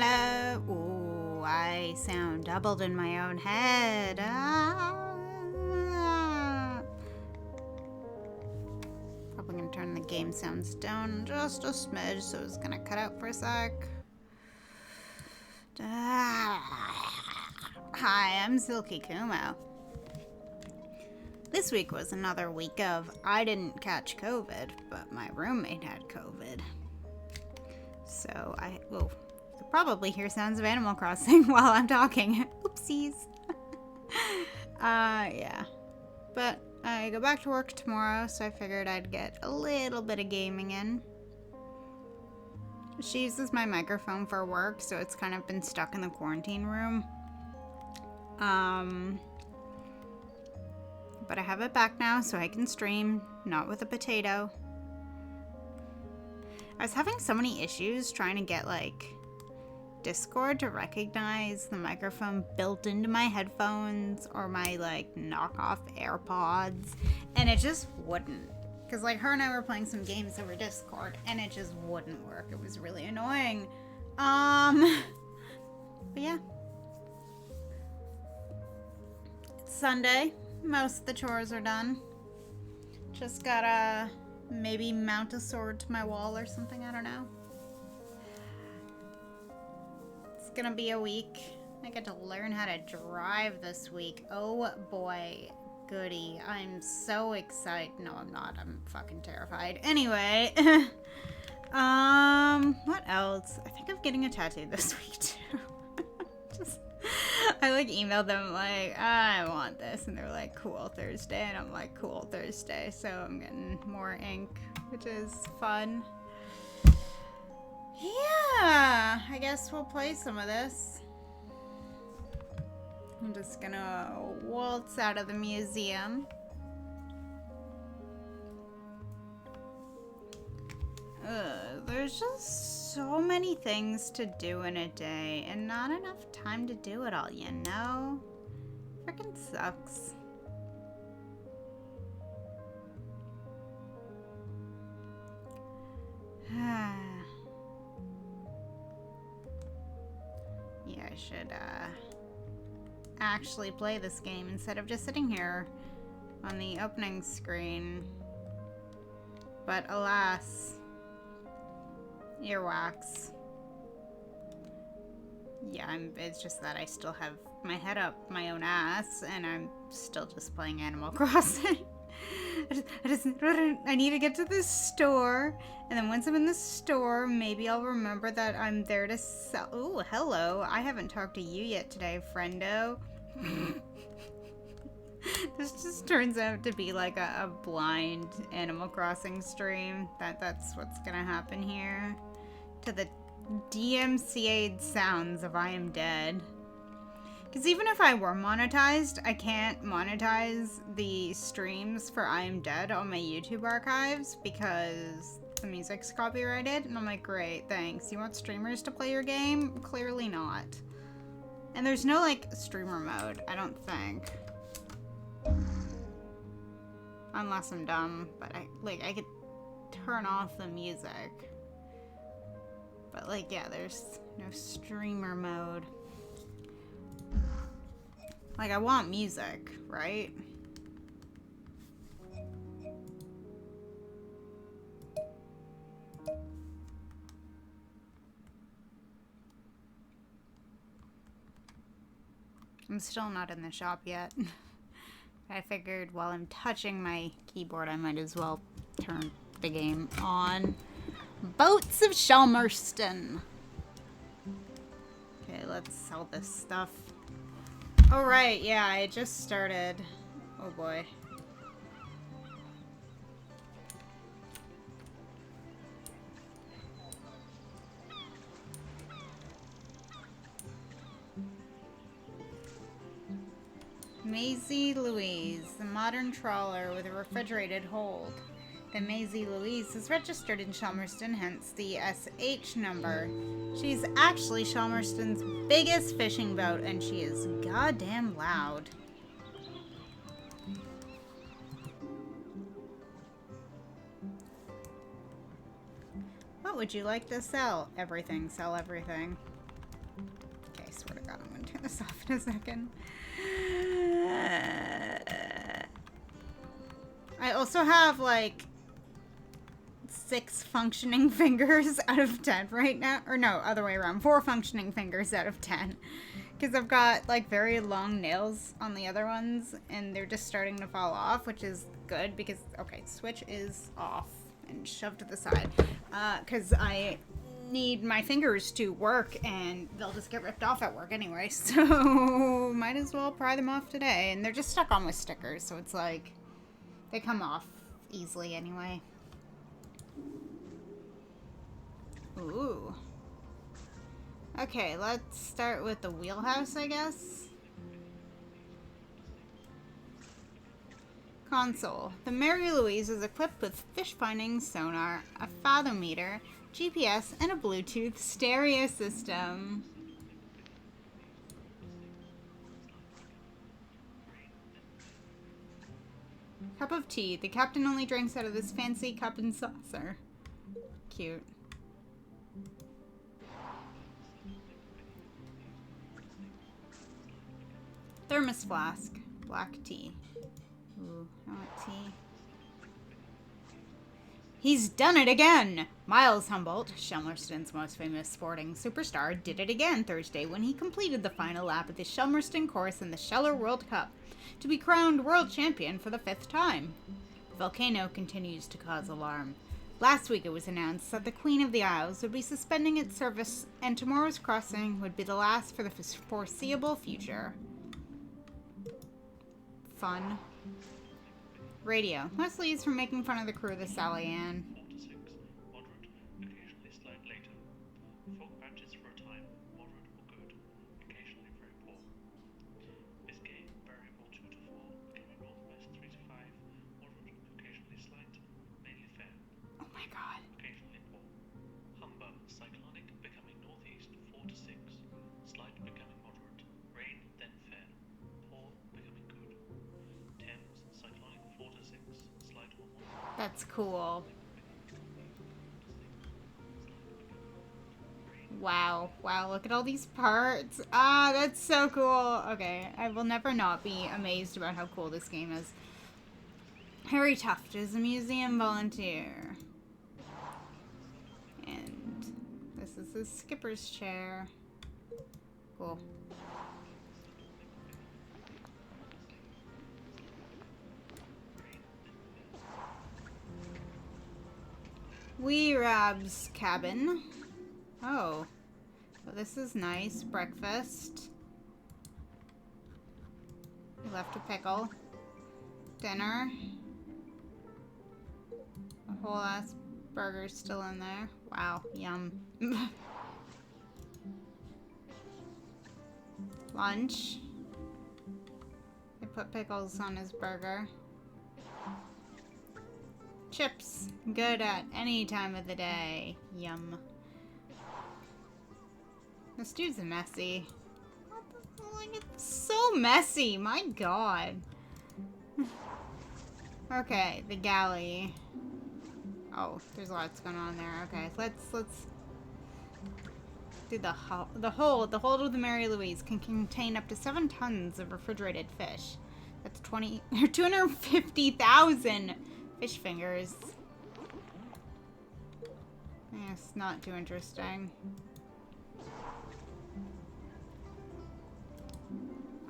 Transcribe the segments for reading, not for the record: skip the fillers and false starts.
Hello. Ooh, I sound doubled in my own head. Probably gonna turn the game sounds down just a smidge, so it's gonna cut out for a sec. Hi, I'm Silky Kumo. This week was another week of I didn't catch COVID, but my roommate had COVID. So you'll probably hear sounds of Animal Crossing while I'm talking. Oopsies. Yeah. But I go back to work tomorrow, so I figured I'd get a little bit of gaming in. She uses my microphone for work, so it's kind of been stuck in the quarantine room. But I have it back now, so I can stream, not with a potato. I was having so many issues trying to get, Discord to recognize the microphone built into my headphones or my, knockoff AirPods, and it just wouldn't. Because, her and I were playing some games over Discord, and it just wouldn't work. It was really annoying. But yeah. It's Sunday. Most of the chores are done. Just gotta maybe mount a sword to my wall or something, I don't know. It's gonna be a week. I get to learn how to drive this week. Oh boy, goody. I'm so excited. No, I'm not. I'm fucking terrified. Anyway, what else? I think I'm getting a tattoo this week too. I emailed them I want this, and they're like, cool, Thursday, and I'm like, cool, Thursday, so I'm getting more ink, which is fun. Yeah, I guess we'll play some of this. I'm just gonna waltz out of the museum. There's just so many things to do in a day and not enough time to do it all, you know? Freaking sucks. Yeah, I should actually play this game instead of just sitting here on the opening screen. But alas, earwax. Yeah, it's just that I still have my head up my own ass, and I'm still just playing Animal Crossing. I need to get to this store, and then once I'm in the store, maybe I'll remember that I'm there to sell. Ooh, hello. I haven't talked to you yet today, friendo. This just turns out to be a blind Animal Crossing stream. That's what's gonna happen here. To the DMCA'd sounds of I Am Dead. Because even if I were monetized, I can't monetize the streams for I Am Dead on my YouTube archives because the music's copyrighted. And I'm like, great, thanks. You want streamers to play your game? Clearly not. And there's no, streamer mode, I don't think. Unless I'm dumb, but I could turn off the music. But, yeah, there's no streamer mode. I want music, right? I'm still not in the shop yet. I figured while I'm touching my keyboard, I might as well turn the game on. Boats of Shalmerston. Okay, let's sell this stuff. Oh, right, yeah, I just started. Oh, boy. Maisie Louise, the modern trawler with a refrigerated hold. The Maisie Louise is registered in Shalmerston, hence the SH number. She's actually Shalmerston's biggest fishing boat, and she is goddamn loud. What would you like to sell? Everything. Sell everything. turn this off in a second. I also have, like, 6 functioning fingers out of 10 right now. Or no, other way around. 4 functioning fingers out of 10. Because I've got, like, very long nails on the other ones, and they're just starting to fall off, which is good because, okay, switch is off and shoved to the side. Because I need my fingers to work, and they'll just get ripped off at work anyway, so might as well pry them off today. And they're just stuck on with stickers, so it's like, they come off easily anyway. Ooh. Okay, let's start with the wheelhouse, I guess. Console. The Mary Louise is equipped with fish-finding sonar, a fathometer, GPS, and a Bluetooth stereo system. Cup of tea. The captain only drinks out of this fancy cup and saucer. Cute. Thermos flask. Black tea. Ooh, I want tea. He's done it again! Miles Humboldt, Shelmerston's most famous sporting superstar, did it again Thursday when he completed the final lap of the Shelmerston course in the Scheller World Cup to be crowned world champion for the 5th time. The volcano continues to cause alarm. Last week it was announced that the Queen of the Isles would be suspending its service, and tomorrow's crossing would be the last for the foreseeable future. Fun. Radio. Leslie is from making fun of the crew of the Sally Ann. 4 to 6, moderate, occasionally slight later. Fog patches for a time, moderate or good, occasionally very poor. Biscay, variable 2 to 4, becoming northwest 3 to 5, moderate, occasionally slight, mainly fair. Oh my god. Occasionally poor. Humber, cyclonic, becoming northeast 4 to 6, slight becoming moderate, rain then fair, poor becoming good. Thames, cyclonic 4 to 6, slight or moderate. That's cool. Wow. Wow, look at all these parts. Ah, that's so cool. Okay, I will never not be amazed about how cool this game is. Harry Tuft is a museum volunteer. And this is his skipper's chair. Cool. Wee Rab's cabin. Oh. So this is nice. Breakfast. We left a pickle. Dinner. A whole ass burger's still in there. Wow. Yum. Lunch. They put pickles on his burger. Chips. Good at any time of the day. Yum. This dude's messy. What the fuck? It's so messy. My god. Okay, the galley. Oh, there's lots going on there. Okay, let's do the hold. The hold of the Mary Louise can contain up to 7 tons of refrigerated fish. That's 250,000 fish fingers. Yes, not too interesting.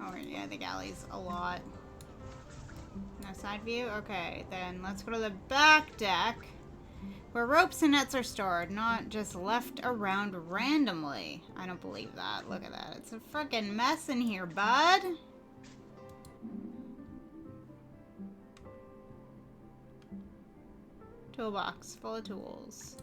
Oh yeah, the galley's a lot. No side view? Okay, then let's go to the back deck, where ropes and nets are stored, not just left around randomly. I don't believe that. Look at that. It's a freaking mess in here, bud. Toolbox full of tools.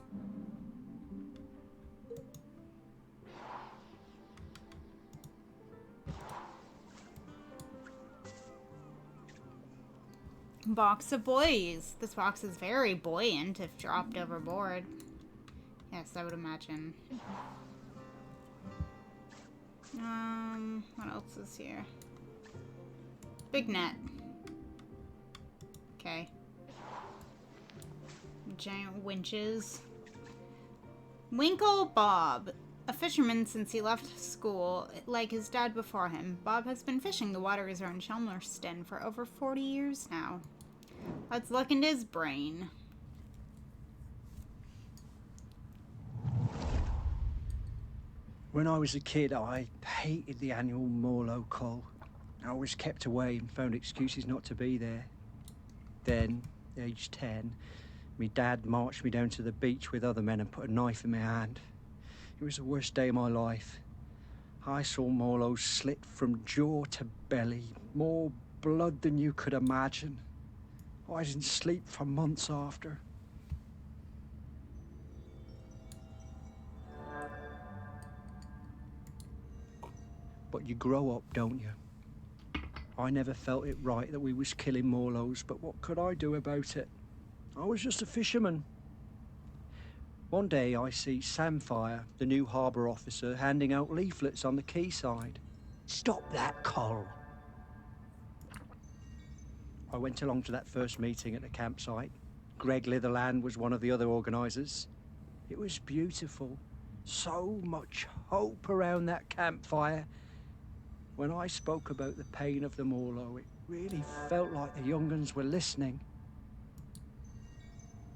Box of buoys. This box is very buoyant if dropped overboard. Yes, I would imagine. What else is here? Big net. Okay. Giant winches. Winkle Bob. A fisherman since he left school, like his dad before him, Bob has been fishing the waters around Chelmerston for over 40 years now. Let's look into his brain. When I was a kid, I hated the annual Morlow cull. I was kept away and found excuses not to be there. Then, age 10, my dad marched me down to the beach with other men and put a knife in my hand. It was the worst day of my life. I saw Morlows slit from jaw to belly, more blood than you could imagine. I didn't sleep for months after. But you grow up, don't you? I never felt it right that we was killing Morlows, but what could I do about it? I was just a fisherman. One day I see Samfire, the new harbour officer, handing out leaflets on the quayside. Stop that cull. I went along to that first meeting at the campsite. Greg Litherland was one of the other organisers. It was beautiful. So much hope around that campfire. When I spoke about the pain of the Morlow, it really felt like the young uns were listening.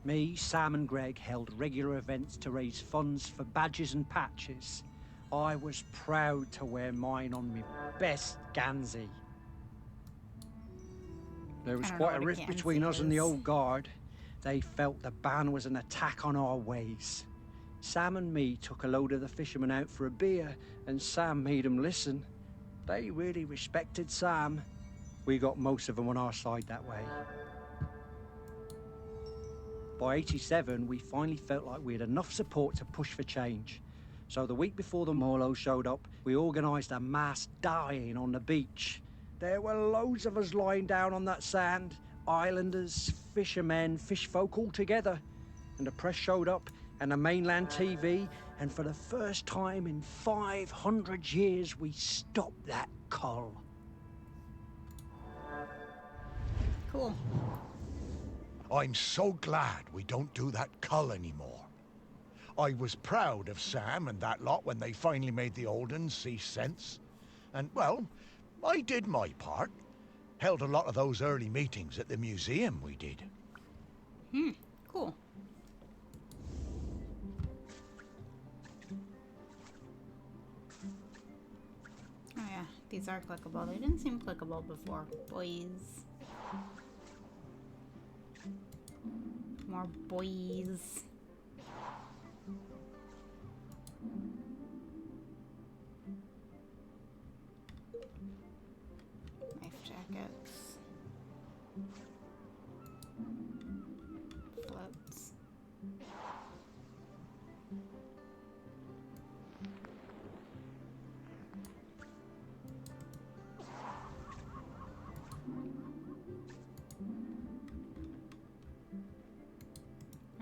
Me, Sam and Greg held regular events to raise funds for badges and patches. I was proud to wear mine on my best Gansey. There was quite a rift between us and the old guard. They felt the ban was an attack on our ways. Sam and me took a load of the fishermen out for a beer, and Sam made them listen. They really respected Sam. We got most of them on our side that way. By 87, we finally felt like we had enough support to push for change. So the week before the Morlow showed up, we organised a mass dying on the beach. There were loads of us lying down on that sand. Islanders, fishermen, fish folk all together. And the press showed up, and the mainland TV, and for the first time in 500 years, we stopped that cull. Cool. I'm so glad we don't do that cull anymore. I was proud of Sam and that lot when they finally made the old uns see sense. And, well, I did my part. Held a lot of those early meetings at the museum, we did. Cool. Oh yeah, these are clickable. They didn't seem clickable before. Boys. More boys. Life jackets. Floats.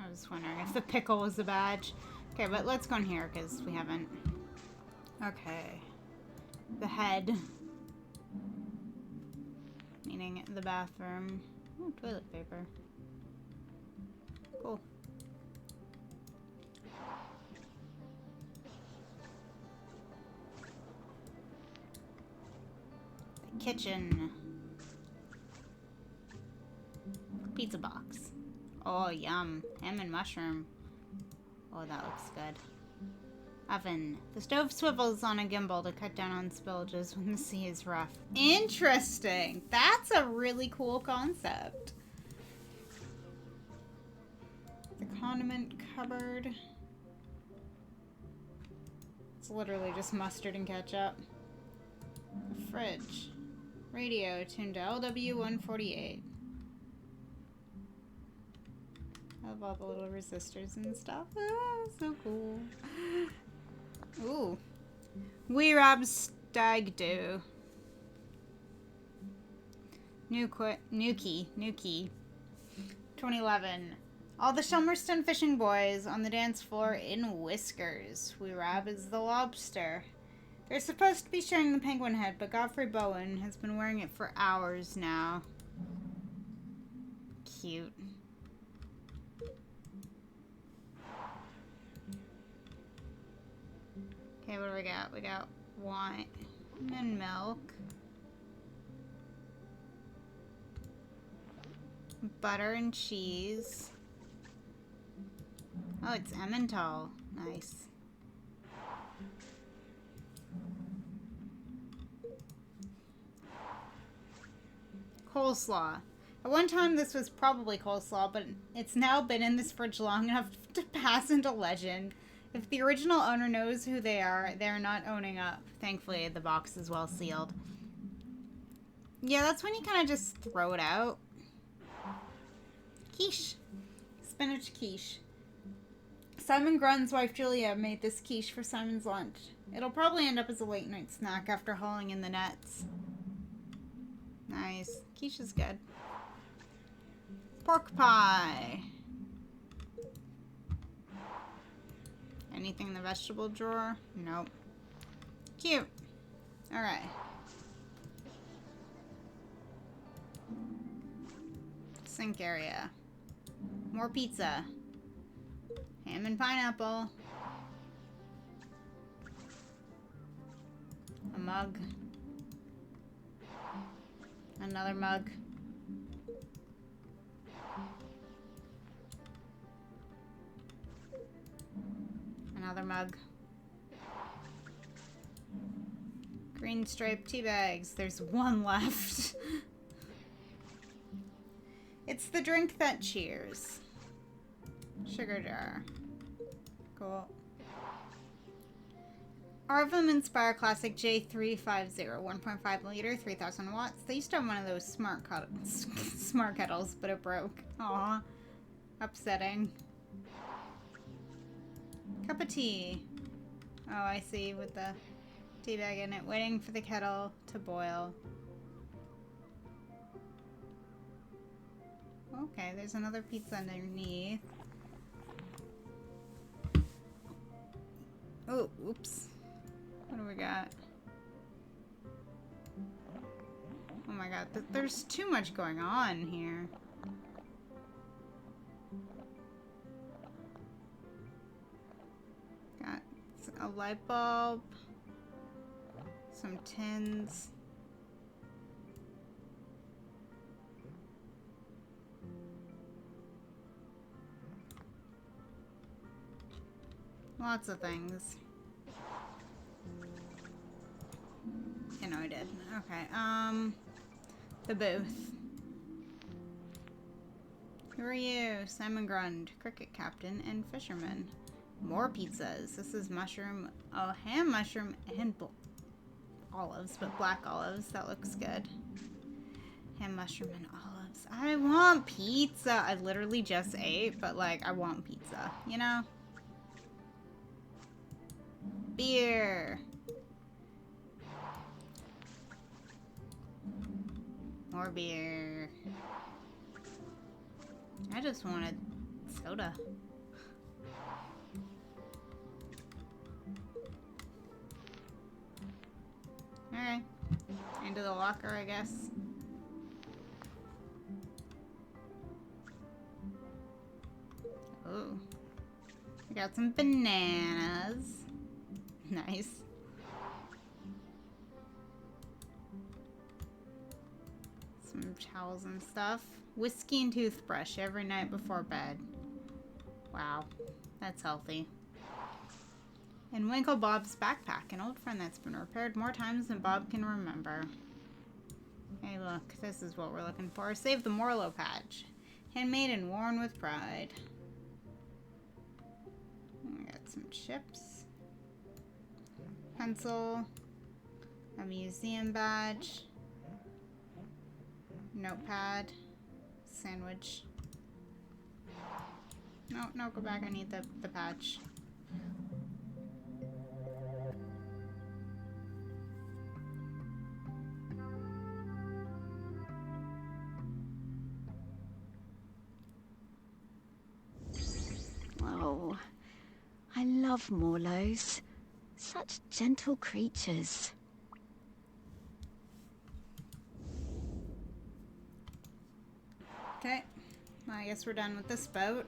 I was wondering if the pickle was a badge. Okay, but let's go in here because we haven't. Okay. The head. Meaning the bathroom. Ooh, toilet paper. Cool. The kitchen. Pizza box. Oh, yum. Ham and mushroom. Oh, that looks good. Oven. The stove swivels on a gimbal to cut down on spillages when the sea is rough. Interesting. That's a really cool concept. The condiment cupboard. It's literally just mustard and ketchup. The fridge. Radio tuned to LW148. I love all the little resistors and stuff. Ah, so cool. Ooh. We rob stag do. New key. 2011. All the Chelmerston fishing boys on the dance floor in whiskers. We rob is the lobster. They're supposed to be sharing the penguin head, but Godfrey Bowen has been wearing it for hours now. Cute. we got? We got wine and milk. Butter and cheese. Oh, it's Emmental. Nice. Coleslaw. At one time, this was probably coleslaw, but it's now been in this fridge long enough to pass into legend. If the original owner knows who they are, they're not owning up. Thankfully, the box is well sealed. Yeah, that's when you kind of just throw it out. Quiche. Spinach quiche. Simon Grunn's wife Julia made this quiche for Simon's lunch. It'll probably end up as a late night snack after hauling in the nets. Nice. Quiche is good. Pork pie. Anything in the vegetable drawer? Nope. Cute. Alright. Sink area. More pizza. Ham and pineapple. A mug. Another mug. Another mug. Green striped tea bags. There's one left. It's the drink that cheers. Sugar jar. Cool. Arvum Inspire Classic J350, 1.5 liter, 3,000 watts. They used to have one of those smart kettles, but it broke. Aw. Upsetting. Cup of tea. Oh, I see, with the tea bag in it, waiting for the kettle to boil. Okay, there's another pizza underneath. Oh, oops. What do we got? Oh my god, there's too much going on here. Got a light bulb. Some tins. Lots of things. You know I did. Okay, the booth. Who are you? Simon Grund, cricket captain, and fisherman. More pizzas. This is mushroom, oh, ham, mushroom, and olives, but black olives. That looks good. Ham, mushroom, and olives. I want pizza. I literally just ate, but like, I want pizza, you know? Beer. More beer. I just wanted soda. Alright. Into the locker, I guess. Ooh. We got some bananas. Nice. Some towels and stuff. Whiskey and toothbrush every night before bed. Wow. That's healthy. And Winkle Bob's backpack, an old friend that's been repaired more times than Bob can remember. Hey look, this is what we're looking for. Save the Morlow patch. Handmade and worn with pride. We got some chips. Pencil. A museum badge. Notepad. Sandwich. No, go back. I need the patch. Oh, I love Morlows. Such gentle creatures. Okay. Well, I guess we're done with this boat.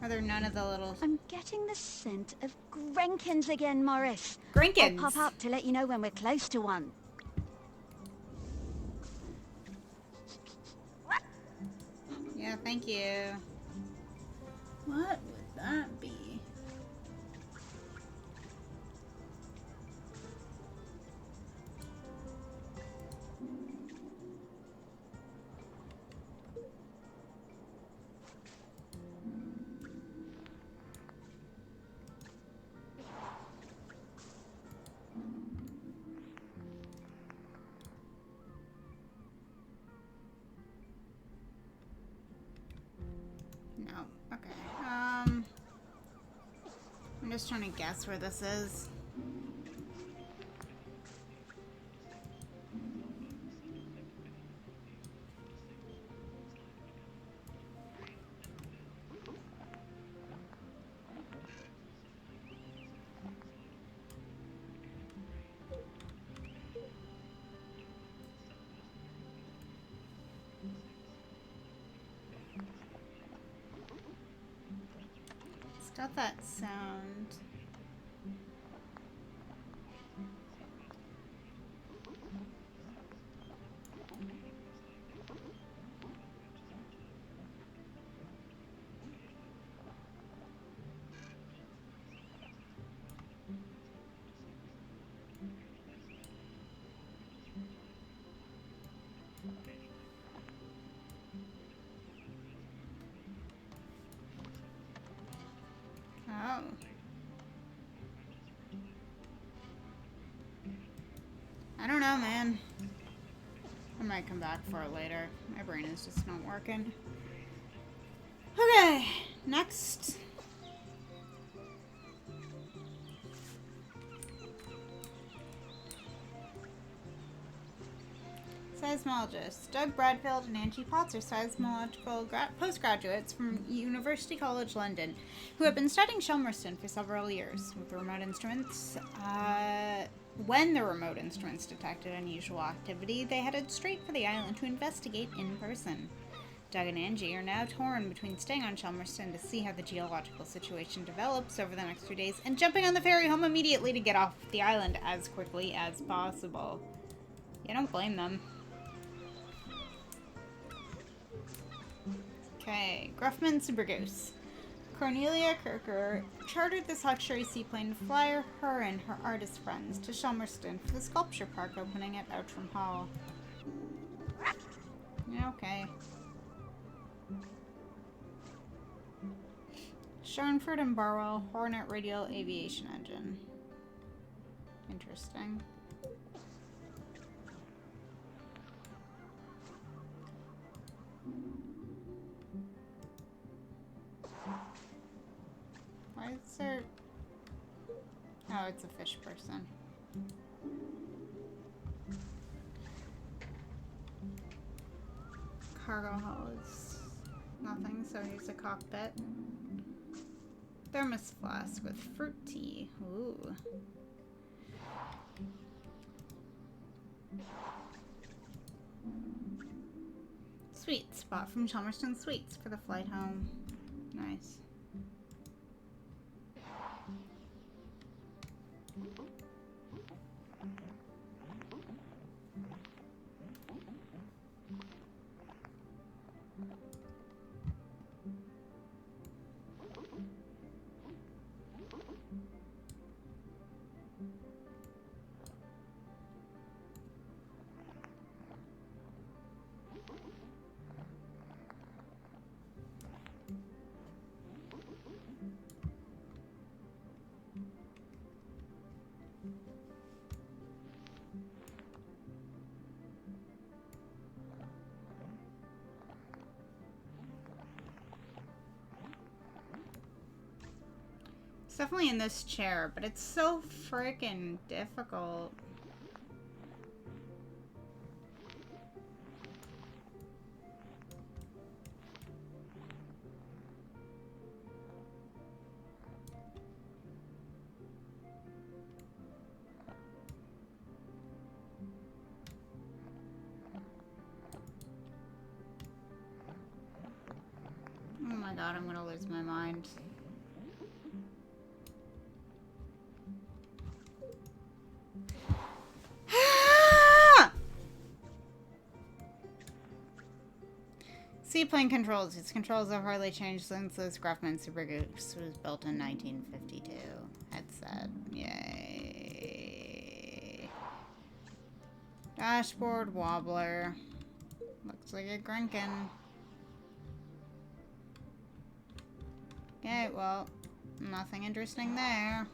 Are there none of the little I'm getting the scent of Grenkins again, Morris. Grinkins? I'll pop up to let you know when we're close to one. Yeah, thank you. What would that be? No. Okay. I'm just trying to guess where this is. It's got that sound. Oh. I don't know, man. I might come back for it later. My brain is just not working. Okay, next. Seismologists. Doug Bradfield and Angie Potts are seismological postgraduates from University College London who have been studying Shelmerston for several years. With the remote instruments, when the remote instruments detected unusual activity, they headed straight for the island to investigate in person. Doug and Angie are now torn between staying on Shelmerston to see how the geological situation develops over the next few days and jumping on the ferry home immediately to get off the island as quickly as possible. You don't blame them. Okay, Gruffman Supergoose. Cornelia Kirker chartered this luxury seaplane to fly her and her artist friends to Shelmerston for the sculpture park opening at Outram Hall. Yeah, okay. Schoenford and Barwell Hornet Radial Aviation Engine. Interesting. Why is there... Oh, it's a fish person. Cargo hull is nothing, so here's a cockpit. Thermos flask with fruit tea. Ooh. Sweet spot from Chelmerston Sweets for the flight home. Nice. It's definitely in this chair, but it's so freaking difficult. Oh my god, I'm gonna lose my mind. Seaplane controls. Its controls have hardly changed since this Grumman Super Goose was built in 1952. Headset. Yay. Dashboard wobbler. Looks like a Grenkin. Okay, well, nothing interesting there.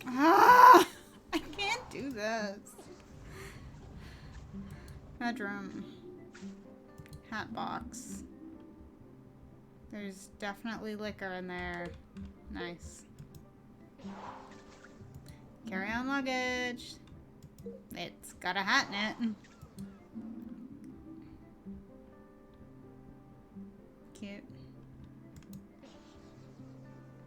Ah! I can't do this. Bedroom. Hat box. There's definitely liquor in there. Nice. Carry-on luggage. It's got a hat in it. Cute.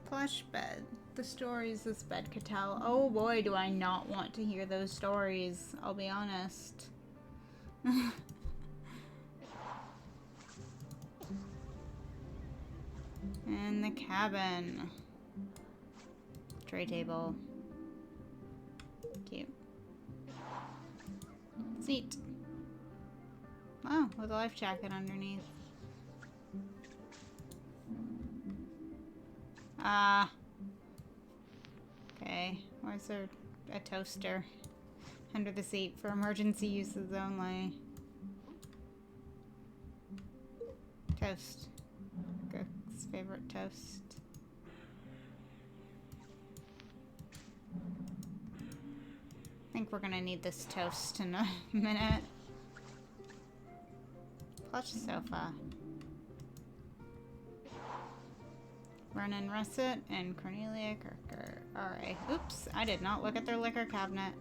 Plush bed. The stories this bed could tell. Oh boy, do I not want to hear those stories. I'll be honest. In the cabin. Tray table. Cute. Seat. Oh, with a life jacket underneath. Okay. Where's there a toaster? Under the seat for emergency uses only. Toast. Cook's favorite toast. I think we're gonna need this toast in a minute. Plush sofa. Vernon Russet and Cornelia Kirker. Alright. Oops, I did not look at their liquor cabinet.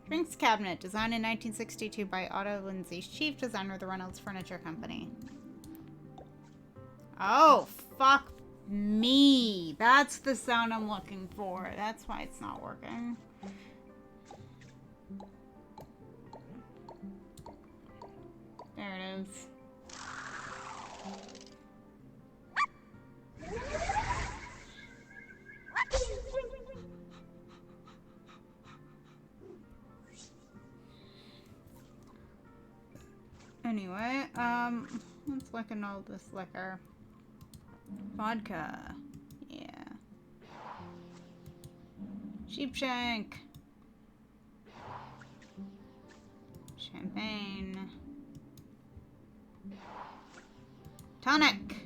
Drinks cabinet, designed in 1962 by Otto Lindsay, chief designer of the Reynolds Furniture Company. Oh, fuck me. That's the sound I'm looking for. That's why it's not working. There it is. Anyway, let's look at all this liquor. Vodka. Yeah. Sheepshank. Champagne. Tonic.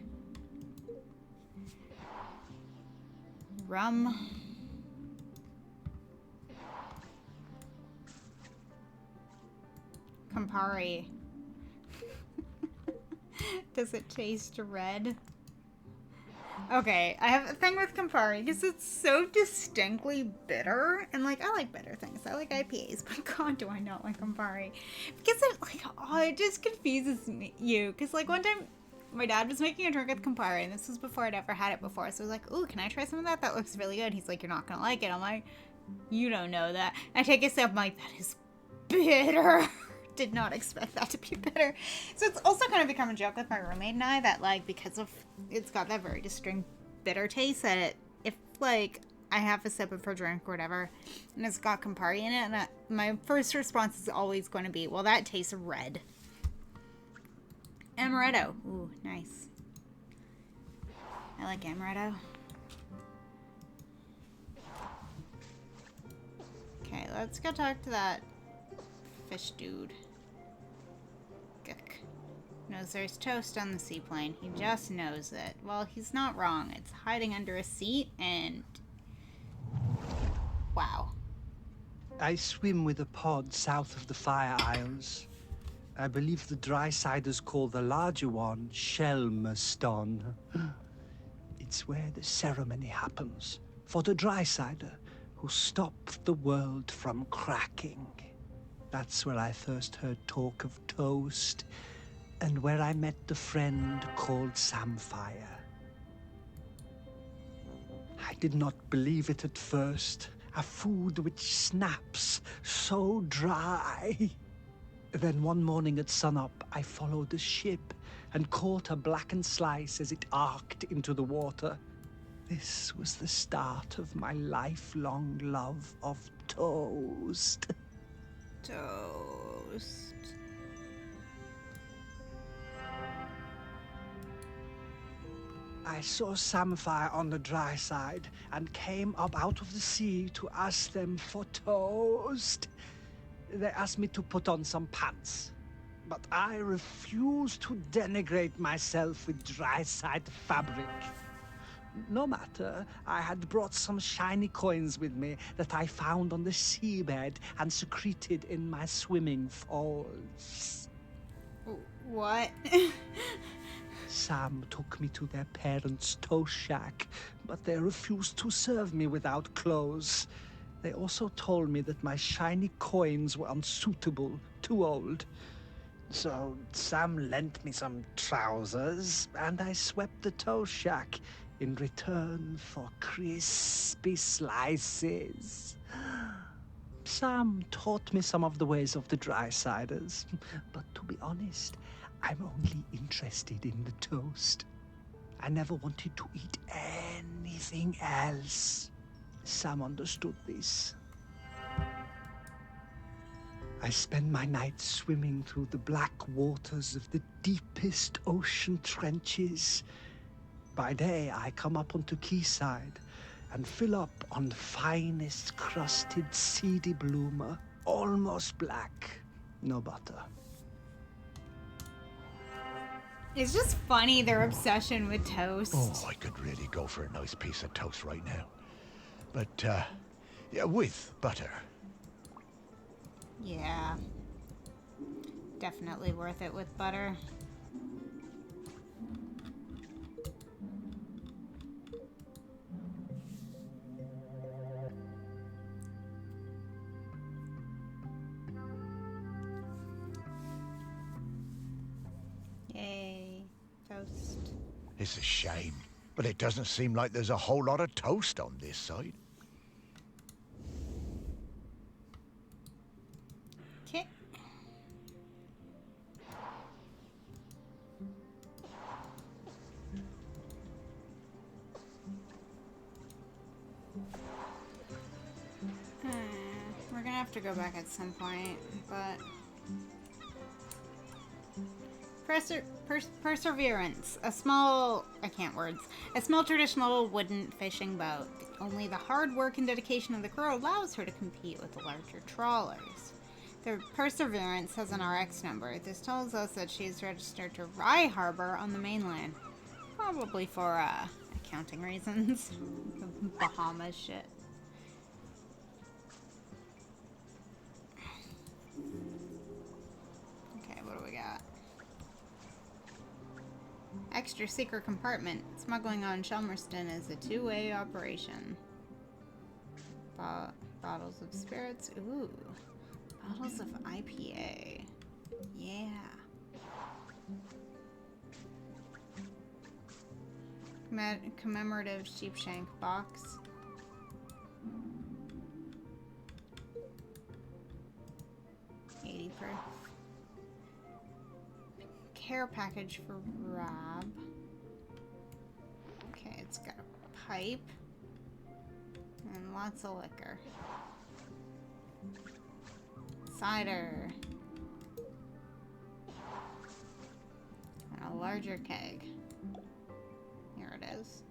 Rum. Campari. Does it taste red? Okay, I have a thing with Campari because it's so distinctly bitter, and like I like bitter things. I like IPAs, but God, do I not like Campari? Because it like it just confuses you. Because like one time, my dad was making a drink with Campari, and this was before I'd ever had it before. So I was like, "Ooh, can I try some of that? That looks really good." He's like, "You're not gonna like it." I'm like, "You don't know that." I take a sip. I'm like, "That is bitter." Did not expect that to be bitter. So it's also kind of become a joke with my roommate and I that like because of it's got that very distinct bitter taste that if like I have a sip of her drink or whatever and it's got Campari in it, and my first response is always going to be, well, that tastes red. Amaretto. Ooh, nice. I like amaretto. Okay, let's go talk to that fish dude. Gook. Knows there's toast on the seaplane. He just knows it. Well, he's not wrong. It's hiding under a seat, and Wow. I swim with a pod south of the Fire Isles. I believe the dry-siders call the larger one Shelmaston. It's where the ceremony happens for the dry-sider who stopped the world from cracking. That's where I first heard talk of toast, and where I met the friend called Samfire. I did not believe it at first. A food which snaps so dry. Then one morning at sunup, I followed a ship and caught a blackened slice as it arced into the water. This was the start of my lifelong love of toast. Toast. I saw Samfire on the dry side and came up out of the sea to ask them for toast. They asked me to put on some pants, but I refused to denigrate myself with dry-side fabric. No matter, I had brought some shiny coins with me that I found on the seabed and secreted in my swimming folds. What? Sam took me to their parents' toast shack, but they refused to serve me without clothes. They also told me that my shiny coins were unsuitable, too old. So Sam lent me some trousers, and I swept the toast shack in return for crispy slices. Sam taught me some of the ways of the dry-siders, but to be honest, I'm only interested in the toast. I never wanted to eat anything else. Sam understood this. I spend my nights swimming through the black waters of the deepest ocean trenches. By day, I come up onto quayside and fill up on the finest crusted seedy bloomer, almost black, no butter. It's just funny, their obsession with toast. Oh, I could really go for a nice piece of toast right now. But, yeah, with butter. Yeah. Definitely worth it with butter. Yay. Toast. It's a shame, but it doesn't seem like there's a whole lot of toast on this side. Okay. We're gonna have to go back at some point, but Perseverance, a small traditional wooden fishing boat. Only the hard work and dedication of the crew allows her to compete with the larger trawlers. The Perseverance has an RX number. This tells us that she is registered to Rye Harbor on the mainland. Probably for, accounting reasons. Bahamas shit. Okay, what do we got? Extra secret compartment. Smuggling on Shelmerston is a two-way operation. Bottles of spirits. Ooh. Bottles of IPA. Yeah. Commemorative sheepshank box. Care package for Rob. Okay, it's got a pipe and lots of liquor. Cider. And a larger keg. Here it is.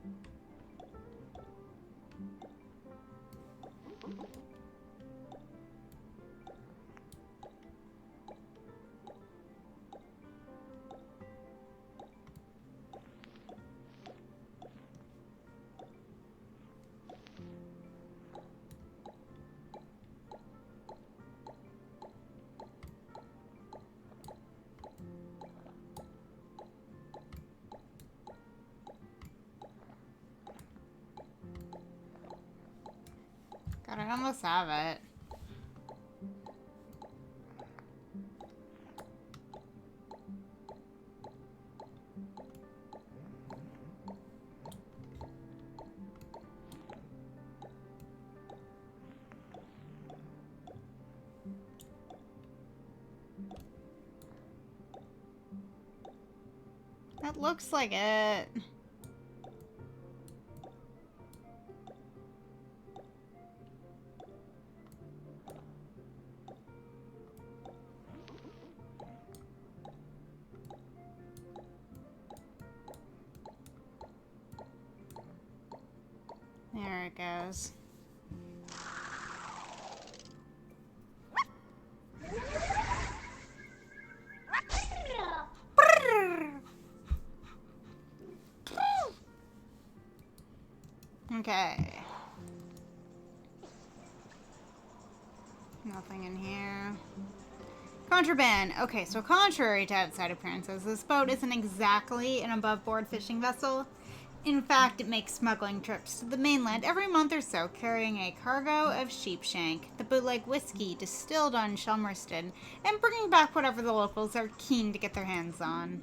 almost have it. That looks like it. There it goes. Okay. Nothing in here. Contraband. Okay, so contrary to outside appearances, this boat isn't exactly an above-board fishing vessel. In fact, it makes smuggling trips to the mainland every month or so, carrying a cargo of sheepshank, the bootleg whiskey distilled on Chelmerston, and bringing back whatever the locals are keen to get their hands on.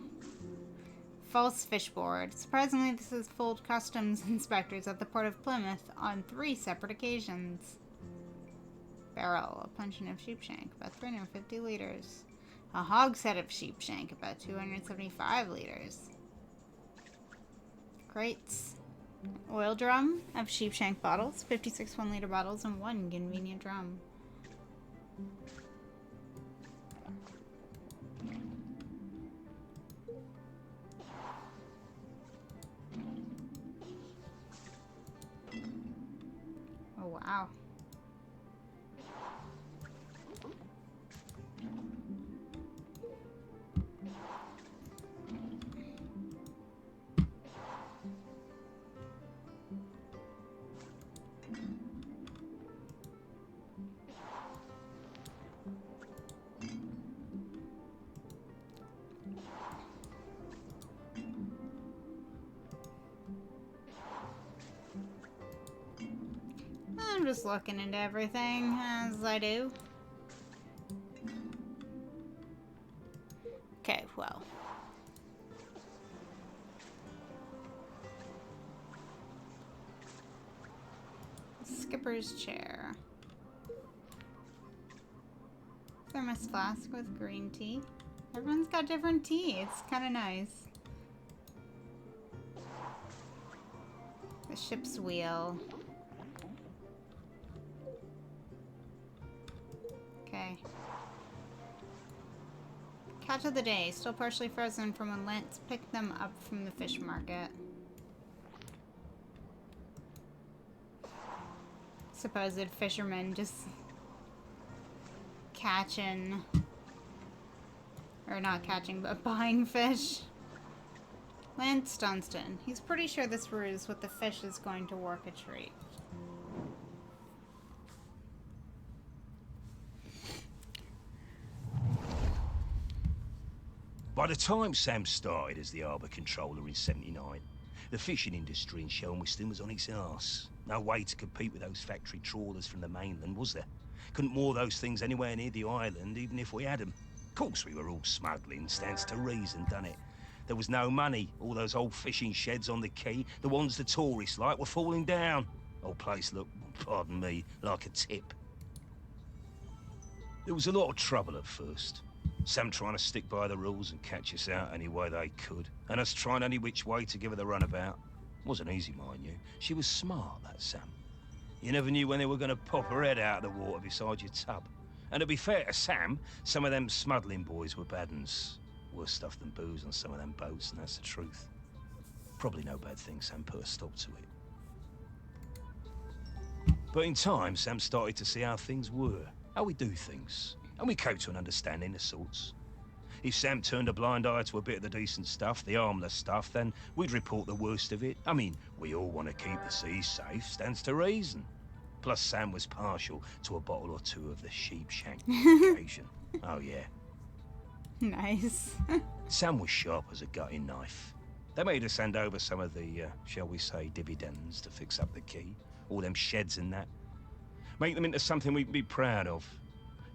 False fishboard. Surprisingly, this has fooled customs inspectors at the port of Plymouth on 3 separate occasions. Barrel, a puncheon of sheepshank, about 350 liters. A hogshead of sheepshank, about 275 liters. Crates. Oil drum of sheepshank bottles, 56 1-liter bottles, and 1 convenient drum. Oh, wow. I'm just looking into everything, as I do. Okay, well. Skipper's chair. Thermos flask with green tea. Everyone's got different tea. It's kind of nice. The ship's wheel. Okay. Catch of the day. Still partially frozen from when Lance picked them up from the fish market. Supposed fishermen just catching, or not catching, but buying fish. Lance Dunstan. He's pretty sure this ruse with the fish is going to work a treat. By the time Sam started as the harbour controller in '79, the fishing industry in Chelmerston was on its arse. No way to compete with those factory trawlers from the mainland, was there? Couldn't moor those things anywhere near the island, even if we had them. Of course we were all smuggling, stands to reason, done it? There was no money. All those old fishing sheds on the quay, the ones the tourists like, were falling down. Old place looked, pardon me, like a tip. There was a lot of trouble at first. Sam trying to stick by the rules and catch us out any way they could, and us trying any which way to give her the runabout. Wasn't easy, mind you. She was smart, that Sam. You never knew when they were going to pop her head out of the water beside your tub. And to be fair to Sam, some of them smuggling boys were bad uns. Worse stuff than booze on some of them boats, and that's the truth. Probably no bad thing Sam put a stop to it. But in time, Sam started to see how things were, how we do things. And we came to an understanding of sorts. If Sam turned a blind eye to a bit of the decent stuff, the harmless stuff, then we'd report the worst of it. I mean, we all want to keep the seas safe, stands to reason. Plus, Sam was partial to a bottle or two of the sheepshank on occasion. Oh, yeah. Nice. Sam was sharp as a gutting knife. They made us hand over some of the, shall we say, dividends to fix up the quay. All them sheds and that. Make them into something we can be proud of.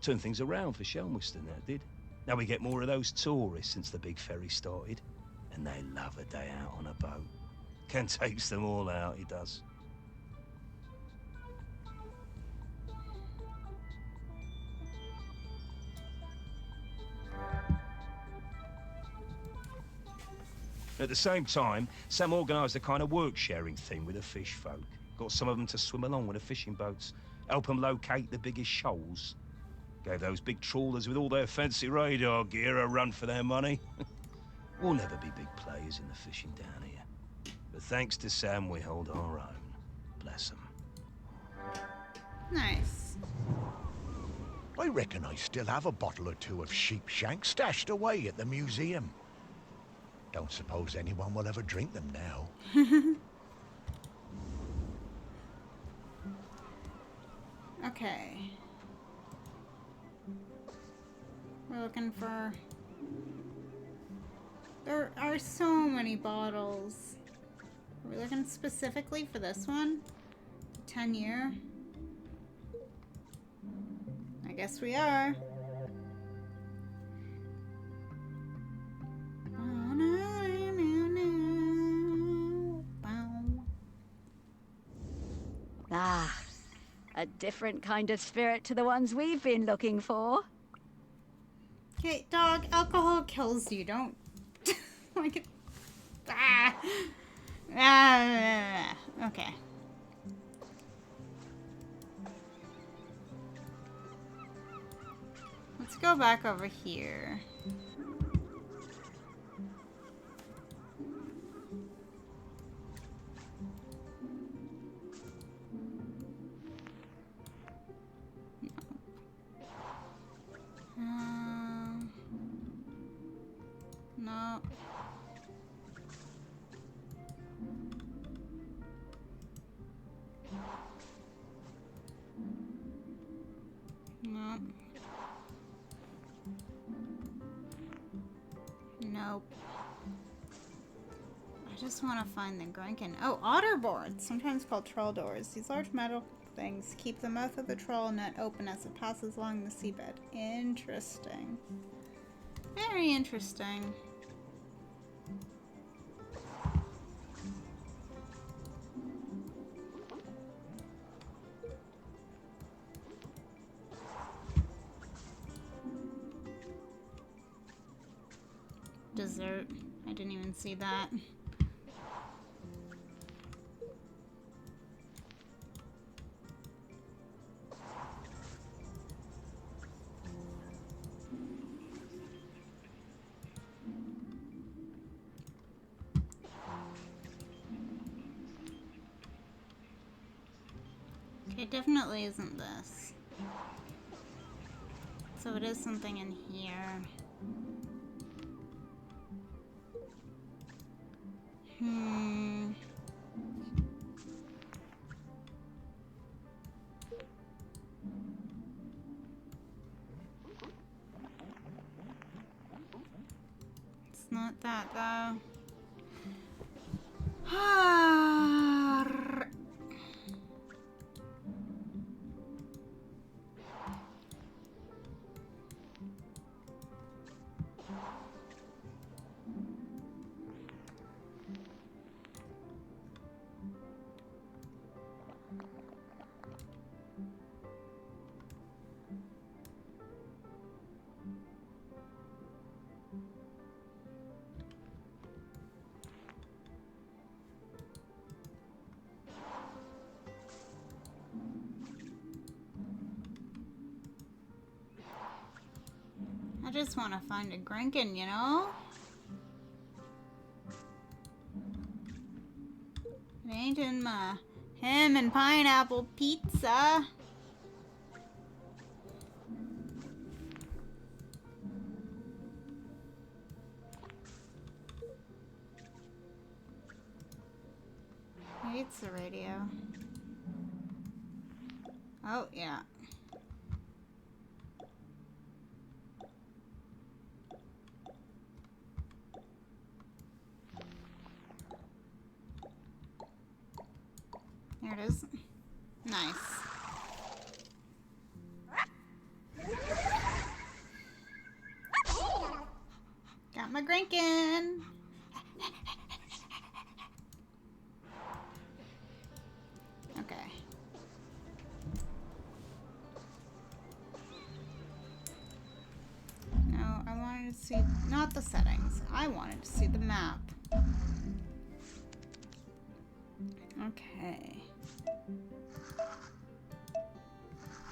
Turn things around for Shelmiston, that did. Now we get more of those tourists since the big ferry started. And they love a day out on a boat. Ken takes them all out, he does. At the same time, Sam organised a kind of work-sharing thing with the fish folk. Got some of them to swim along with the fishing boats, help them locate the biggest shoals. Gave those big trawlers with all their fancy radar gear a run for their money. We'll never be big players in the fishing down here. But thanks to Sam, we hold our own. Bless him. Nice. I reckon I still have a bottle or two of sheep shank stashed away at the museum. Don't suppose anyone will ever drink them now. Okay. We're looking for... There are so many bottles. Are we looking specifically for this one? 10-year? I guess we are. Ah, a different kind of spirit to the ones we've been looking for. Okay, dog, alcohol kills you. Don't... like it... Ah. Okay. Let's go back over here. No. No. Nope. I just want to find the Grenkin. Oh, otter boards, sometimes called troll doors. These large metal things keep the mouth of the troll net open as it passes along the seabed. Interesting. Very interesting. Dessert. I didn't even see that. Okay, it definitely isn't this. So it is something in here. It's not that though. I just want to find a Grenkin, you know? It ain't in my ham and pineapple pizza. Maybe it's the radio. Oh, yeah. There it is. Nice. Grinkin. Okay. No, I wanted to see, not the settings. I wanted to see the map. Okay.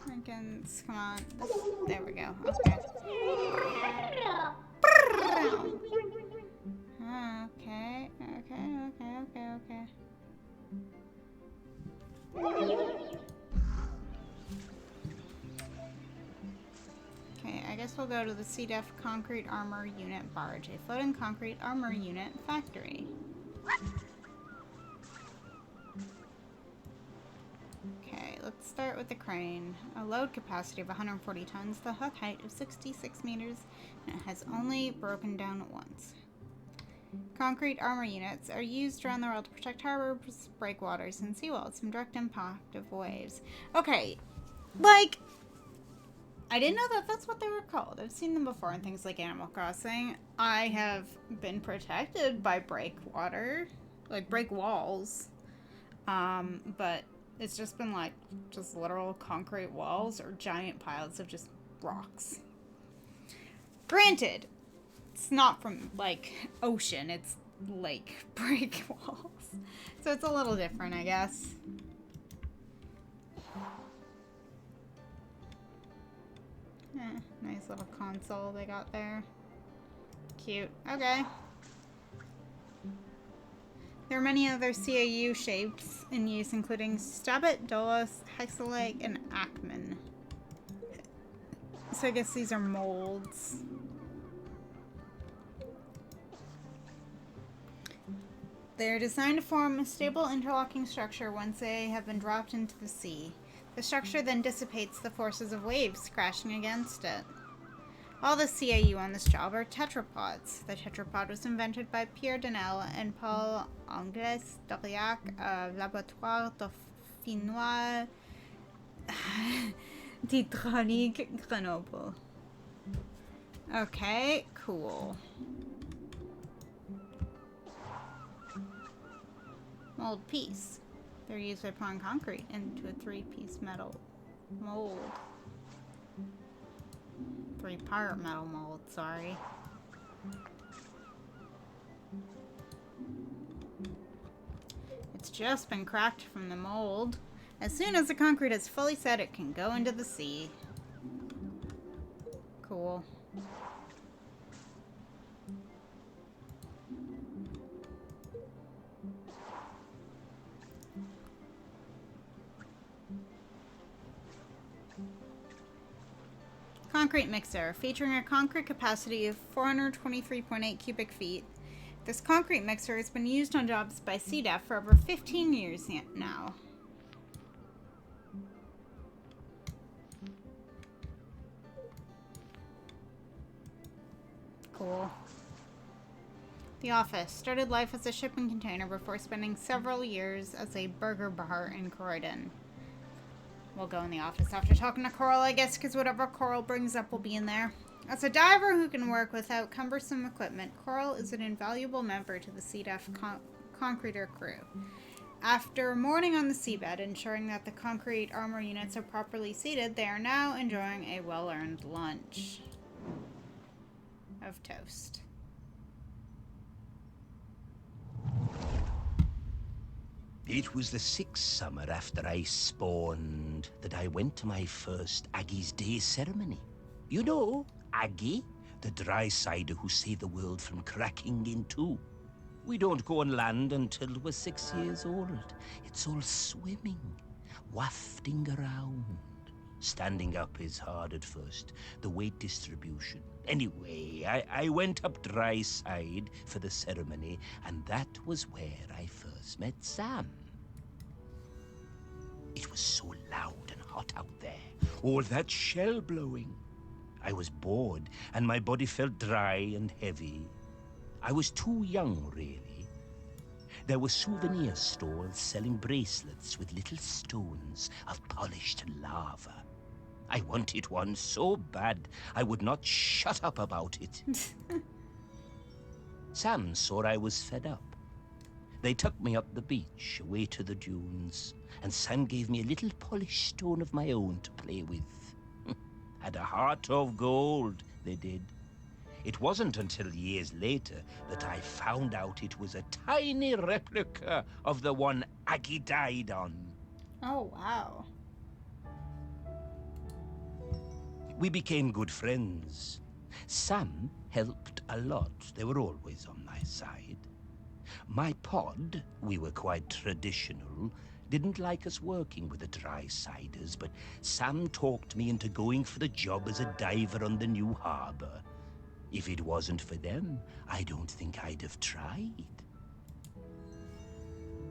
Grinkins, come on. There we go. Okay. Okay, okay. Okay, I guess we'll go to the C-Def Concrete Armor Unit Barge, a floating concrete armor unit factory. Okay, let's start with the crane. A load capacity of 140 tons, the hook height of 66 meters, and it has only broken down once. Concrete armor units are used around the world to protect harbors, breakwaters, and seawalls from direct impact of waves. Okay, like, I didn't know that that's what they were called. I've seen them before in things like Animal Crossing. I have been protected by breakwater, like break walls, but it's just been like just literal concrete walls or giant piles of just rocks. Granted, it's not from like ocean, it's lake break walls. So it's a little different, I guess. Nice little console they got there. Cute. Okay. There are many other CAU shapes in use, including Stabbit, Dolus, Hexalake, and Ackman. So I guess these are molds. They are designed to form a stable interlocking structure once they have been dropped into the sea. The structure then dissipates the forces of waves crashing against it. All the CAU on this job are tetrapods. The tetrapod was invented by Pierre Denel and Paul Angles d'Aurillac of Laboratoire Dauphinois d'Hydraulique Grenoble. Okay, cool. Mold piece. They're used by pouring concrete into a 3-piece metal mold. 3-part metal mold, sorry. It's just been cracked from the mold. As soon as the concrete is fully set, it can go into the sea. Cool. Concrete mixer, featuring a concrete capacity of 423.8 cubic feet. This concrete mixer has been used on jobs by C-Def for over 15 years now. Cool. The office started life as a shipping container before spending several years as a burger bar in Croydon. We'll go in the office after talking to Coral, I guess, because whatever Coral brings up will be in there. As a diver who can work without cumbersome equipment, Coral is an invaluable member to the C-Def concreter crew. After morning on the seabed, ensuring that the concrete armor units are properly seated, they are now enjoying a well-earned lunch of toast. It was the 6th summer after I spawned that I went to my first Aggie's Day ceremony. You know, Aggie, the dry cider who saved the world from cracking in two. We don't go on land until we're 6 years old. It's all swimming, wafting around. Standing up is hard at first, the weight distribution. Anyway, I went up dry side for the ceremony, and that was where I first met Sam. It was so loud and hot out there, all that shell blowing. I was bored, and my body felt dry and heavy. I was too young, really. There were souvenir stores selling bracelets with little stones of polished lava. I wanted one so bad, I would not shut up about it. Sam saw I was fed up. They took me up the beach, away to the dunes, and Sam gave me a little polished stone of my own to play with. Had a heart of gold, they did. It wasn't until years later that I found out it was a tiny replica of the one Aggie died on. Oh, wow. We became good friends. Sam helped a lot. They were always on my side. My pod, we were quite traditional, didn't like us working with the dry-siders, but Sam talked me into going for the job as a diver on the new harbor. If it wasn't for them, I don't think I'd have tried.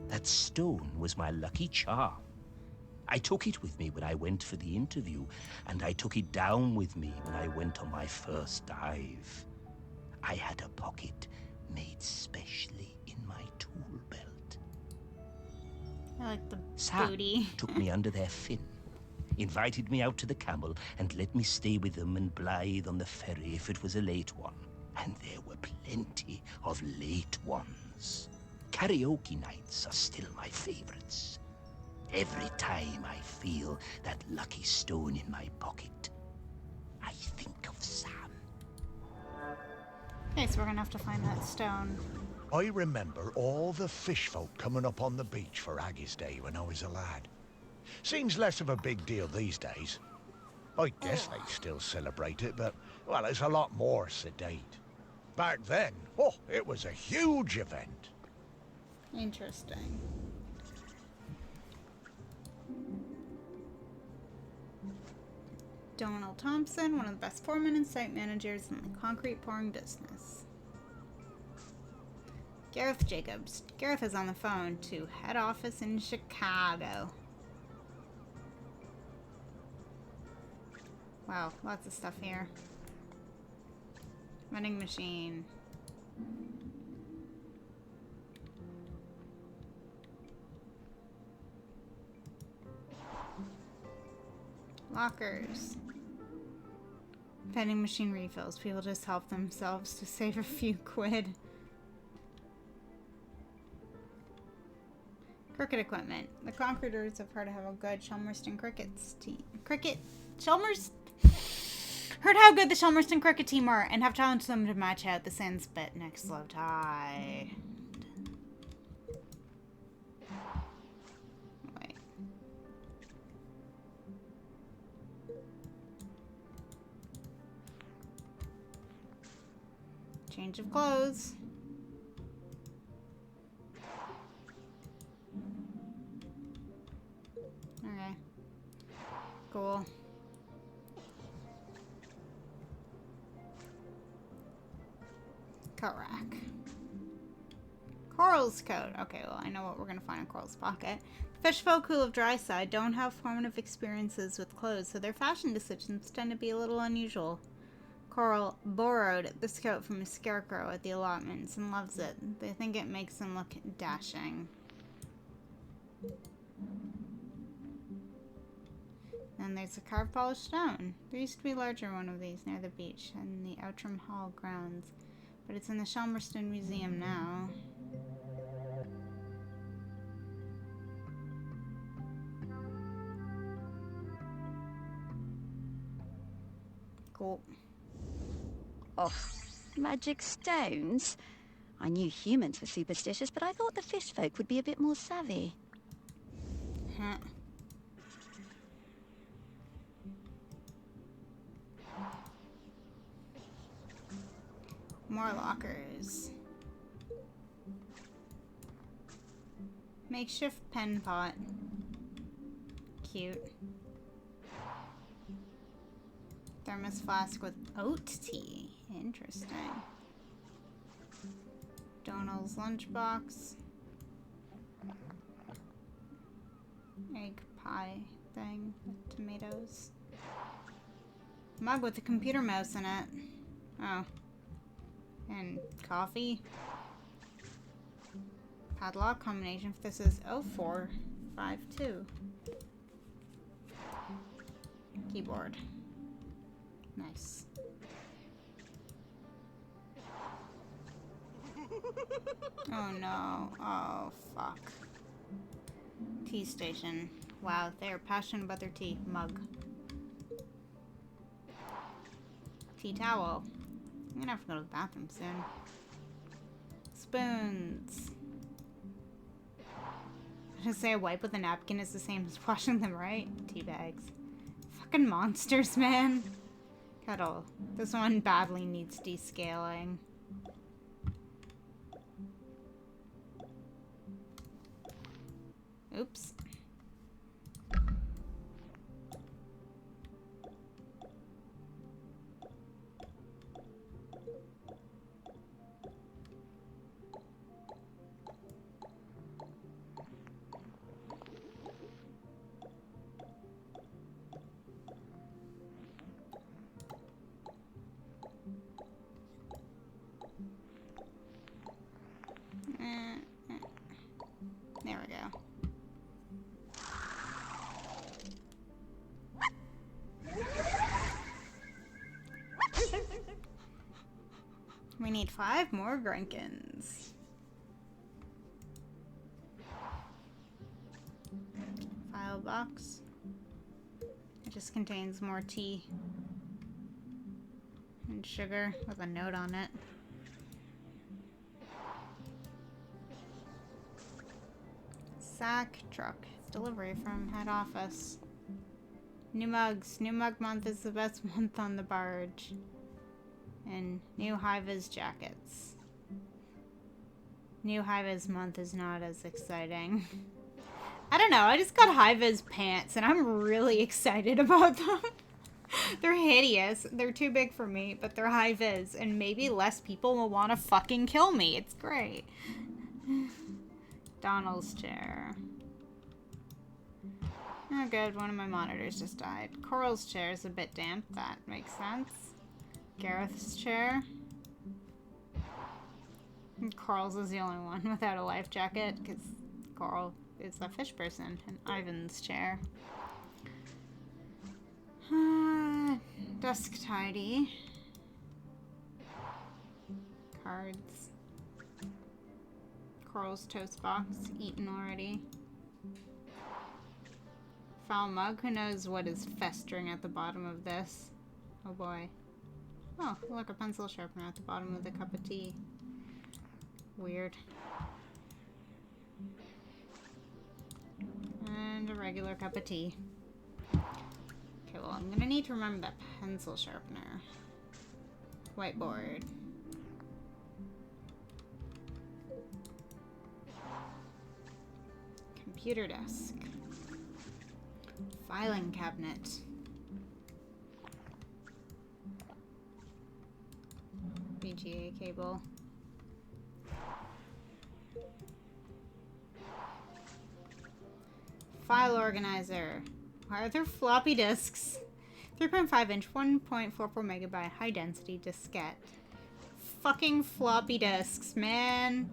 That stone was my lucky charm. I took it with me when I went for the interview, and I took it down with me when I went on my first dive. I had a pocket made specially in my tool belt. I like the Sam booty. took me under their fin, invited me out to the Camel, and let me stay with them and Blythe on the ferry if it was a late one. And there were plenty of late ones. Karaoke nights are still my favorites. Every time I feel that lucky stone in my pocket, I think of Sam. Okay, so we're gonna have to find that stone. I remember all the fish folk coming up on the beach for Aggie's Day when I was a lad. Seems less of a big deal these days. I guess they still celebrate it, but, well, it's a lot more sedate. Back then, oh, it was a huge event. Interesting. Donald Thompson, one of the best foremen and site managers in the concrete pouring business. Gareth Jacobs. Gareth is on the phone to head office in Chicago. Wow, lots of stuff here. Vending machine. Lockers. Vending machine refills. People just help themselves to save a few quid. Cricket equipment. The concreters have heard how good Chelmerston Cricket's team. Heard how good the Chelmerston Cricket team are and have challenged them to match out the Sandspit next low tide. Wait. Change of clothes. Okay. Cool. Coat rack. Coral's coat. Okay, well, I know what we're gonna find in Coral's pocket. Fish folk who live dry side don't have formative experiences with clothes, so their fashion decisions tend to be a little unusual. Coral borrowed this coat from a scarecrow at the allotments and loves it. They think it makes him look dashing. And there's a carved polished stone. There used to be a larger one of these near the beach in the Outram Hall grounds, but it's in the Chelmerston Museum now. Cool. Oh, magic stones? I knew humans were superstitious, but I thought the fish folk would be a bit more savvy. Huh. More lockers. Makeshift pen pot. Cute. Thermos flask with oat tea. Interesting. Donald's lunchbox. Egg pie thing with tomatoes. Mug with a computer mouse in it. Oh. And coffee. Padlock combination. If this is 0452. Keyboard. Nice. Oh no. Oh, fuck. Tea station. Wow, they are passionate about their tea. Mug. Tea towel. I'm gonna have to go to the bathroom soon. Spoons. I was gonna say a wipe with a napkin is the same as washing them, right? Tea bags. Fucking monsters, man. Kettle. This one badly needs descaling. Oops. There we go. We need 5 more Grunkins. File box. It just contains more tea and sugar with a note on it. Sack truck. Delivery from head office. New mugs. New mug month is the best month on the barge. And new high-vis jackets. New high-vis month is not as exciting. I don't know, I just got high-vis pants and I'm really excited about them. They're hideous. They're too big for me, but they're high-vis and maybe less people will want to fucking kill me. It's great. Donald's chair. Oh good, one of my monitors just died. Coral's chair is a bit damp. That makes sense. Gareth's chair. And Coral's is the only one without a life jacket, because Coral is a fish person. And Ivan's chair. Desk tidy. Cards. Coral's toast box, eaten already. Foul mug, who knows what is festering at the bottom of this? Oh boy. Oh, look, a pencil sharpener at the bottom of the cup of tea. Weird. And a regular cup of tea. Okay, well, I'm gonna need to remember that pencil sharpener. Whiteboard. Computer desk. Filing cabinet. VGA cable. File organizer. Why are there floppy disks? 3.5 inch, 1.44 megabyte high density diskette. Fucking floppy disks, man.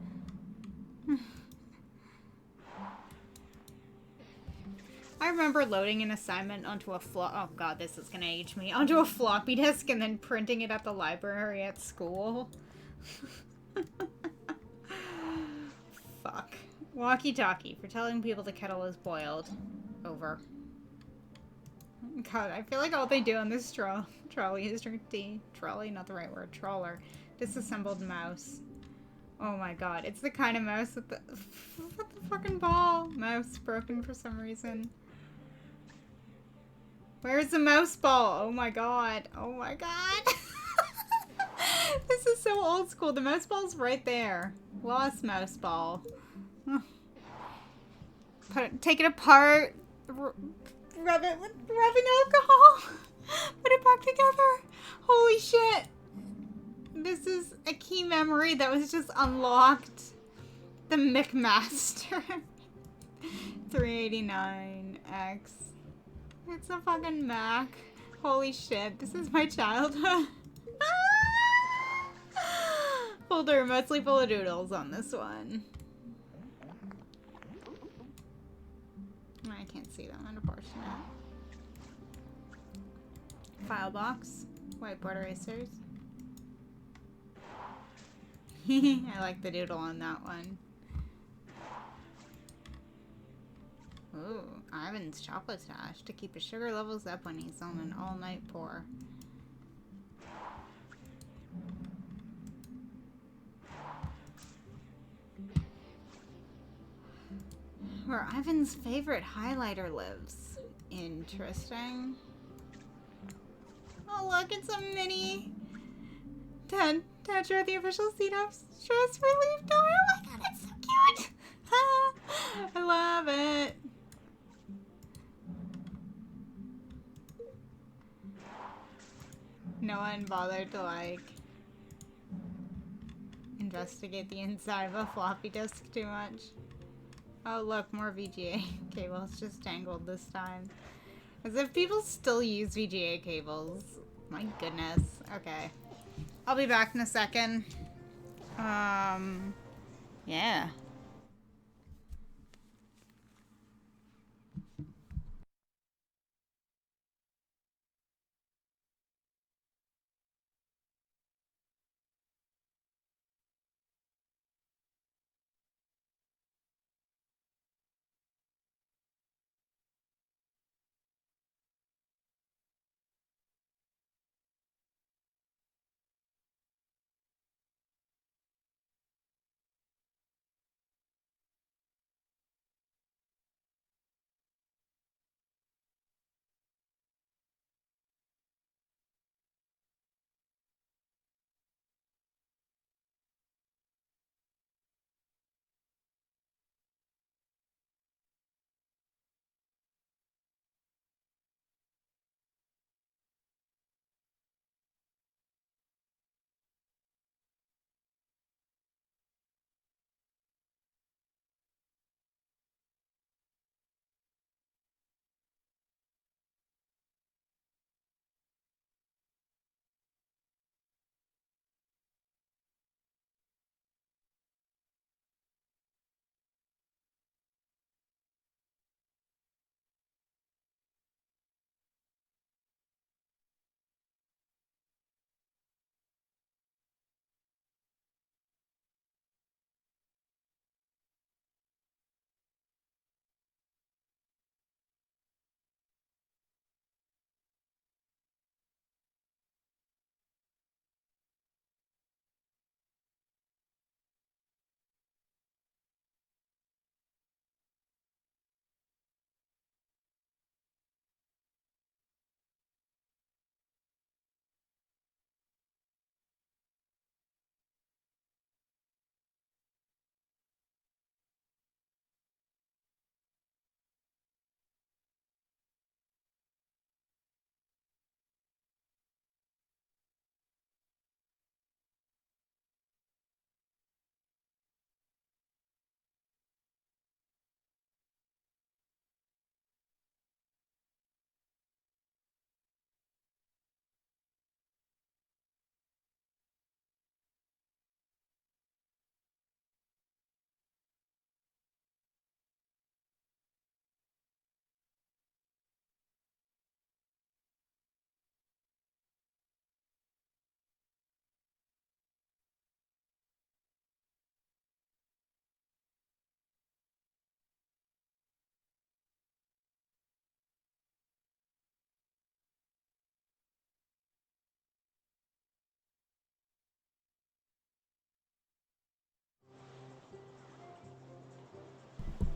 I remember loading an assignment onto a oh god, this is gonna age me, onto a floppy disk and then printing it at the library at school. Fuck. Walkie-talkie for telling people the kettle is boiled. Over. God, I feel like all they do on this trolley is drink tea. Trolley, not the right word. Trawler. Disassembled mouse. Oh my god, it's the kind of mouse with the fucking ball. Mouse broken for some reason. Where's the mouse ball? Oh my god. Oh my god. This is so old school. The mouse ball's right there. Lost mouse ball. Take it apart. Rub it with rubbing alcohol. Put it back together. Holy shit. This is a key memory that was just unlocked. The McMaster. 389X. It's a fucking Mac. Holy shit. This is my childhood. Folder mostly full of doodles on this one. I can't see them, unfortunate. File box. Whiteboard erasers. I like the doodle on that one. Ooh, Ivan's chocolate stash to keep his sugar levels up when he's on an all-night pour. Where Ivan's favorite highlighter lives. Interesting. Oh look, it's a mini Tetra, the official seat of stress relief toy. Oh my god, it's so cute! I love it. No one bothered to like investigate the inside of a floppy disk too much. Oh look, more VGA cables just tangled this time. As if people still use VGA cables. My goodness. Okay. I'll be back in a second. Yeah.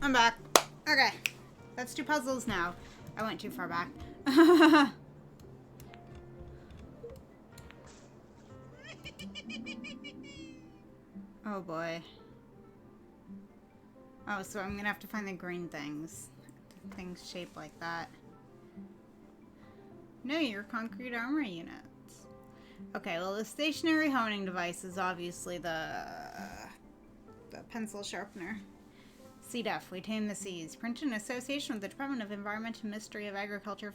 I'm back. Okay. Let's do puzzles now. I went too far back. Oh boy. Oh, so I'm gonna have to find the green things. Things shaped like that. No, your concrete armor units. Okay, well the stationary honing device is obviously the pencil sharpener. CDEF, we tame the seas. Printed in association with the Department of Environment and Ministry of Agriculture,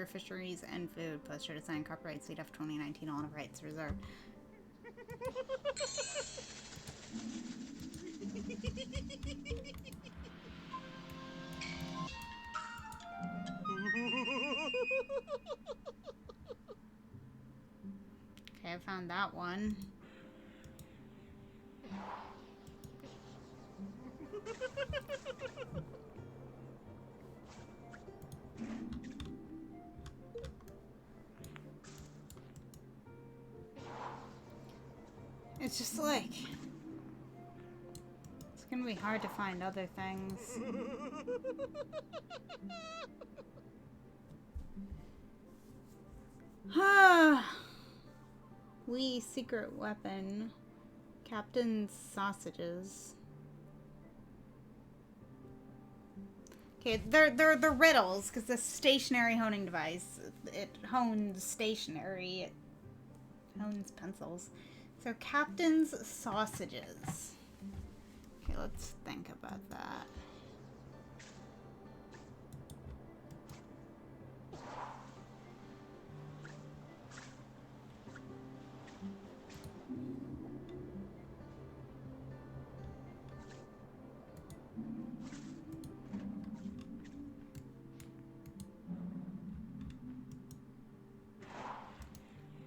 Fisheries, and Food. Poster design, copyright CDEF 2019, all rights reserved. Okay, I found that one. It's just like... It's gonna be hard to find other things. Wee secret weapon. Captain's sausages. Okay, they're riddles, because the stationary honing device, it hones stationary, it hones pencils. So, Captain's sausages. Okay, let's think about that.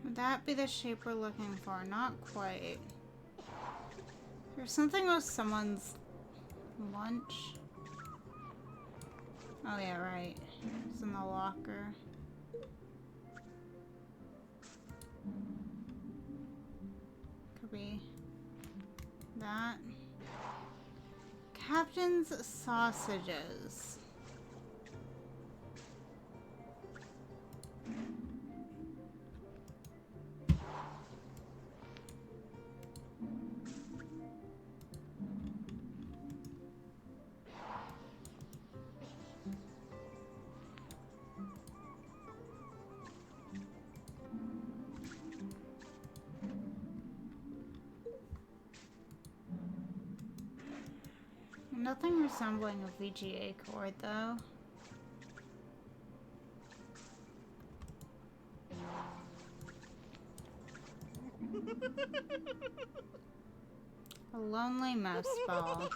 Would that be the shape we're looking for? Not quite. There's something with someone's lunch. Oh yeah, right. It's in the locker. Could be that. Captain's sausages. Nothing resembling a VGA cord, though. A lonely mouse ball.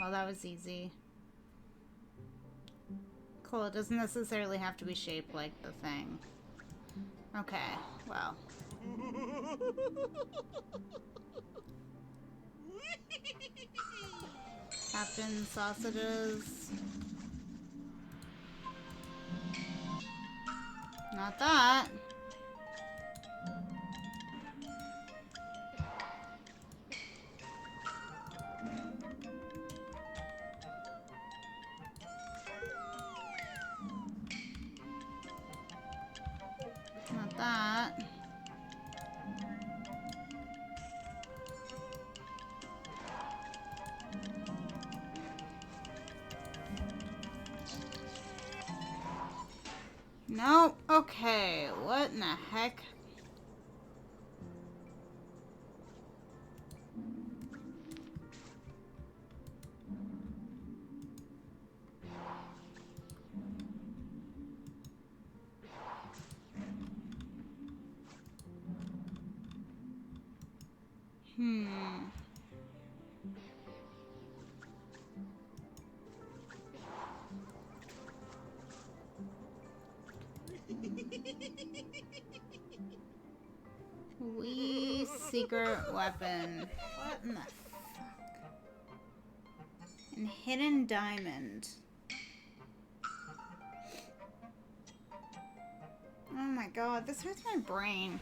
Well, that was easy. Cool, it doesn't necessarily have to be shaped like the thing. Okay, well. Captain sausages. Not that. Not that. Nope. Okay, what in the heck? Wee secret weapon. What in the fuck? And hidden diamond. Oh my god, this hurts my brain.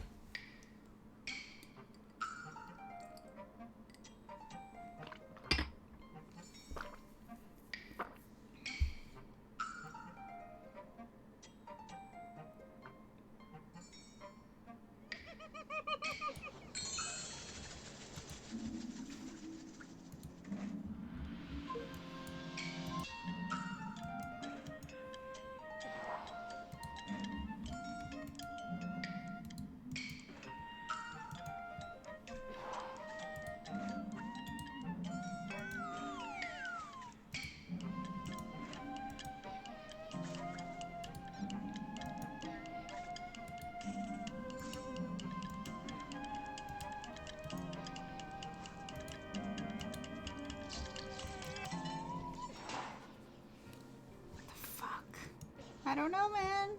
I don't know, man.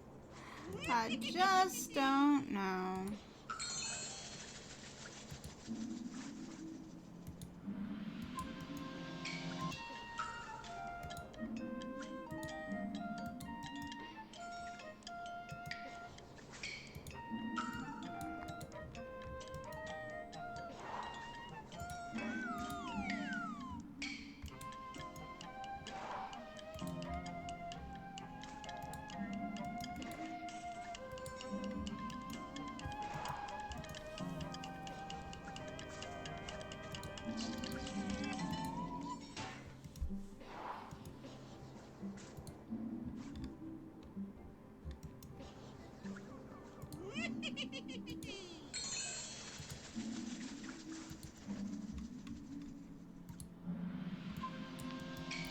I just don't know.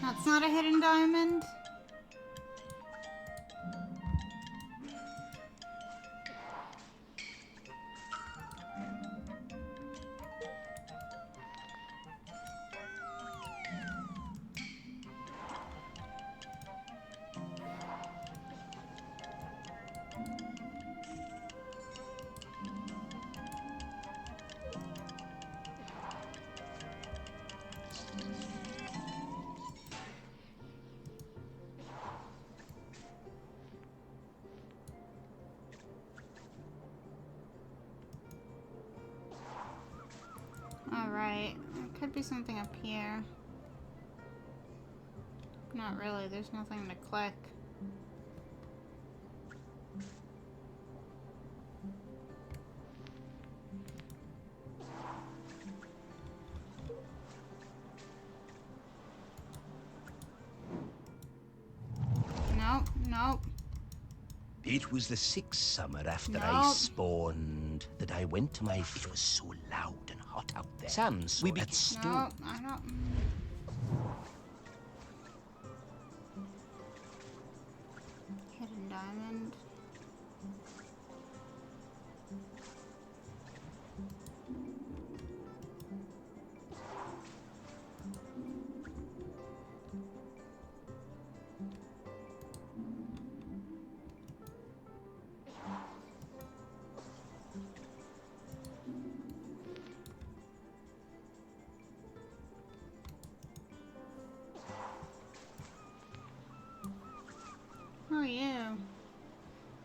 That's not a hidden diamond? Alright, there could be something up here. Not really, there's nothing to click. Nope, nope. It was the 6th summer after I Nope. spawned that I went to my... It was so loud and hot out there. Sam saw we that stew. Nope, I don't... Hidden diamond. Who are you?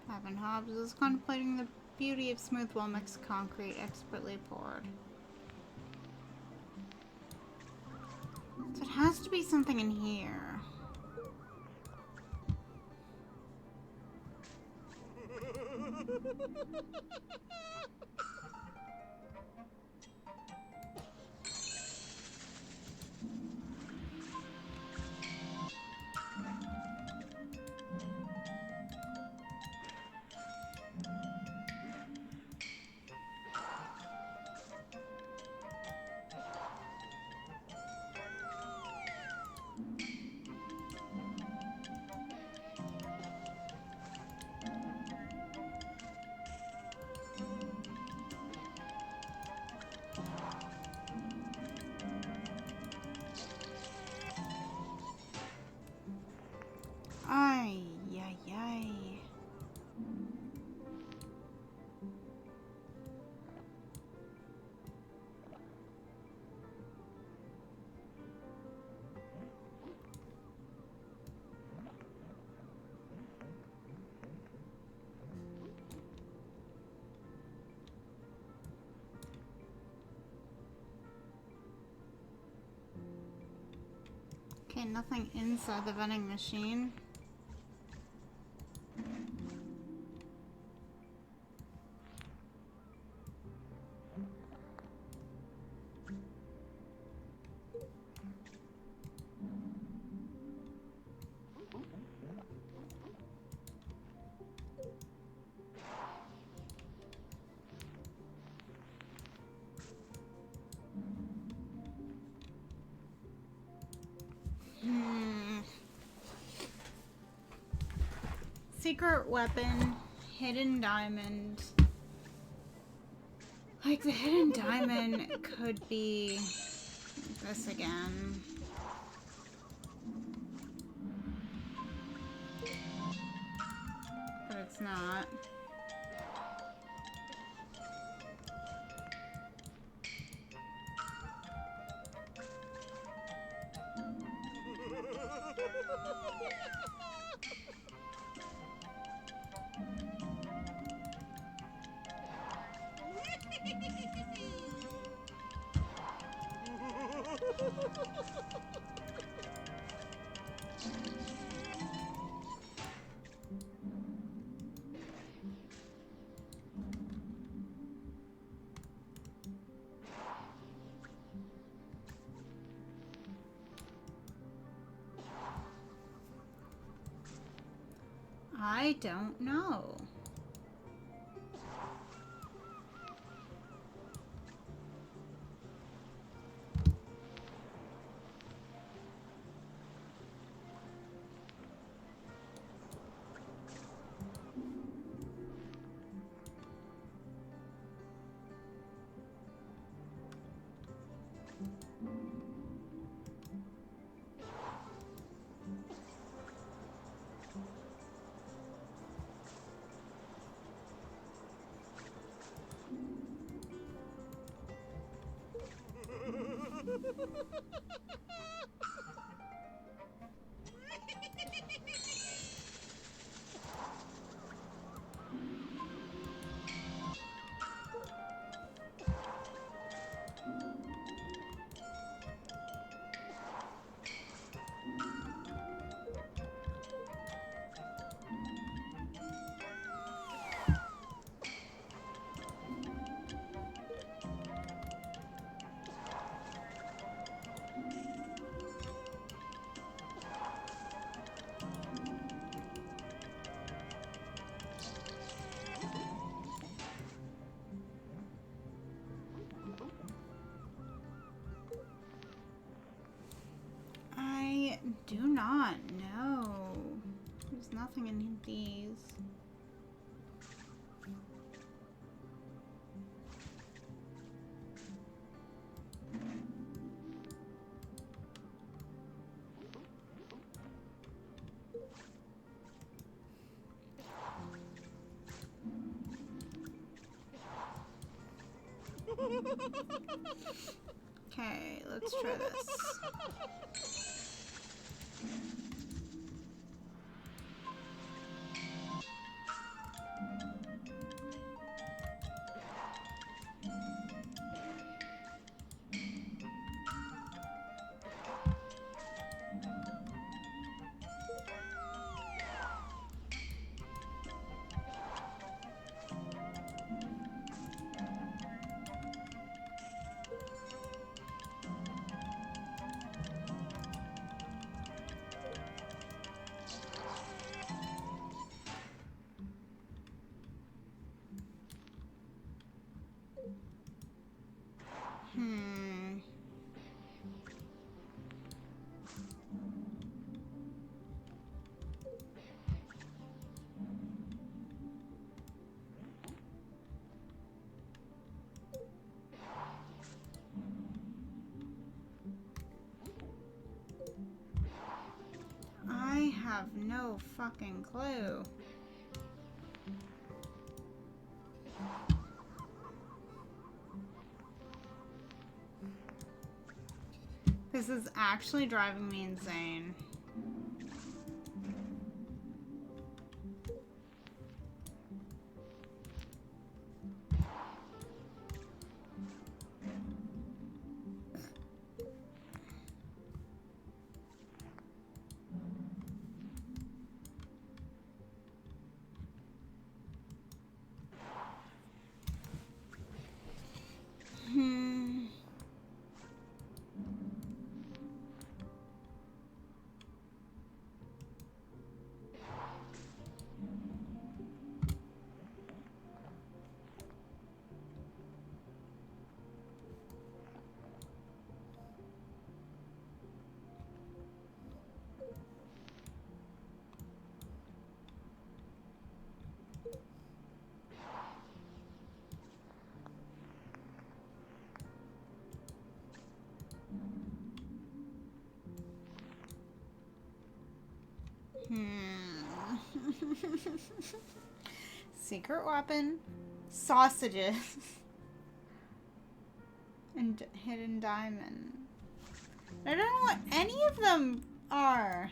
Ivan Hobbs is contemplating the beauty of smooth, well-mixed concrete expertly poured. So it has to be something in here. Ay, ay, ay. Okay, nothing inside the vending machine. Secret weapon, hidden diamond. Like, the hidden diamond could be this again. But it's not. I don't know. I do not know. There's nothing in these. Okay, let's try this. Hmm. I have no fucking clue. This is actually driving me insane. Hmm. Secret weapon, sausages, and hidden diamond. I don't know what any of them are.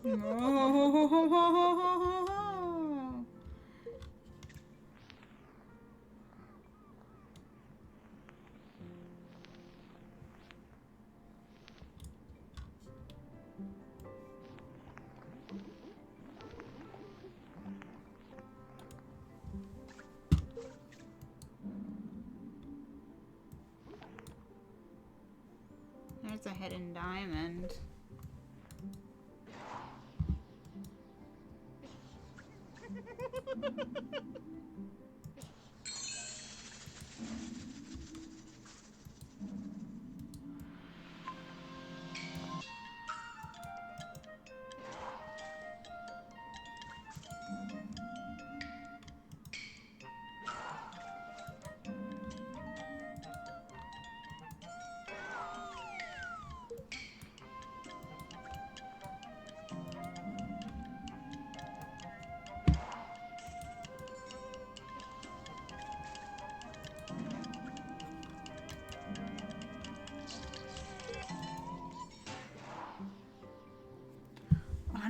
No. There's a hidden diamond.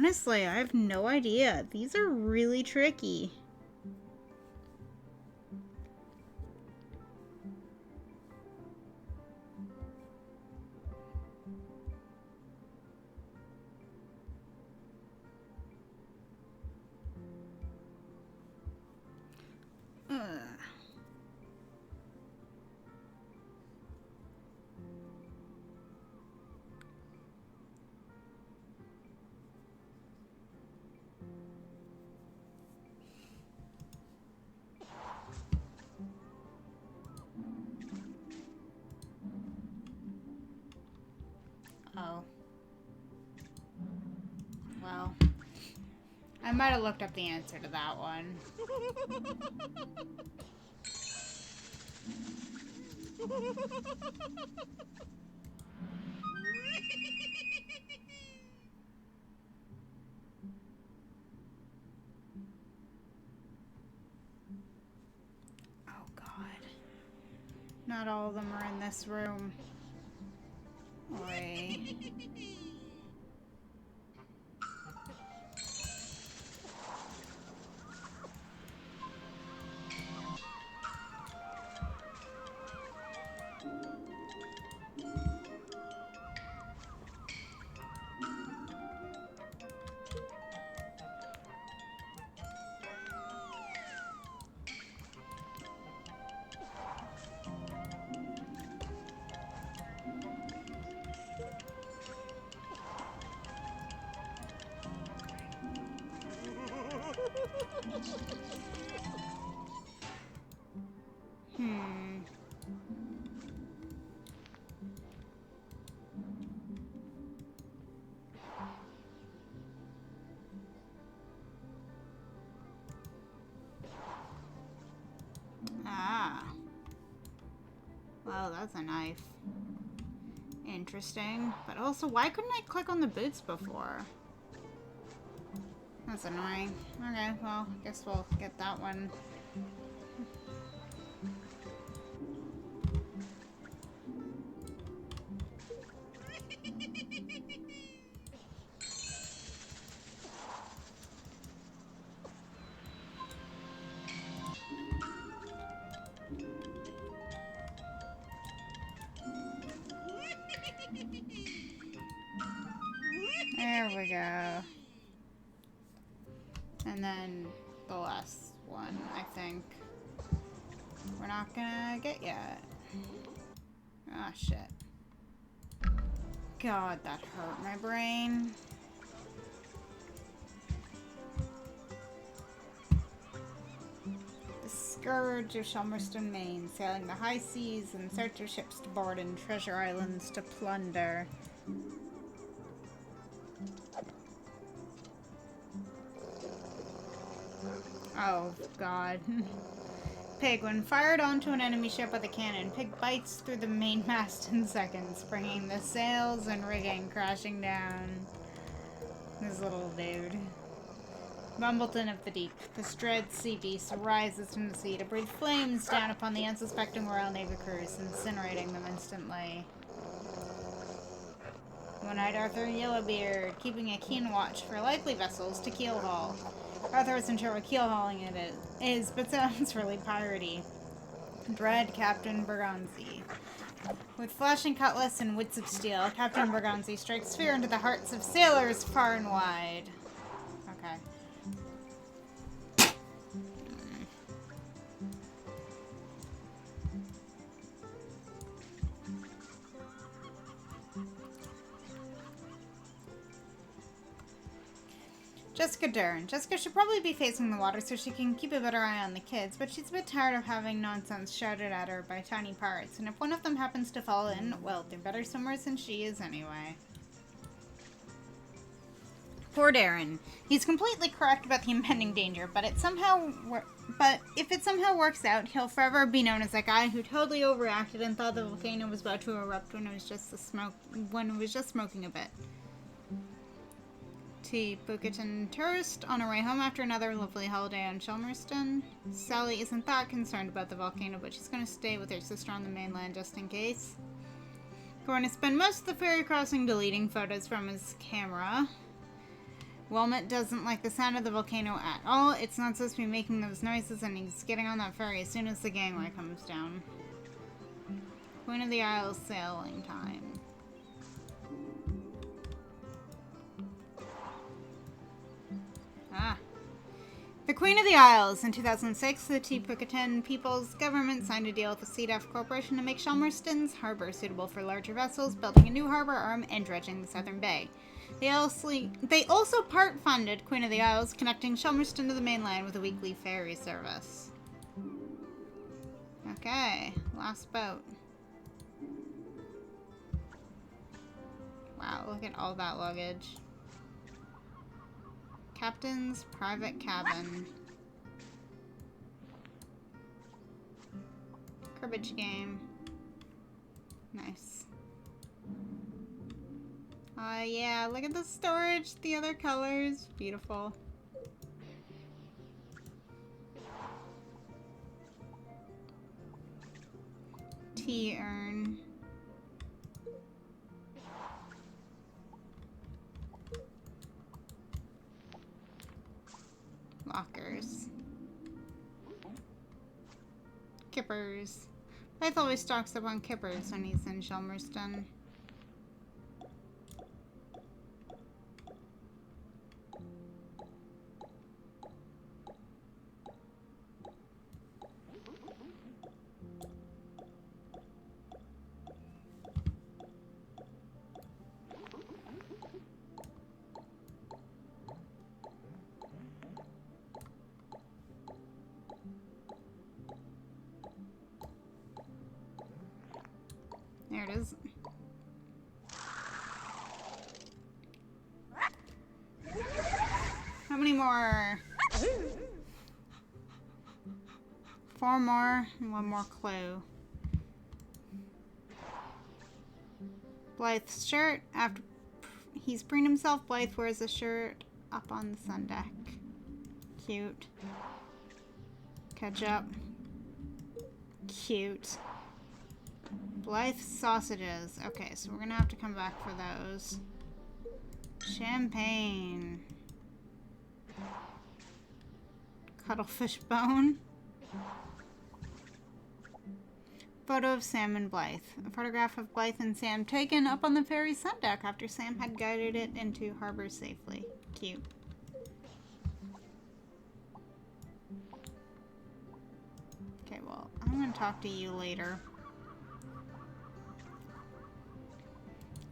Honestly, I have no idea. These are really tricky. Ugh. Oh. Well, I might have looked up the answer to that one. Oh God. Not all of them are in this room. Oi. Hmm. Ah. Well, that's a knife. Interesting. But also, why couldn't I click on the boots before? That's annoying. Okay, well, I guess we'll get that one. There we go. And then the last one, I think. We're not gonna get yet. Ah, shit. God, that hurt my brain. The scourge of Shelmerston, Maine, sailing the high seas in search of ships to board and treasure islands to plunder. Oh, God. Pig, when fired onto an enemy ship with a cannon, Pig bites through the mainmast in seconds, bringing the sails and rigging crashing down. This little dude. Bumbleton of the deep, this dread sea beast rises from the sea to breathe flames down upon the unsuspecting Royal Navy crews, incinerating them instantly. One-eyed Arthur Yellowbeard, keeping a keen watch for likely vessels to keel haul. Arthur isn't sure what keel hauling it is, but sounds really piratey. Dread Captain Bergonzi. With flashing cutlass and wits of steel, Captain Bergonzi strikes fear into the hearts of sailors far and wide. Okay. Jessica Dern. Jessica should probably be facing the water so she can keep a better eye on the kids, but she's a bit tired of having nonsense shouted at her by tiny pirates, and if one of them happens to fall in, well, they're better swimmers than she is anyway. Poor Darren. He's completely correct about the impending danger, but if it somehow works out, he'll forever be known as that guy who totally overreacted and thought the volcano was about to erupt when it was just smoking a bit. T. Bookerton tourist on her way home after another lovely holiday on Shelmerston. Sally isn't that concerned about the volcano, but she's going to stay with her sister on the mainland just in case. Going to spend most of the ferry crossing deleting photos from his camera. Wilmot doesn't like the sound of the volcano at all. It's not supposed to be making those noises, and he's getting on that ferry as soon as the gangway comes down. Queen of the Isles sailing time. Ah. The Queen of the Isles. In 2006, the Tipucatan People's Government signed a deal with the CDF Corporation to make Chelmerston's harbor suitable for larger vessels, building a new harbor arm and dredging the southern bay. They also part-funded Queen of the Isles, connecting Chelmerston to the mainland with a weekly ferry service. Okay, last boat. Wow, look at all that luggage. Captain's private cabin. Cribbage game. Nice. Yeah, look at the storage, the other colors. Beautiful. Tea urn. Lockers. Kippers. Blythe always stocks up on kippers when he's in Chelmerston. There it is. How many more? 4 more and 1 more clue. Blythe's shirt. After he's preened himself, Blythe wears a shirt up on the sun deck. Cute. Ketchup. Cute. Blythe sausages. Okay, so we're gonna have to come back for those. Champagne. Cuttlefish bone. Photo of Sam and Blythe. A photograph of Blythe and Sam taken up on the ferry sun deck after Sam had guided it into harbor safely. Cute. Okay, well, I'm gonna talk to you later.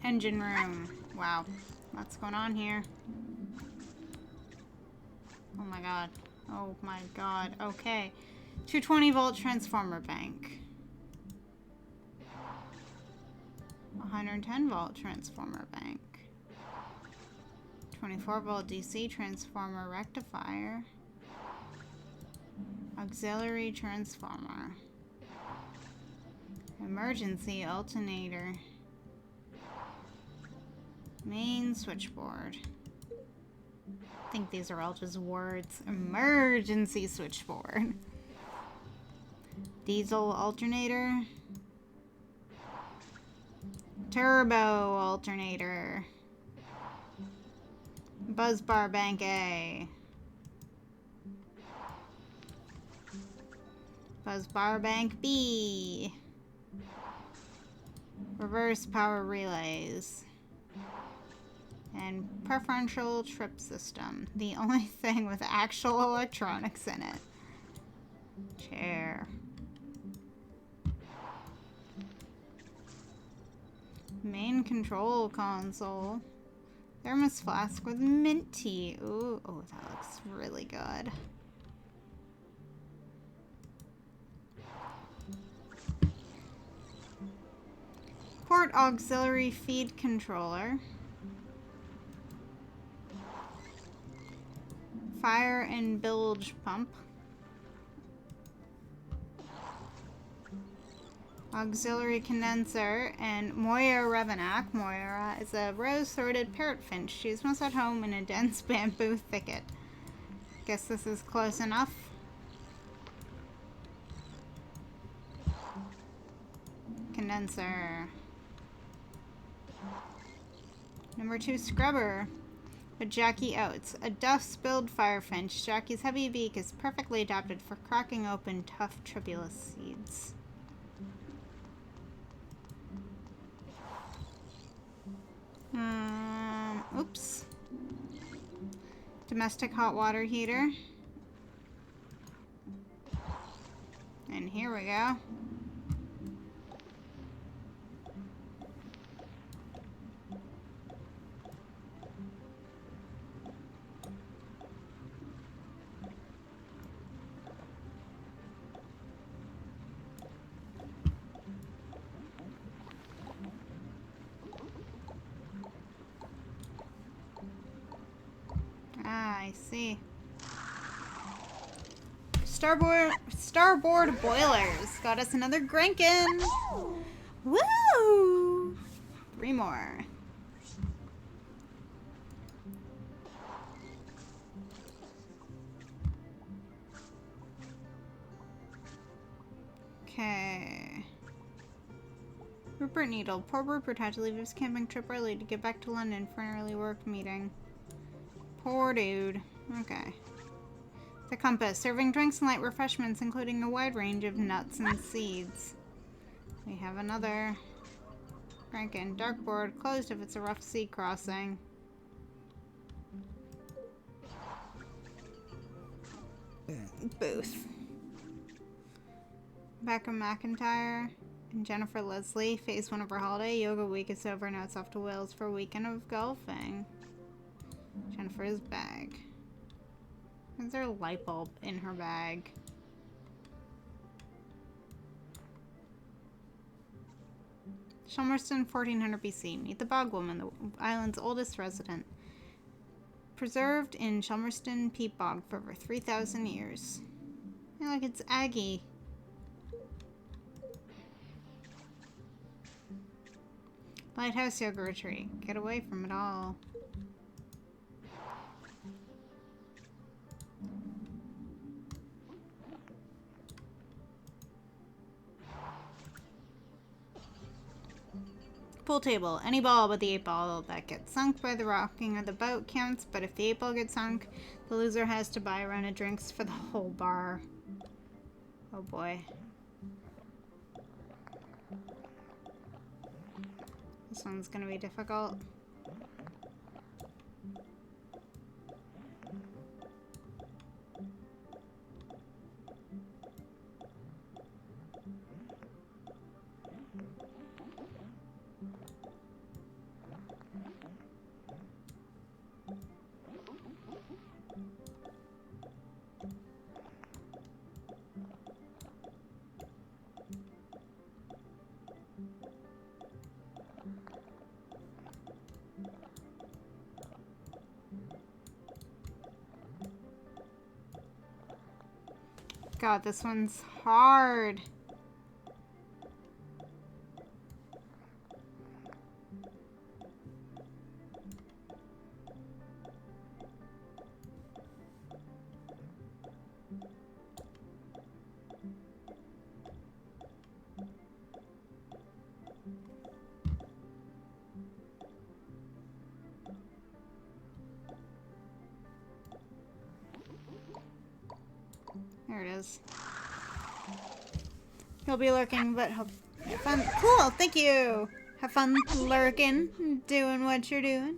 Engine room. Wow. What's going on here? Oh my god. Oh my god. Okay. 220 volt transformer bank. 110 volt transformer bank. 24 volt DC transformer rectifier. Auxiliary transformer. Emergency alternator. Main switchboard. I think these are all just words. Emergency switchboard. Diesel alternator. Turbo alternator. Buzz bar bank A. Buzz bar bank B. Reverse power relays. And preferential trip system. The only thing with actual electronics in it. Chair. Main control console. Thermos flask with mint tea. Ooh, oh, that looks really good. Port auxiliary feed controller. Fire and bilge pump. Auxiliary condenser and Moira Revenak. Moira is a rose-throated parrotfinch. She is most at home in a dense bamboo thicket. Guess this is close enough. Condenser. Number 2 scrubber. A Jackie Oats, a dusk-billed firefinch. Jackie's heavy beak is perfectly adapted for cracking open tough tribulus seeds. Oops. Domestic hot water heater. And here we go. Ah, I see. Starboard boilers got us another Grankin. Woo! 3 more. Okay. Rupert Needle. Poor Rupert had to leave his camping trip early to get back to London for an early work meeting. Poor dude. Okay. The compass, serving drinks and light refreshments, including a wide range of nuts and seeds. We have another Franken. Dartboard, closed if it's a rough sea crossing. Booth. Becca McIntyre and Jennifer Leslie. Phase 1 of her holiday. Yoga week is over. Now it's off to Wales for a weekend of golfing. Jennifer's bag. Is there a light bulb in her bag? Shelmerston, 1400 BC. Meet the Bog Woman, the island's oldest resident. Preserved in Shelmerston Peat Bog for over 3,000 years. Yeah, look, it's Aggie. Lighthouse Yoga Retreat. Get away from it all. Pool table. Any ball but the 8 ball that gets sunk by the rocking of the boat counts, but if the 8 ball gets sunk, the loser has to buy a round of drinks for the whole bar. Oh boy. This one's gonna be difficult. God, this one's hard. There it is. He'll be lurking, but he'll have fun. Cool, thank you. Have fun lurking, doing what you're doing.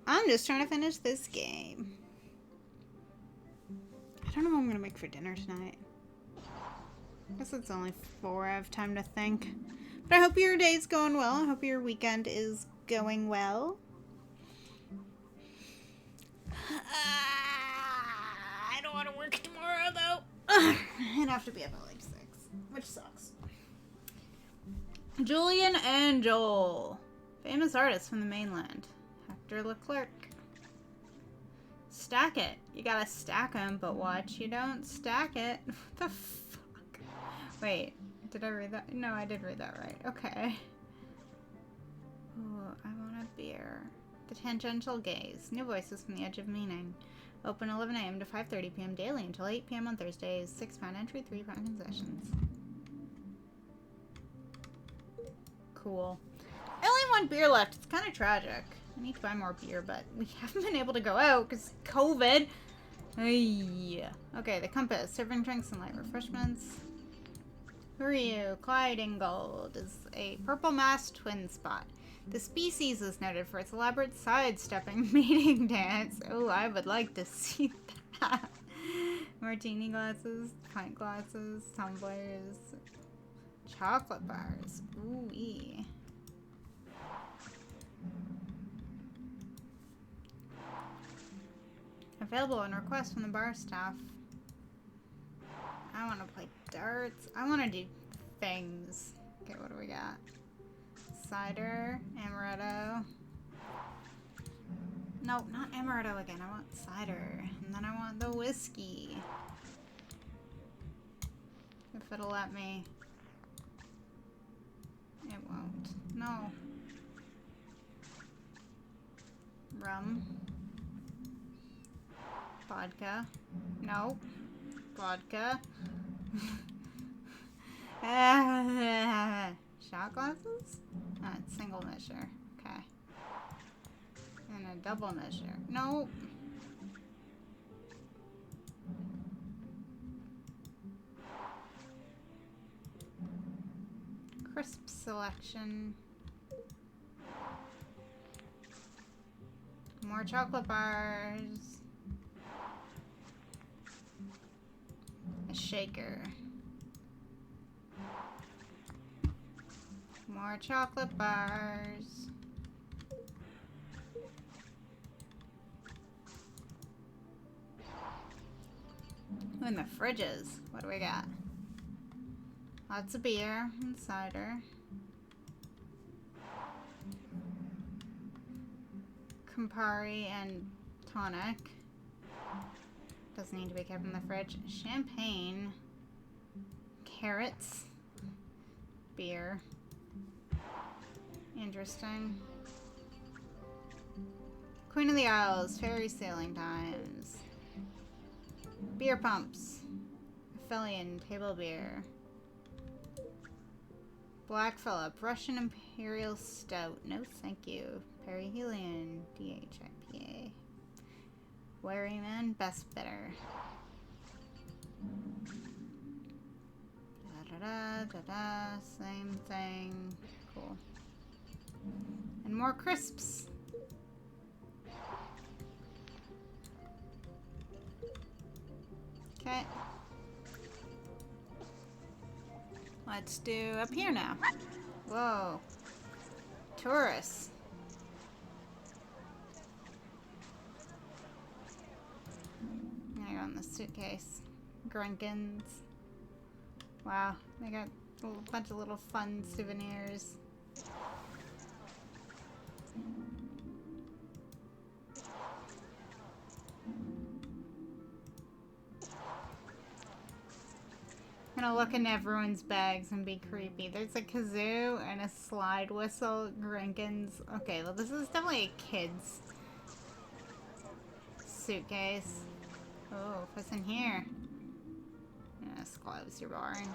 I'm just trying to finish this game. I don't know what I'm gonna make for dinner tonight. Guess it's only 4. I have time to think. But I hope your day's going well. I hope your weekend is going well. I don't want to work tomorrow, though. I'd have to be up at like 6, which sucks. Julian and Joel. Famous artists from the mainland. Hector Leclerc. Stack it. You gotta stack them, but watch you don't stack it. What the fuck? Wait, did I read that? No, I did read that right. Okay. Ooh, I want a beer. The Tangential Gaze. New voices from the edge of meaning. Open 11 a.m. to 5:30 p.m. daily until 8 p.m. on Thursdays. £6 entry, £3 concessions. Cool. I only have 1 beer left. It's kind of tragic. I need to buy more beer, but we haven't been able to go out because COVID. Ay. Okay, the compass. Serving drinks and light refreshments. Who are you? Clyde Ingold is a purple-masked twin spot. The species is noted for its elaborate sidestepping mating dance. Oh, I would like to see that. Martini glasses, pint glasses, tumblers, chocolate bars. Ooh-wee. Available on request from the bar staff. I want to play darts. I want to do things. Okay, what do we got? Cider, amaretto. No, not amaretto again. I want cider. And then I want the whiskey. If it'll let me. It won't. No. Rum. Vodka. No. Vodka. Shot glasses? It's single measure. Okay. And a double measure. No. Crisp selection. More chocolate bars. A shaker. More chocolate bars. Ooh, in the fridges. What do we got? Lots of beer and cider. Campari and tonic. Doesn't need to be kept in the fridge. Champagne. Carrots. Beer. Interesting. Queen of the Isles. Ferry sailing times. Beer pumps. Aphelion. Table beer. Black Phillip. Russian Imperial Stout. No thank you. Perihelion. DHIPA. Wherryman. Best Bitter. Da-da-da. Same thing. Cool. And more crisps. Okay. Let's do up here now. Whoa. Tourists. I'm gonna go in the suitcase. Grunkins. Wow, they got a bunch of little fun souvenirs. I'm gonna look in everyone's bags and be creepy. There's a kazoo and a slide whistle. Grinkins. Okay, well this is definitely a kid's suitcase. Oh, what's in here? Yes, clothes, you're boring.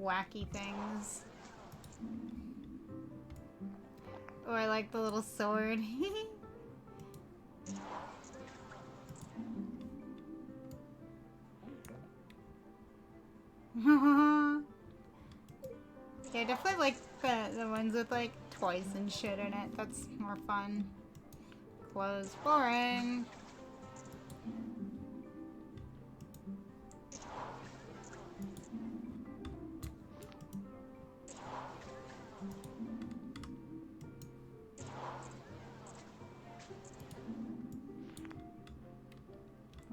Wacky things. Oh, I like the little sword. Yeah, I definitely like the ones with like toys and shit in it. That's more fun. Clothes, boring.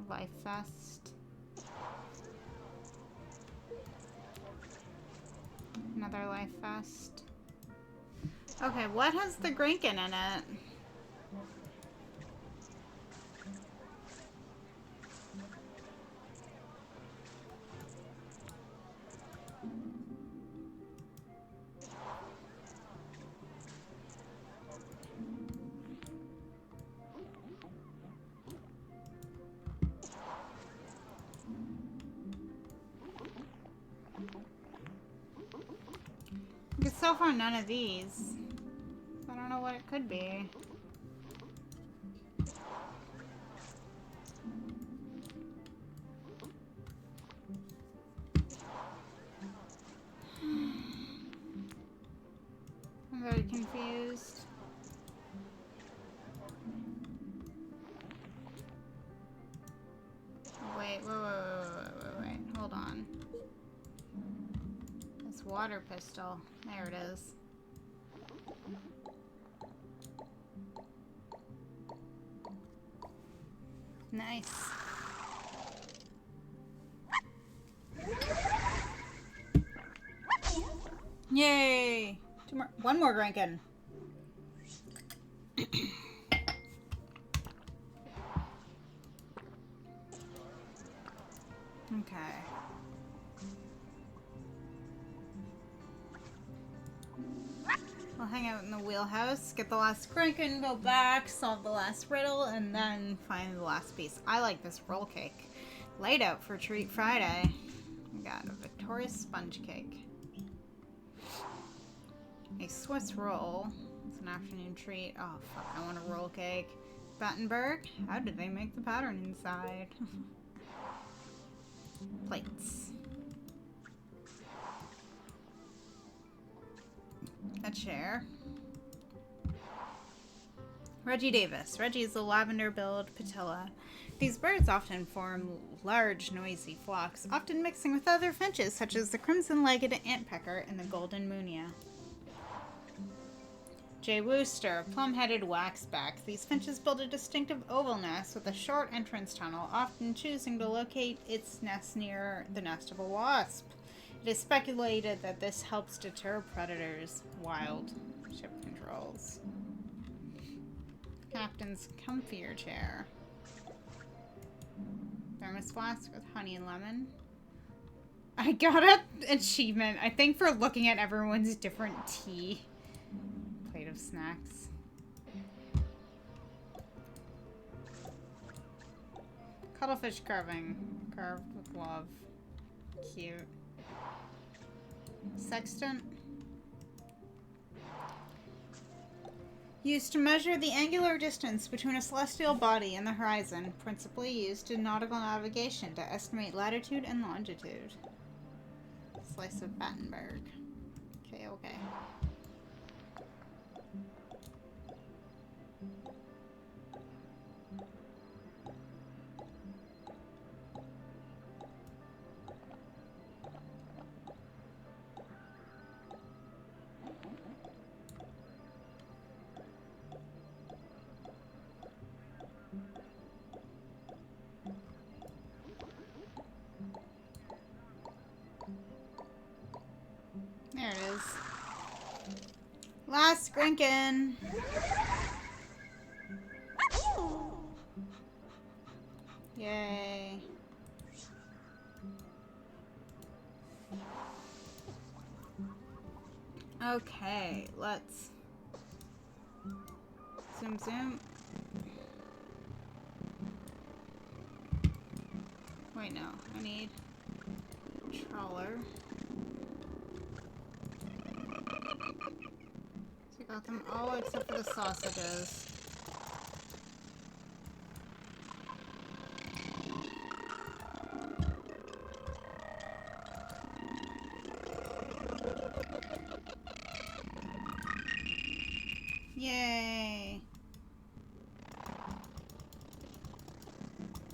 Life Fest. Another Life Fest. Okay, what has the Grinkin in it? so far none of these. I don't know what it could be. I'm very confused. Wait. Hold on. This water pistol. There it is. Nice. Yay! One more drinking. Okay. We'll hang out in the wheelhouse, get the last Kraken, go back, solve the last riddle, and then find the last piece. I like this roll cake. Laid out for Treat Friday. We got a Victorious sponge cake. A Swiss roll. It's an afternoon treat. Oh, fuck, I want a roll cake. Battenberg? How did they make the pattern inside? Plates. A chair. Reggie Davis. Reggie is a lavender-billed patella. These birds often form large, noisy flocks, often mixing with other finches, such as the crimson-legged antpecker and the golden munia. J. Wooster, plum-headed waxback. These finches build a distinctive oval nest with a short entrance tunnel, often choosing to locate its nest near the nest of a wasp. It is speculated that this helps deter predators. Wild. Ship controls. Captain's comfier chair. Thermos flask with honey and lemon. I got an achievement, I think, for looking at everyone's different tea. Plate of snacks. Cuttlefish carving. Carved with love. Cute. Sextant. Used to measure the angular distance between a celestial body and the horizon, principally used in nautical navigation to estimate latitude and longitude. Slice of Battenberg. Okay. There it is. Last Grinkin. Yay. Okay, let's zoom. Wait, no, I need trawler. So we got them all except for the sausages. Yay!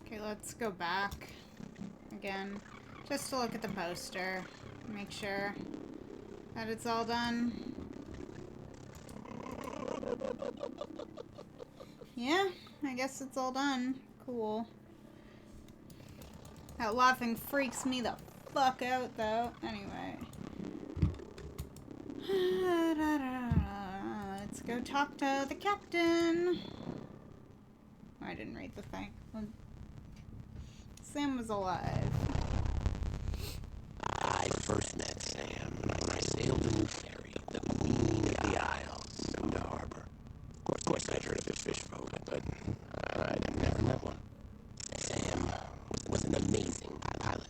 Okay, let's go back again, just to look at the poster, make sure that it's all done. Yeah, I guess it's all done. Cool. That laughing freaks me the fuck out, though. Anyway. Let's go talk to the captain. I didn't read the thing. Sam was alive. I first met Sam when I sailed a new ferry, the Queen of the Isles, from the harbor. Of course, I'd heard of the fish folk, but I'd never met one. Sam was an amazing pilot.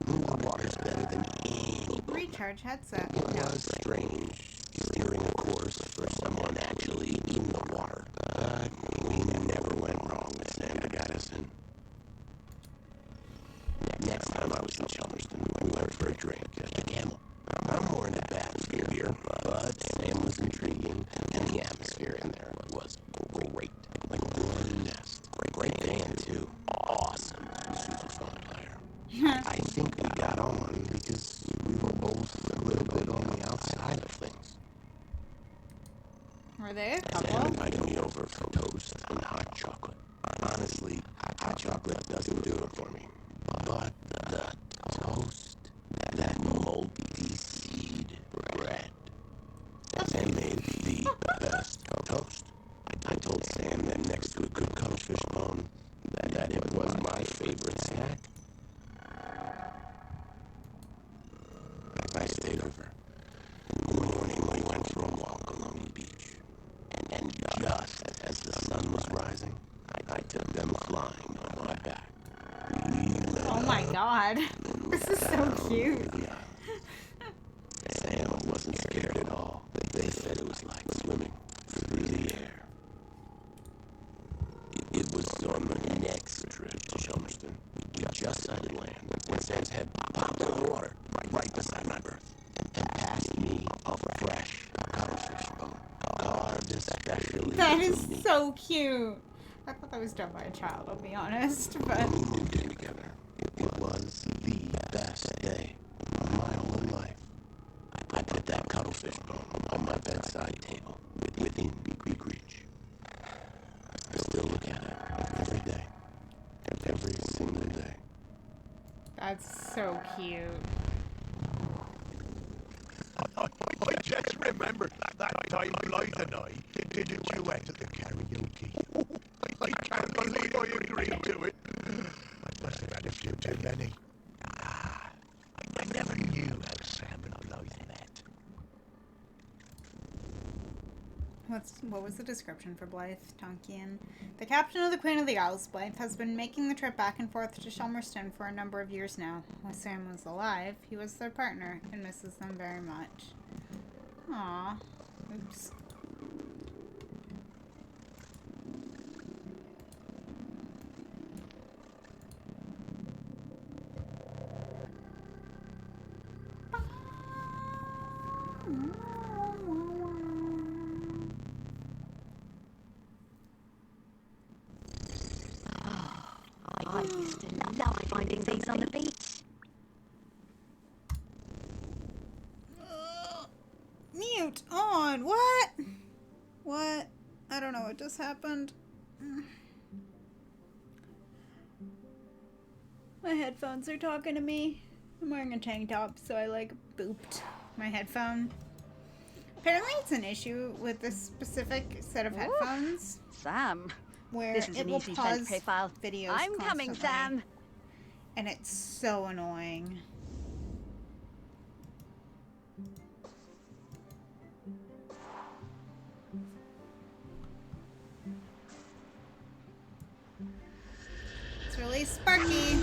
Knew the waters better than anyone. Recharge headset. It was strange worse for someone actually in the water. But we never went wrong with Sam to guide us in. Next time I was in Chelmsford, we went for a drink at the Camel. I'm more into atmosphere beer, but Sam was intriguing, and the atmosphere in there was great. Like a warm nest. Great band, too. Awesome sousaphone player. I think we got on because we were both a little bit on the outside of things. Were they a Sam couple? invited me over for toast and hot chocolate. Honestly, hot chocolate doesn't do it for me. But the toast, that multi-seed bread, Sam made the best toast. I told Sam that next to a good cuttlefish bone, that it was my favorite snack. I stayed over. In the morning, we went for a walk along the beach. And just as the sun was rising, I took them flying on my back. Oh my god. This is so cute. Sam wasn't scared at all. They said it was like swimming through the air. It was on the next trip to Chelmsford. We just sighted land when Sam's head popped in the water right beside my berth and passed me a fresh cuttlefish bone, carved especially That for is me. so cute. I thought that was done by a child, I'll be honest, but... We moved in together. It was the best day of my whole life. I put that cuttlefish bone on my bedside table within reach. I still look at it every day. Every single day. That's so cute. I just remembered that time Blythe and I did a duet at the karaoke. I can't believe I agreed to it. I must have had a few too many. I never knew how Sam and Blythe met. What was the description for Blythe Tonkian? The captain of the Queen of the Isles, Blythe, has been making the trip back and forth to Chelmsford for a number of years now. While Sam was alive, he was their partner and misses them very much. Aww. Oops. I used to love finding things on the beach. Mute on. What? What? I don't know what just happened. My headphones are talking to me. I'm wearing a tank top, so I like booped my headphone. Apparently it's an issue with this specific set of headphones Sam, where this is it an will easy pause friend profile. videos I'm coming, constantly, Sam. and it's so annoying. It's really sparky.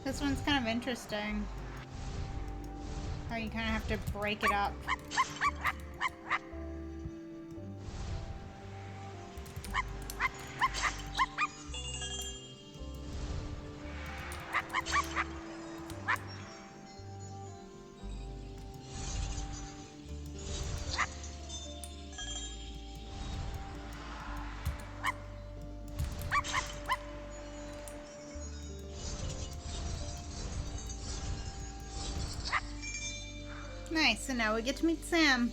This one's kind of interesting. How you kind of have to break it up. Nice, and now we get to meet Sam.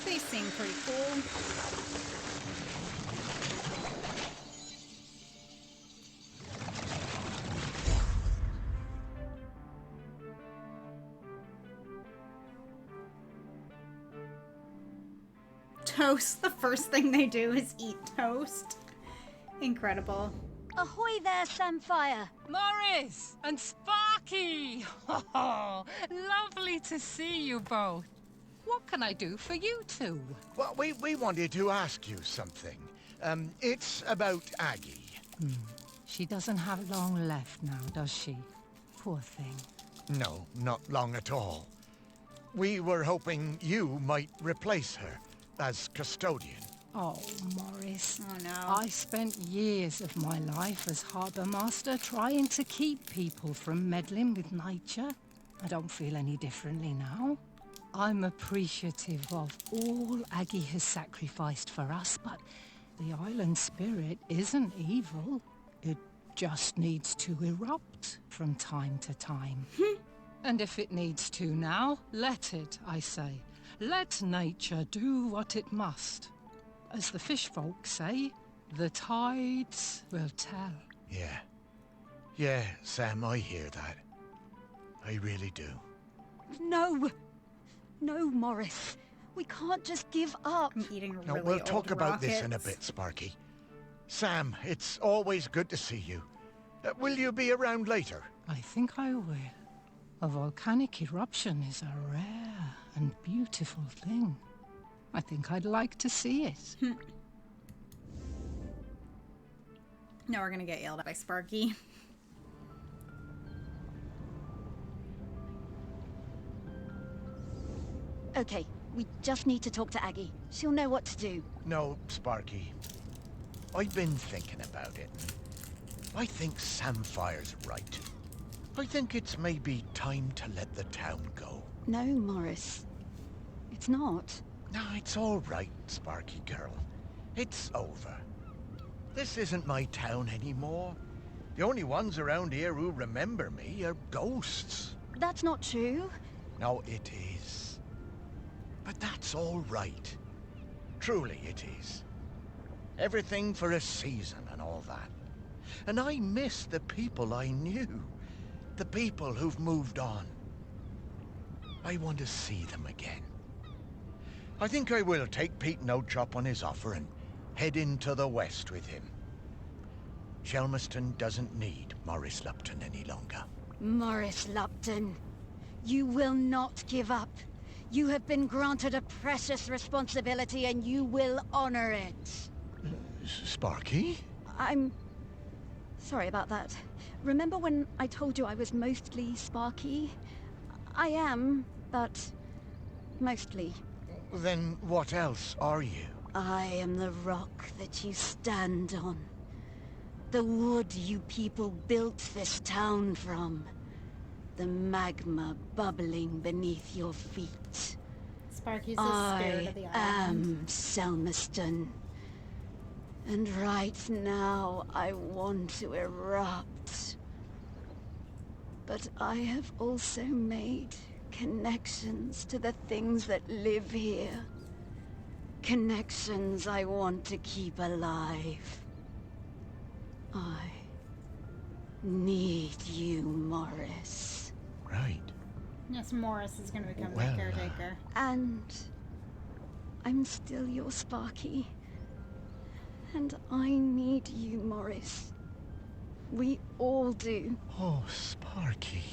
They seem pretty cool. Toast. The first thing they do is eat toast. Incredible. Ahoy there, Samfire! Morris and Sparky! Oh, lovely to see you both. What can I do for you two? Well, we wanted to ask you something. It's about Aggie. She doesn't have long left now, does she? Poor thing. No, not long at all. We were hoping you might replace her as custodian. Oh, Morris. Oh no. I spent years of my life as harbour master trying to keep people from meddling with nature. I don't feel any differently now. I'm appreciative of all Aggie has sacrificed for us, but the island spirit isn't evil. It just needs to erupt from time to time. And if it needs to now, let it, I say. Let nature do what it must. As the fish folk say, the tides will tell. Yeah. Yeah, Sam, I hear that. I really do. No! No, Morris. We can't just give up. I'm eating No, really we'll talk old about this in a rockets. bit, Sparky. Sam, it's always good to see you. Will you be around later? I think I will. A volcanic eruption is a rare and beautiful thing. I think I'd like to see it. Now we're gonna get yelled at by Sparky. Okay, we just need to talk to Aggie. She'll know what to do. No, Sparky. I've been thinking about it. I think Samfire's right. I think it's maybe time to let the town go. No, Morris. It's not. No, it's all right, Sparky girl. It's over. This isn't my town anymore. The only ones around here who remember me are ghosts. That's not true. No, it is. But that's all right. Truly it is. Everything for a season and all that. And I miss the people I knew. The people who've moved on. I want to see them again. I think I will take Pete No-Chop on his offer and head into the west with him. Shelmerston doesn't need Morris Lupton any longer. Morris Lupton, you will not give up. You have been granted a precious responsibility and you will honor it. Sparky? I'm sorry about that. Remember when I told you I was mostly Sparky? I am, but mostly. Then what else are you? I am the rock that you stand on. The wood you people built this town from. The magma bubbling beneath your feet. Sparky's the spirit I of the island. am Selmerston. And right now, I want to erupt. But I have also made connections to the things that live here. Connections I want to keep alive. I need you, Morris. Right. Yes, Morris is gonna become Well, the caretaker. And I'm still your Sparky. And I need you, Morris. We all do. Oh, Sparky.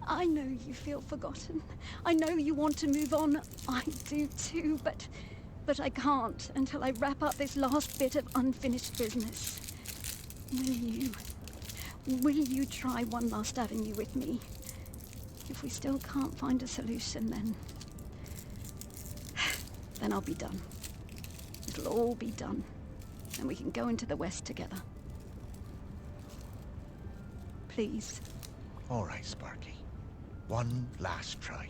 I know you feel forgotten. I know you want to move on. I do too, but I can't until I wrap up this last bit of unfinished business. Will you try one last avenue with me? If we still can't find a solution, then I'll be done. It'll all be done, and we can go into the West together. Please. All right, Sparky. One last try.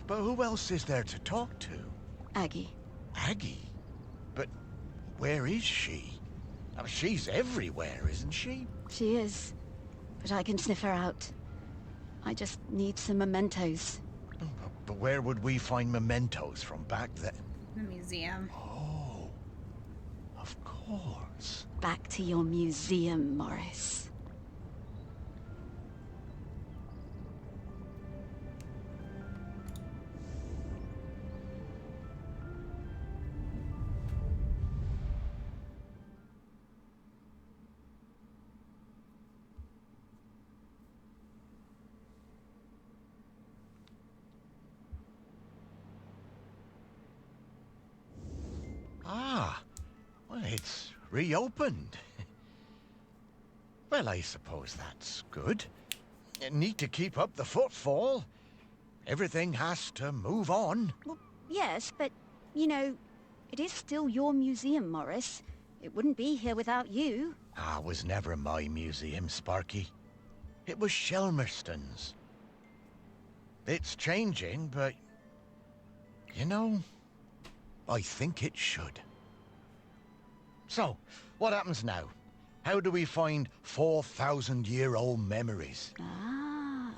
But who else is there to talk to? Aggie. Aggie? But where is she? Oh, she's everywhere, isn't she? She is, but I can sniff her out. I just need some mementos. But where would we find mementos from back then? The museum. Oh, of course. Back to your museum, Morris. Ah, well, it's reopened. Well, I suppose that's good. You need to keep up the footfall. Everything has to move on. Well, yes, but, you know, it is still your museum, Morris. It wouldn't be here without you. Ah, it was never my museum, Sparky. It was Shelmerston's. It's changing, but... you know, I think it should. So, what happens now? How do we find 4,000-year-old memories? Ah,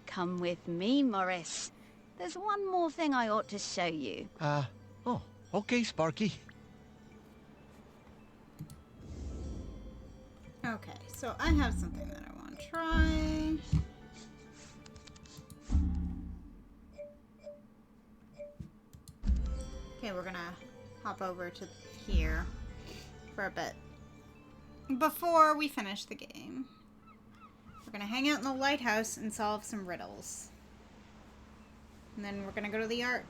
come with me, Morris. There's one more thing I ought to show you. Oh, okay, Sparky. Okay, so I have something that I want to try. Okay, we're gonna hop over to here for a bit. Before we finish the game, we're gonna hang out in the lighthouse and solve some riddles. And then we're gonna go to the art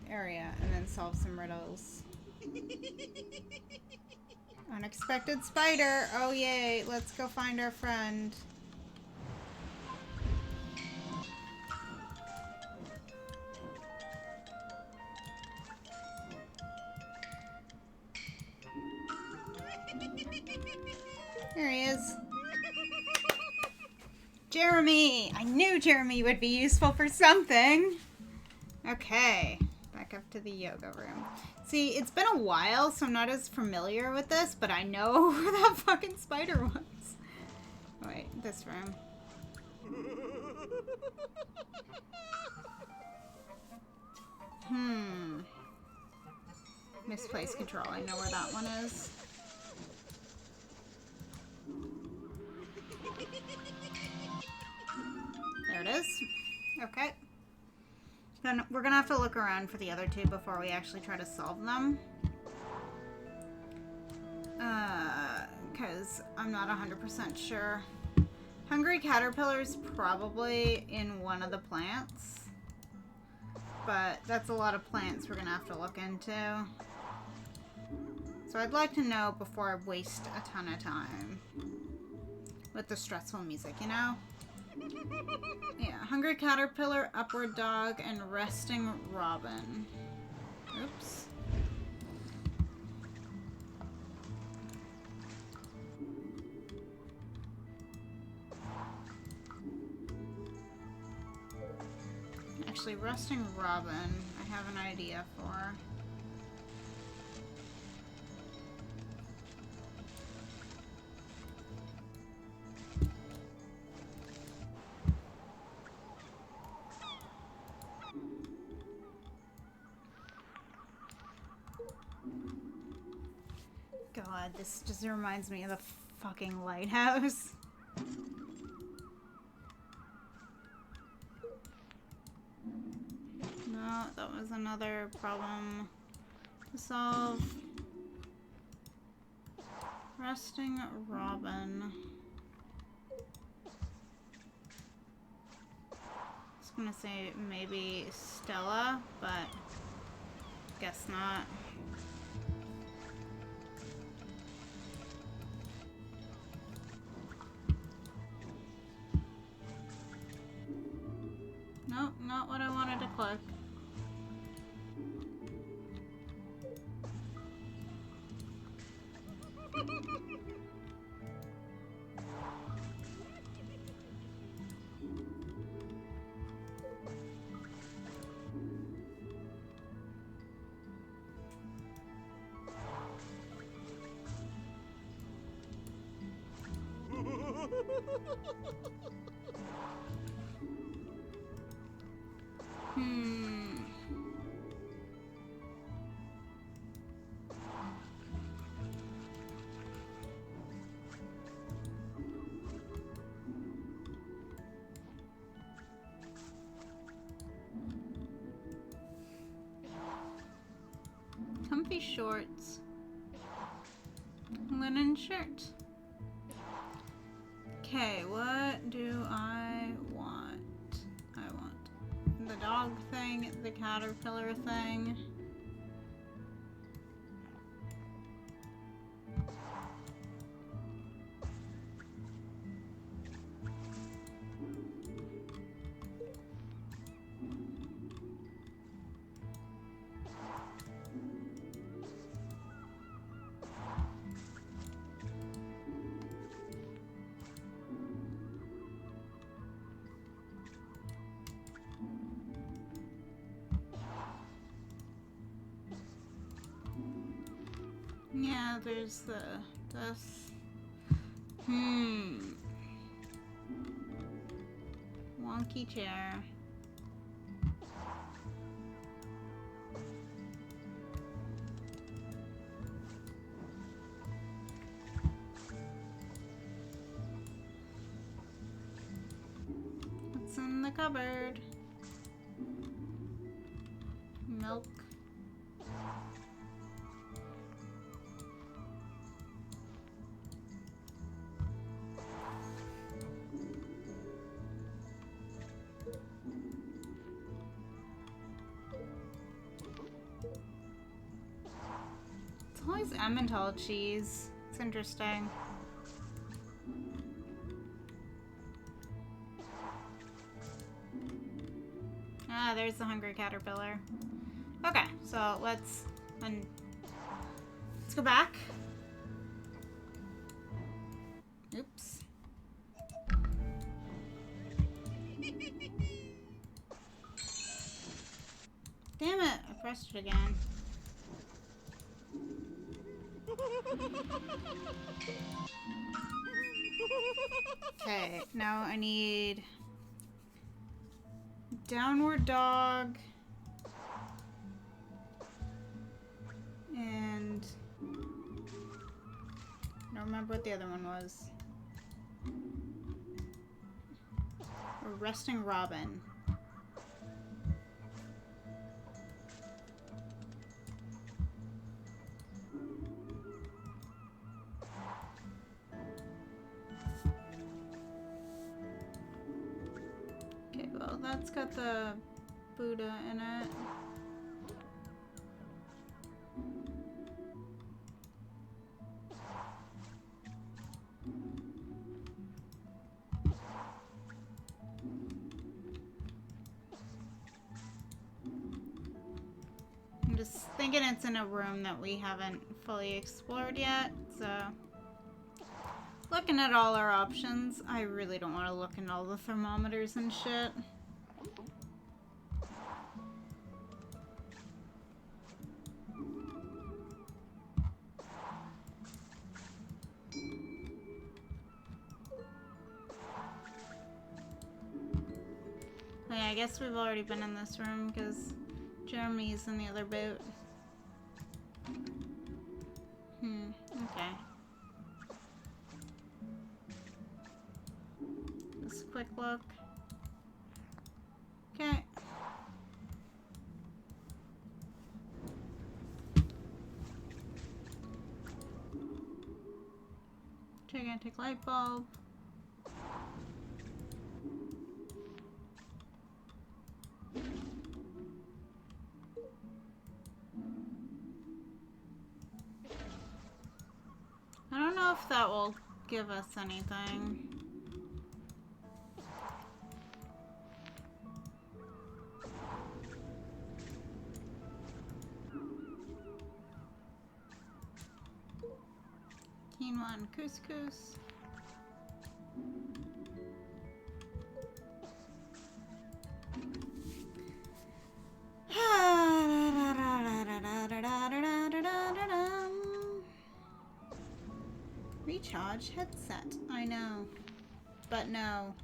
area and then solve some riddles. Unexpected spider! Oh yay, let's go find our friend. There he is. Jeremy! I knew Jeremy would be useful for something. Okay, back up to the yoga room. See, it's been a while, so I'm not as familiar with this, but I know where that fucking spider was. Wait, this room. Misplaced control. I know where that one is. There it is. Okay. Then we're gonna have to look around for the other two before we actually try to solve them. Because I'm not 100% sure. Hungry caterpillar's probably in one of the plants. But that's a lot of plants we're gonna have to look into. So I'd like to know before I waste a ton of time with the stressful music, you know? Yeah, hungry caterpillar, upward dog, and resting robin. Oops. Actually, resting robin, I have an idea for. God, this just reminds me of the fucking lighthouse. No, that was another problem to solve. Resting robin. I was gonna say maybe Stella, but guess not. Nope, not what I wanted to click. comfy shorts, linen shirt. Okay, what do I want? I want the dog thing, the caterpillar thing. Yeah, there's this. Wonky chair. What's in the cupboard? Milk. It's always Emmental cheese. It's interesting. Ah, there's the hungry caterpillar. Okay, so let's go back. Oops. Damn it, I pressed it again. Okay, now I need downward dog and I don't remember what the other one was. Or resting robin. Okay, well that's got the Buddha in it. I'm just thinking it's in a room that we haven't fully explored yet, so looking at all our options. I really don't want to look in all the thermometers and shit. Oh yeah, I guess we've already been in this room because Jeremy's in the other boat. Okay. Just a quick look. Okay. Gigantic light bulb. I don't know if that will give us anything. Quinoa and couscous. Recharge headset. I know. But no.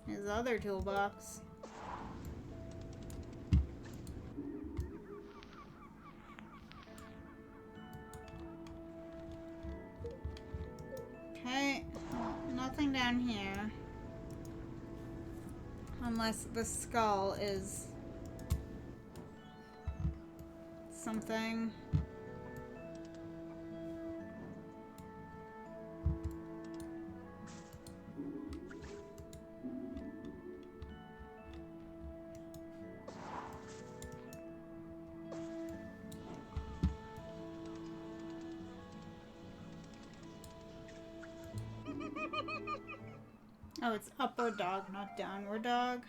His other toolbox. Okay. Well, nothing down down here. Unless the skull is something. Oh, it's upward dog, not downward dog.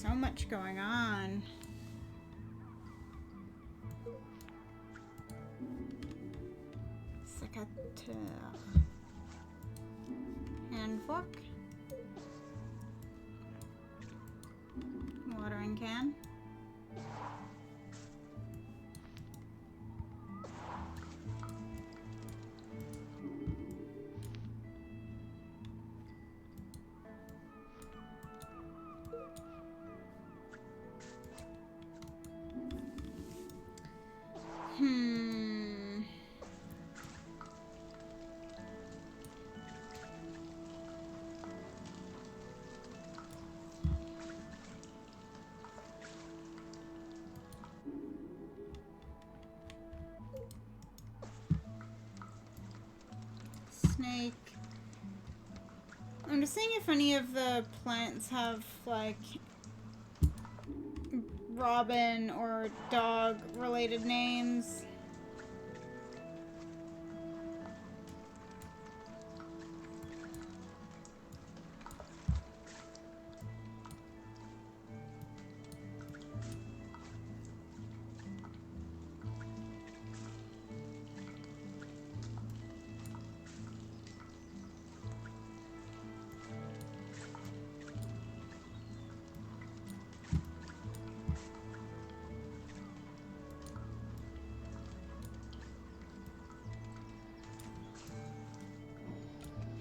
So much going on. Handbook. Watering can. Snake. I'm just seeing if any of the plants have, like, robin or dog related names.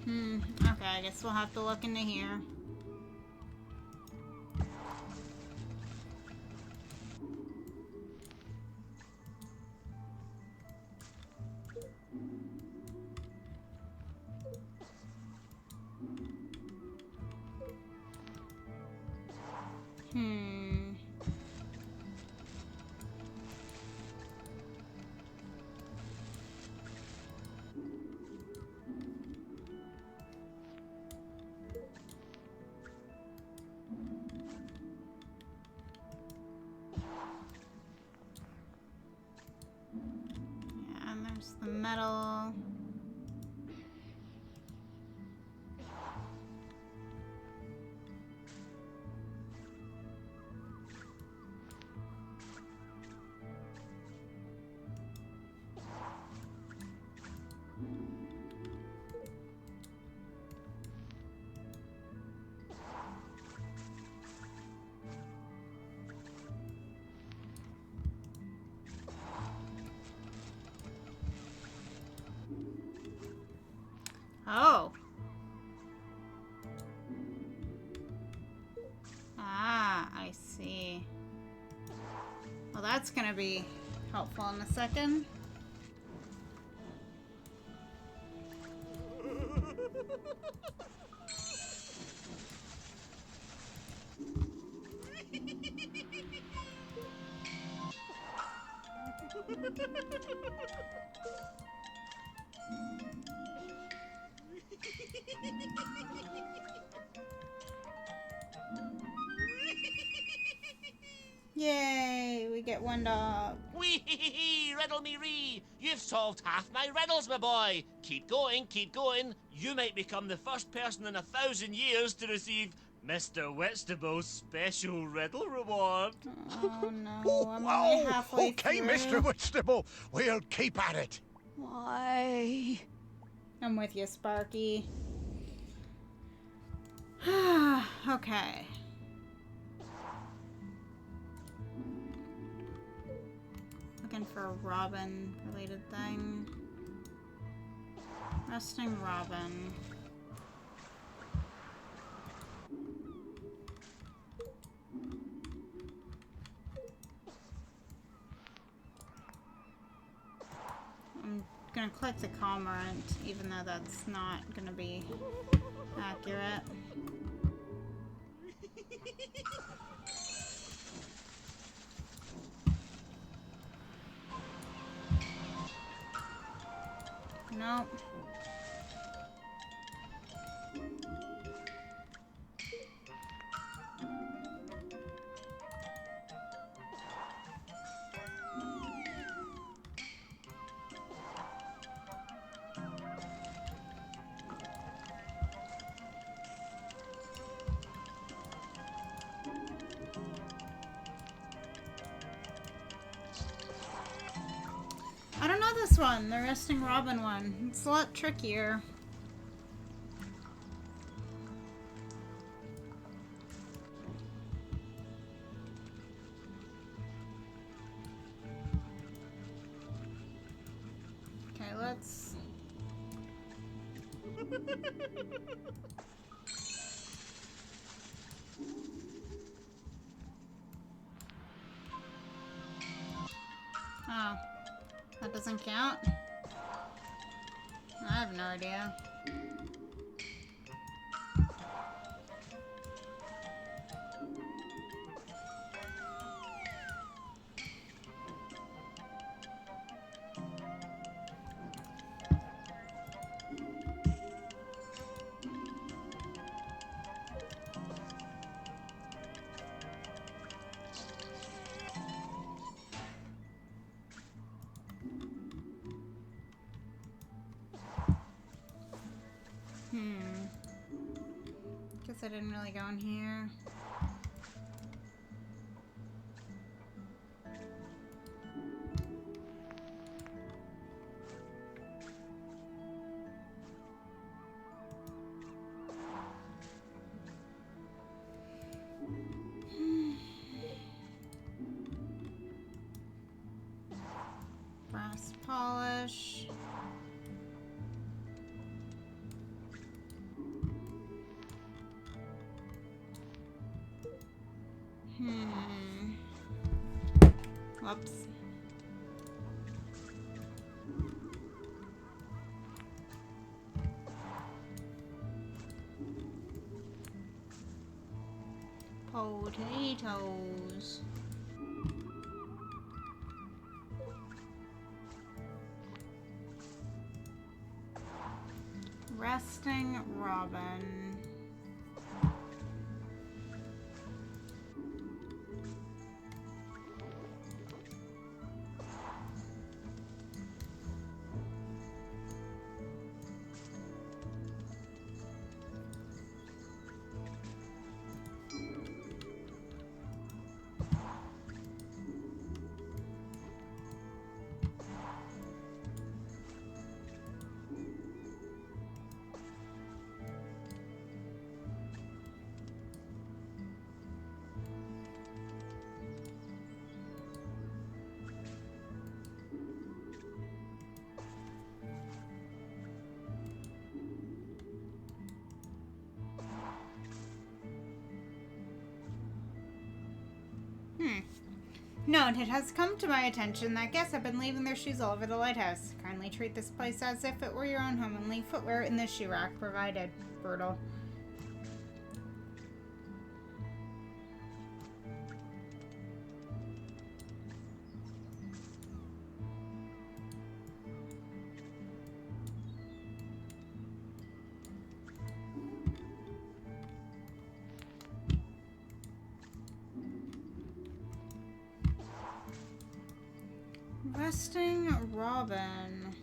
Okay, I guess we'll have to look into here. The metal. Oh. Ah, I see. Well, that's gonna be helpful in a second. Yay, we get one dog. Wee, riddle me ree. You've solved half my riddles, my boy. Keep going, keep going. You might become the first person in 1,000 years to receive Mr. Whitstable's special riddle reward. Oh no, I'm only halfway okay, through. Mr. Whitstable. We'll keep at it. Why? I'm with you, Sparky. Okay. Looking for a robin related thing. Resting robin. gonna click the cormorant, even though that's not gonna be accurate. Nope. I don't know this one, the Resting Robin one. It's a lot trickier. Okay, let's... Oh. That doesn't count? I have no idea. Guess I didn't really go in here. Brass polish. Whoops. Potatoes. Resting Robin. Note, it has come to my attention that guests have been leaving their shoes all over the lighthouse. Kindly treat this place as if it were your own home and leave footwear in the shoe rack provided. Brutal. Resting Robin.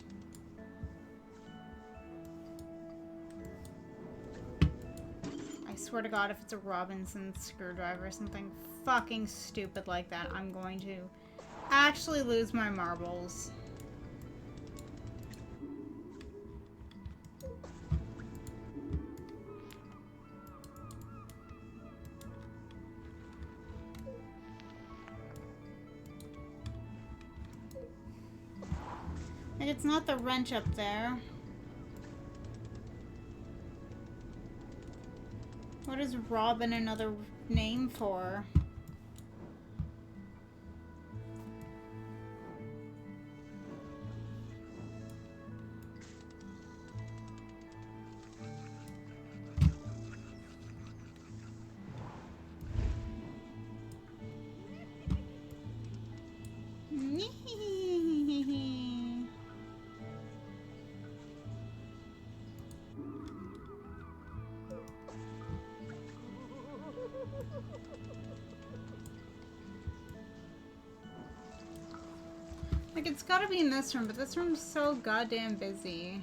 I swear to God, if it's a Robinson screwdriver or something fucking stupid like that, I'm going to actually lose my marbles. And it's not the wrench up there. What is Robin another name for? Like, it's gotta be in this room, but this room's so goddamn busy.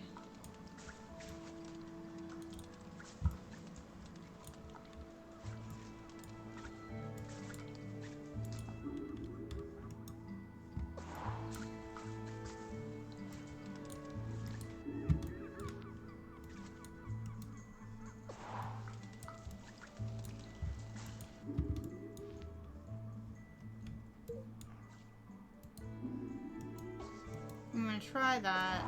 I'm gonna try that.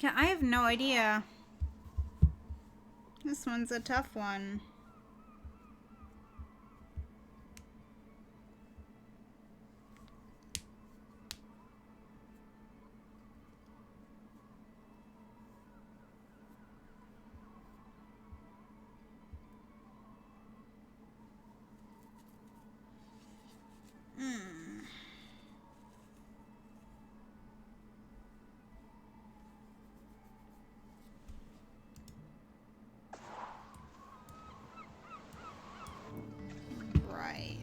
Yeah, I have no idea. This one's a tough one. Right.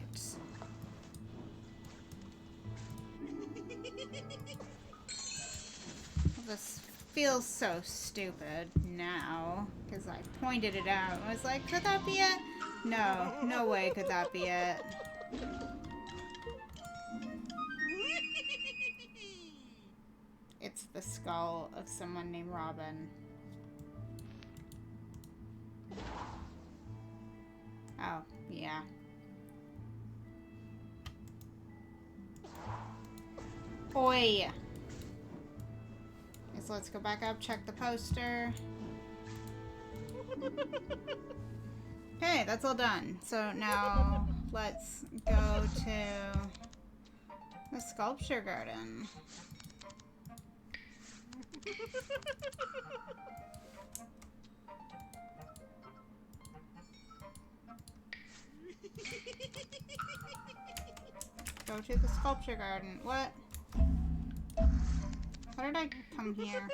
This feels so stupid now, because I pointed it out. I was like, could that be it? No, no way could that be it. It's the skull of someone named Robin. Oh, yeah. Oi! So let's go back up, check the poster. Okay, that's all done. So now let's go to the sculpture garden. Go to the sculpture garden. What? How did I come here?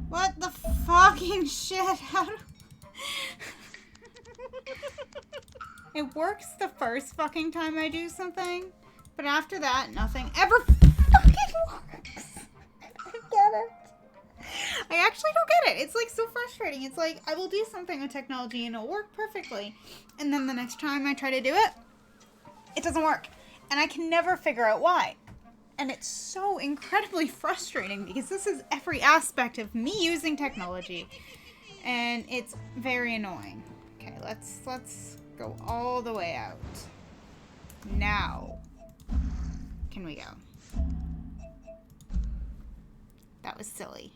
What the fucking shit? How do... It works the first fucking time I do something, but after that, nothing ever fucking works. I don't get it. I actually don't get it. It's like so frustrating. It's like I will do something with technology and it'll work perfectly, and then the next time I try to do it, it doesn't work, and I can never figure out why. And it's so incredibly frustrating because this is every aspect of me using technology, and it's very annoying. Okay, let's go all the way out. Now, can we go? That was silly.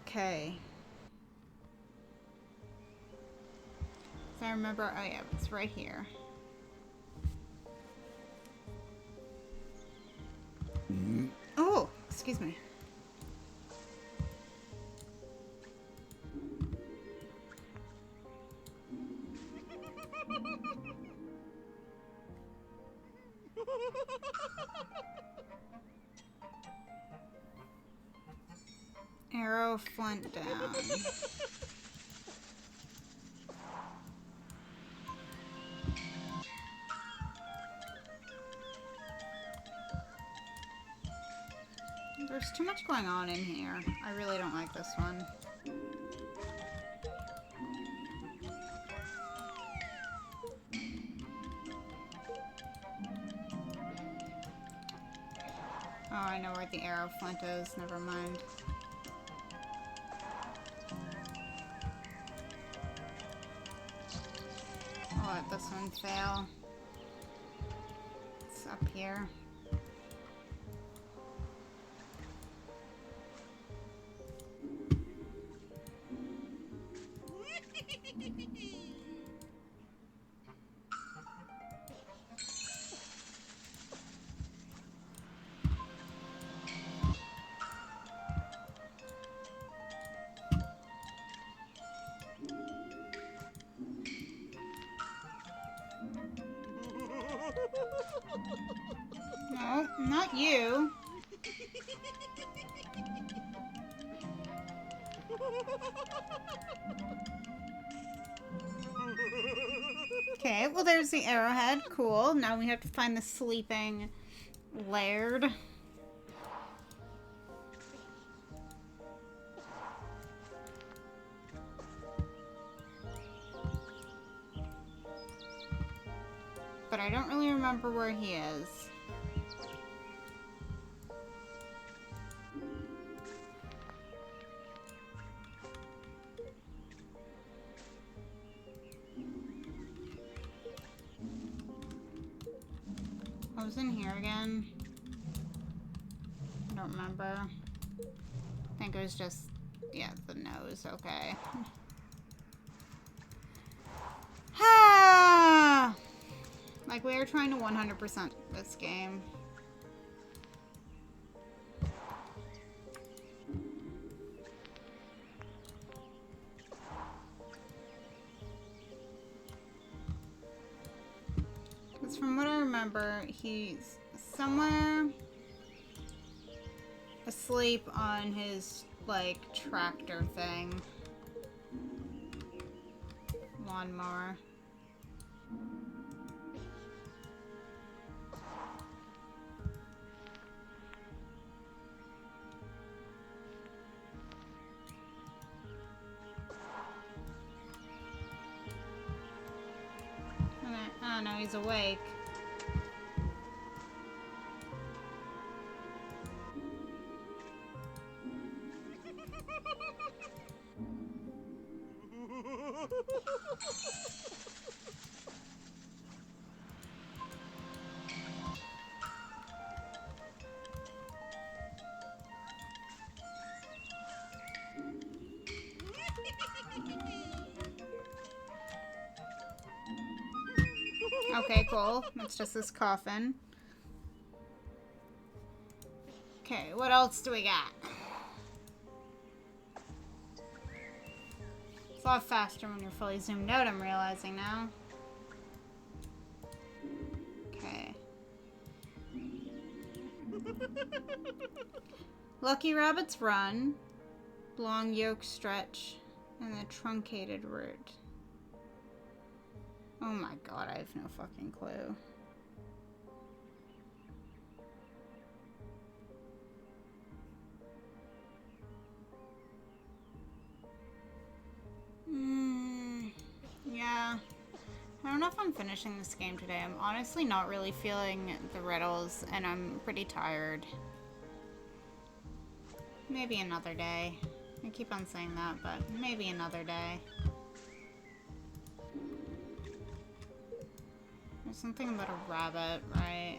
Okay. So I remember, oh yeah, it's right here. Oh, excuse me. Arrow flint down. There's too much going on in here. I really don't like this one. Oh, I know where the arrow flint is. Never mind. I'll let this one fail. It's up here. No, not you. Okay, well there's the arrowhead. Cool. Now we have to find the sleeping laird. But I don't really remember where he is. I was in here again. I don't remember. I think it was just, yeah, the nose. Okay. Ah! Like, we are trying to 100% this game. Because from what I remember, he's somewhere asleep on his, like, tractor thing. Lawnmower. Oh no, he's awake. Okay, cool. It's just this coffin. Okay, what else do we got? It's a lot faster when you're fully zoomed out, I'm realizing now. Okay. Lucky rabbits run. Long yoke stretch. And a truncated root. Oh my god, I have no fucking clue. Yeah. I don't know if I'm finishing this game today. I'm honestly not really feeling the riddles, and I'm pretty tired. Maybe another day. I keep on saying that, but maybe another day. There's something about a rabbit, right?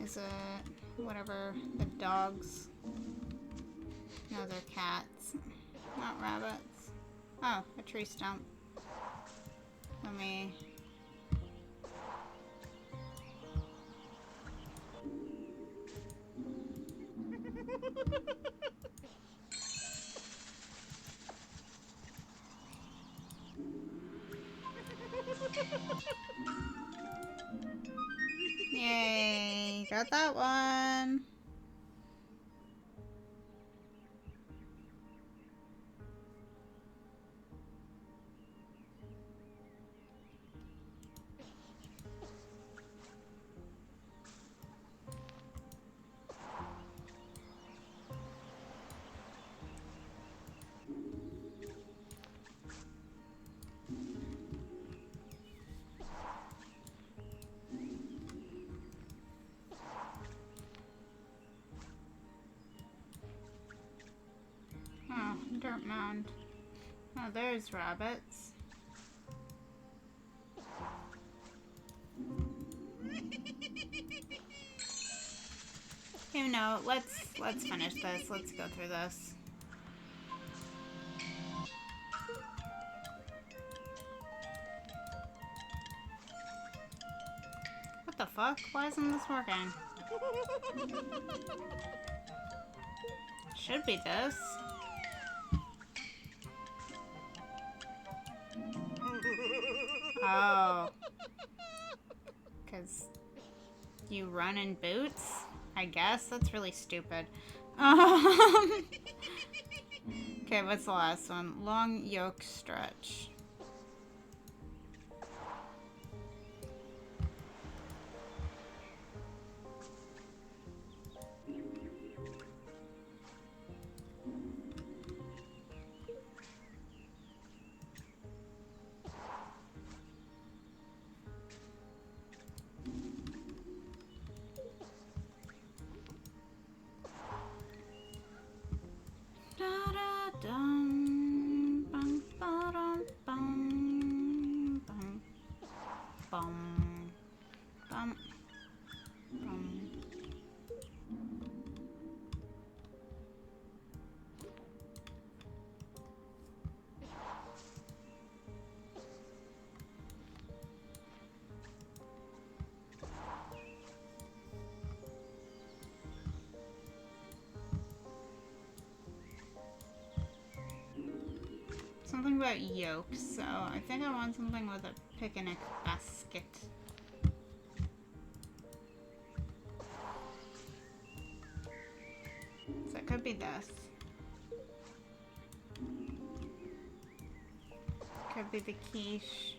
Is it whatever the dogs? No, they're cats, not rabbits. Oh, a tree stump. Let me. got that one. Oh, dirt mound. Oh, there's rabbits. You know, let's finish this. Let's go through this. What the fuck? Why isn't this working? Should be this. Oh. 'Cause you run in boots? I guess. That's really stupid. Okay, what's the last one? Long yoke stretch. Da-da-dum, bum, ba-dum, bum, bum, bum, bum, bum. Something about yolks, so I think I want something with a picnic basket. So it could be this. Could be the quiche.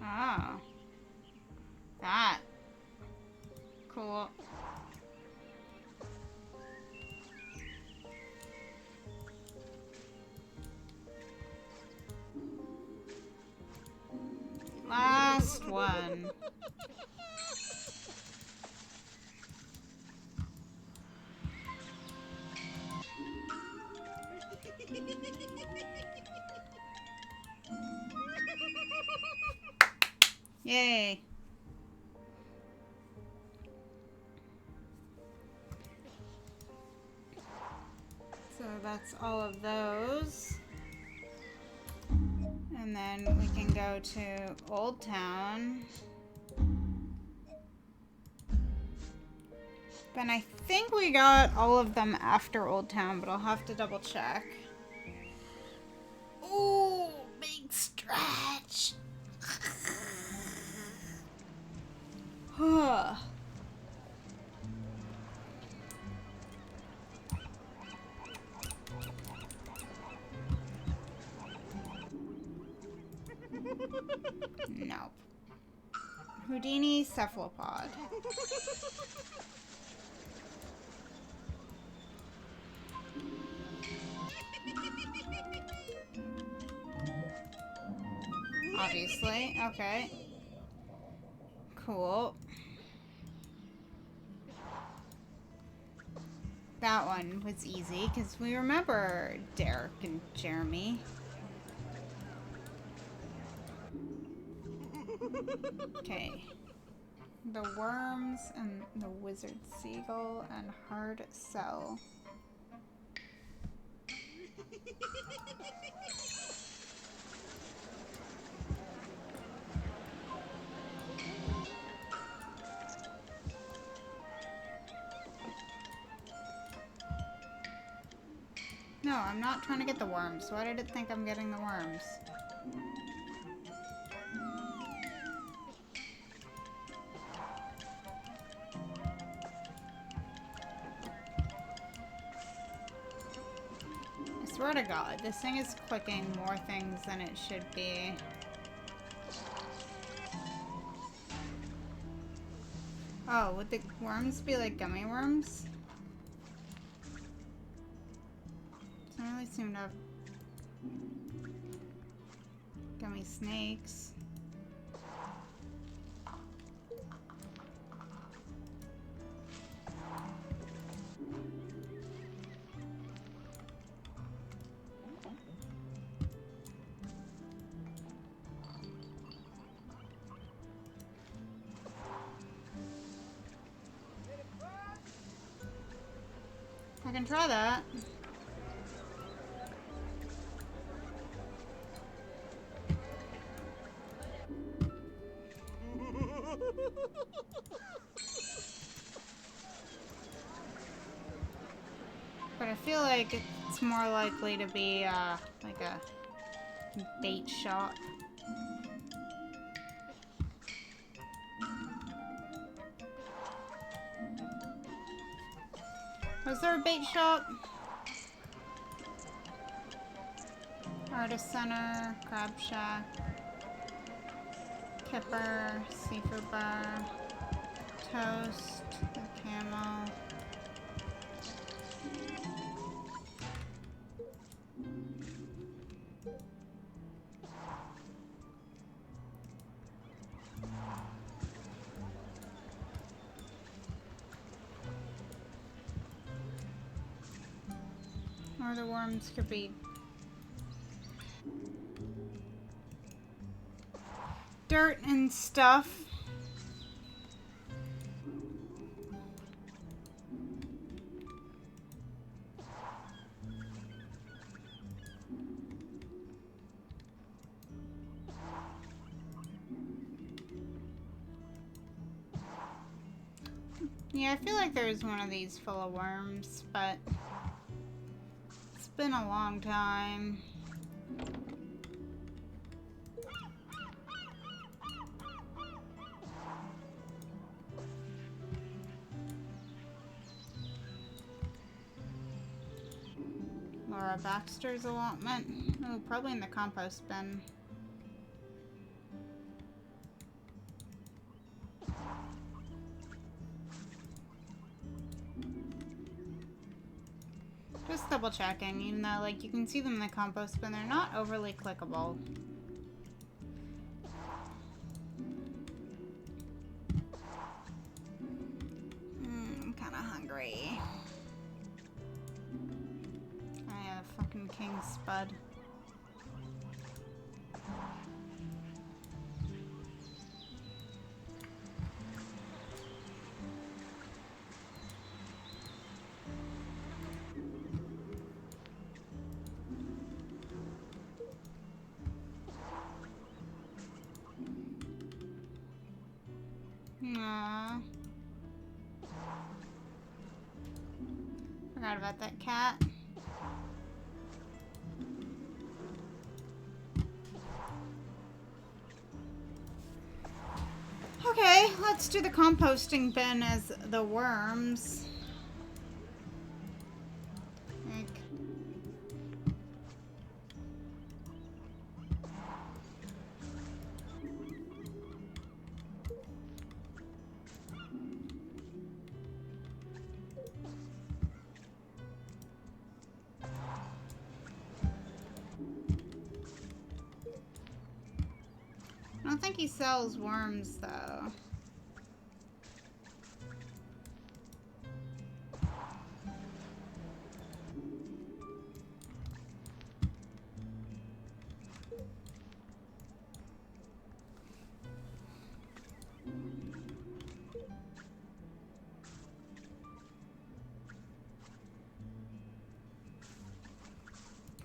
Oh. That. Cool. Last one. Yay. So that's all of those. And then we can go to Old Town. And I think we got all of them after Old Town, but I'll have to double check. Ooh, big stretch. Huh. Nope. Houdini cephalopod. Obviously. Okay. Cool. That one was easy because we remember Derek and Jeremy. Okay. The worms and the wizard seagull and hard cell. I'm not trying to get the worms. Why did it think I'm getting the worms? I swear to God, this thing is clicking more things than it should be. Oh, would the worms be like gummy worms? Doesn't really seem to have gummy snakes. I can try that. But I feel like it's more likely to be, like a bait shop. Was there a bait shop? Artist Center, Crab Shack, Kipper, Seafood Bar, Toast, the Camel. Or the worms could be dirt and stuff. Yeah, I feel like there's one of these full of worms, but it's been a long time. Laura Baxter's allotment. Oh, probably in the compost bin. Just double checking, even though, like, you can see them in the compost bin, they're not overly clickable. I'm kinda hungry. I have a fucking king spud. Aww. Forgot about that cat. Okay, let's do the composting bin as the worms. Like, I don't think he sells worms, though.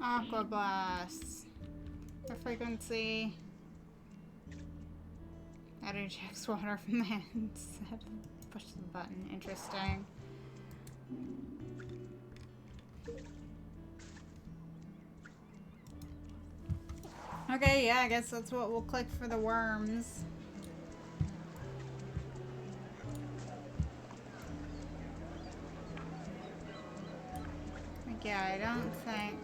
Aqua Blast. The frequency. That ejects water from the hands. Push the button. Interesting. Okay, yeah, I guess that's what we'll click for the worms. Like, yeah, I don't think...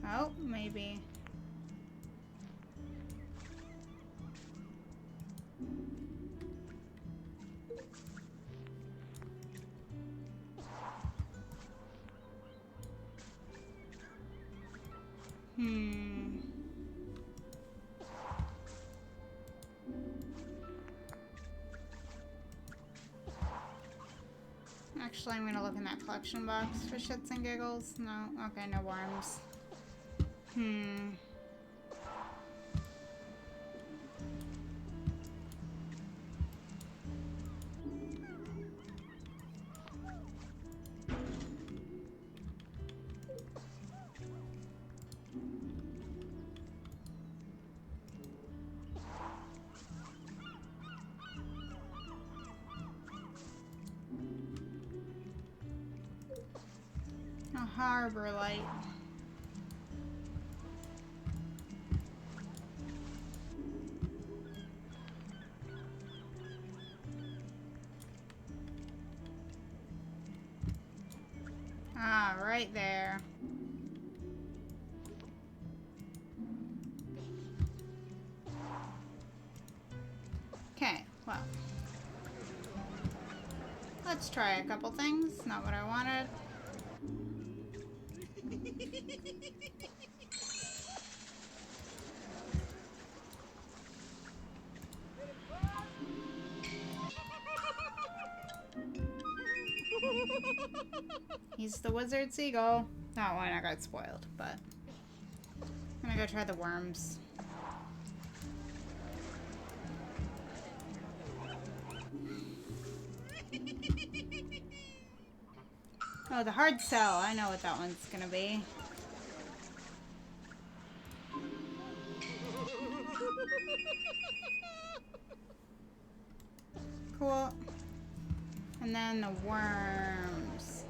Oh, maybe. Actually, I'm gonna look in that collection box for shits and giggles. No? Okay, no worms. A harbor light. Ah, right there. Okay, well. Let's try a couple things. Not what I wanted. He's the wizard seagull. That one I got spoiled, but I'm gonna go try the worms. Oh, the hard sell. I know what that one's gonna be. Cool. And then the worms.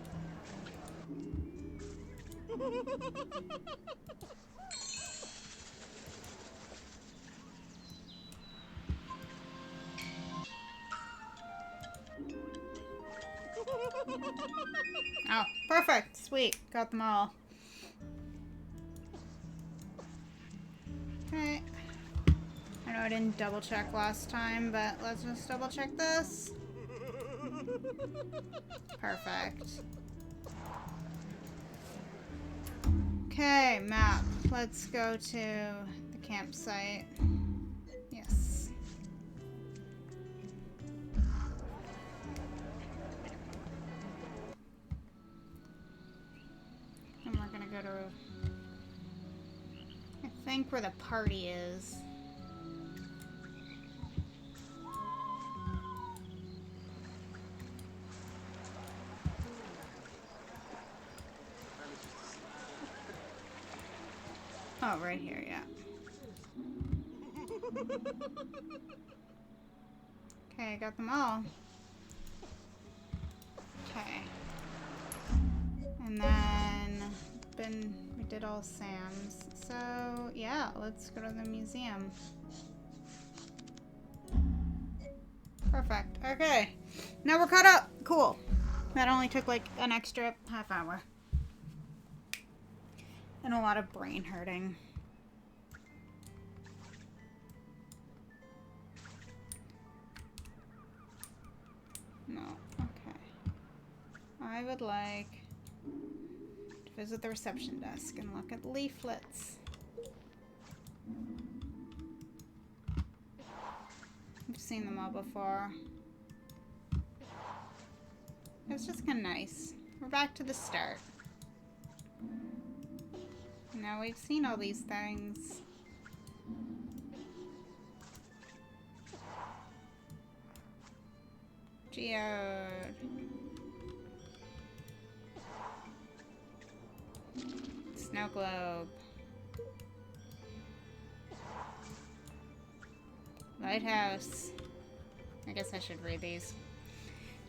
Oh, perfect. Sweet. Got them all. Okay. I know I didn't double check last time, but let's just double check this. Perfect. Okay, map. Let's go to the campsite. Yes. And we're gonna go to, I think, where the party is. Oh, right here, yeah. Okay, got them all. Okay. And then we did all Sam's. So yeah, let's go to the museum. Perfect. Okay. Now we're caught up. Cool. That only took like an extra half hour. And a lot of brain hurting. No. Okay. I would like to visit the reception desk and look at leaflets. I've seen them all before. It's just kind of nice. We're back to the start. Now we've seen all these things. Geode. Snow globe. Lighthouse. I guess I should read these.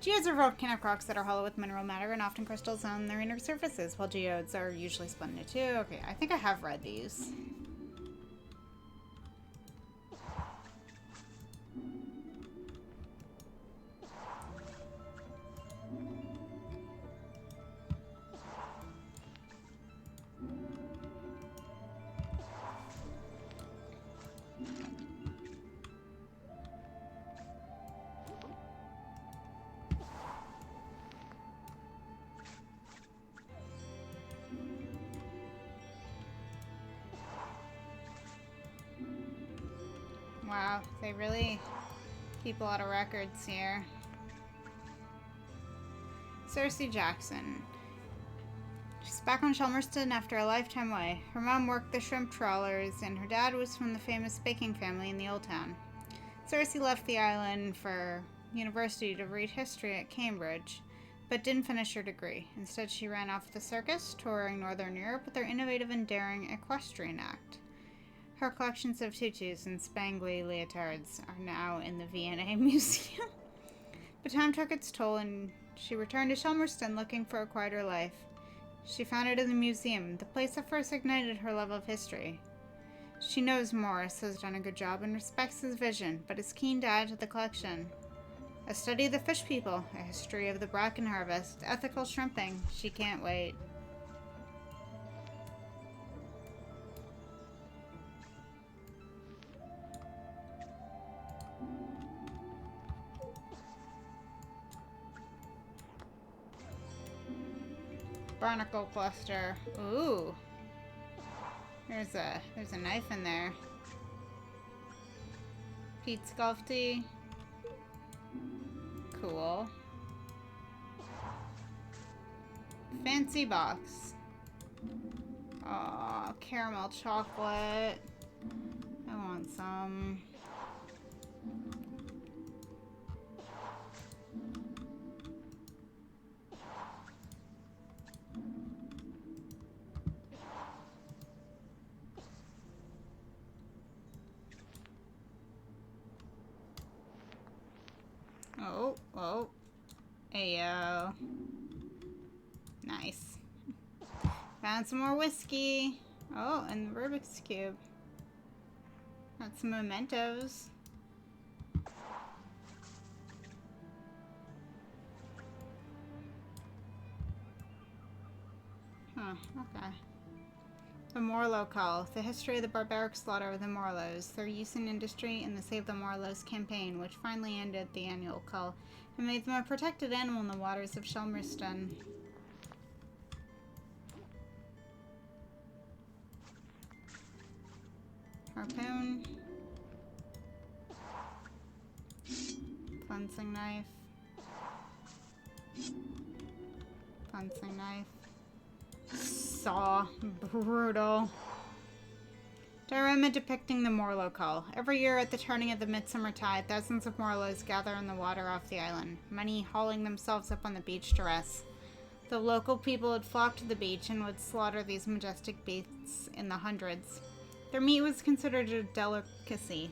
Geodes are volcanic rocks that are hollow with mineral matter and often crystals on their inner surfaces, while geodes are usually split into two. Okay, I think I have read these. Wow, they really keep a lot of records here. Cersei Jackson. She's back on Shelmerston after a lifetime away. Her mom worked the shrimp trawlers, and her dad was from the famous baking family in the Old Town. Cersei left the island for university to read history at Cambridge, but didn't finish her degree. Instead, she ran off the circus, touring Northern Europe with her innovative and daring equestrian act. Her collections of tutus and spangly leotards are now in the V&A Museum. But time took its toll, and she returned to Shelmerston looking for a quieter life. She found it in the museum, the place that first ignited her love of history. She knows Morris has done a good job and respects his vision, but is keen to add to the collection. A study of the fish people, a history of the bracken harvest, ethical shrimping. She can't wait. Barnacle cluster. Ooh. There's a knife in there. Pete's golf tee. Cool. Fancy box. Aw, caramel chocolate. I want some. Oh. Ayo. Nice. Found some more whiskey. Oh, and the Rubik's Cube. Got some mementos. Huh, okay. The Morlow Call. The history of the barbaric slaughter of the Morlows, their use in industry, and the Save the Morlows campaign, which finally ended the annual cull and made them a protected animal in the waters of Shelmerston. Harpoon. Cleansing knife. Cleansing knife. Saw. Brutal. Diorama depicting the Morlow Call. Every year at the turning of the midsummer tide, thousands of Morlows gather in the water off the island, many hauling themselves up on the beach to rest. The local people would flock to the beach and would slaughter these majestic beasts in the hundreds. Their meat was considered a delicacy,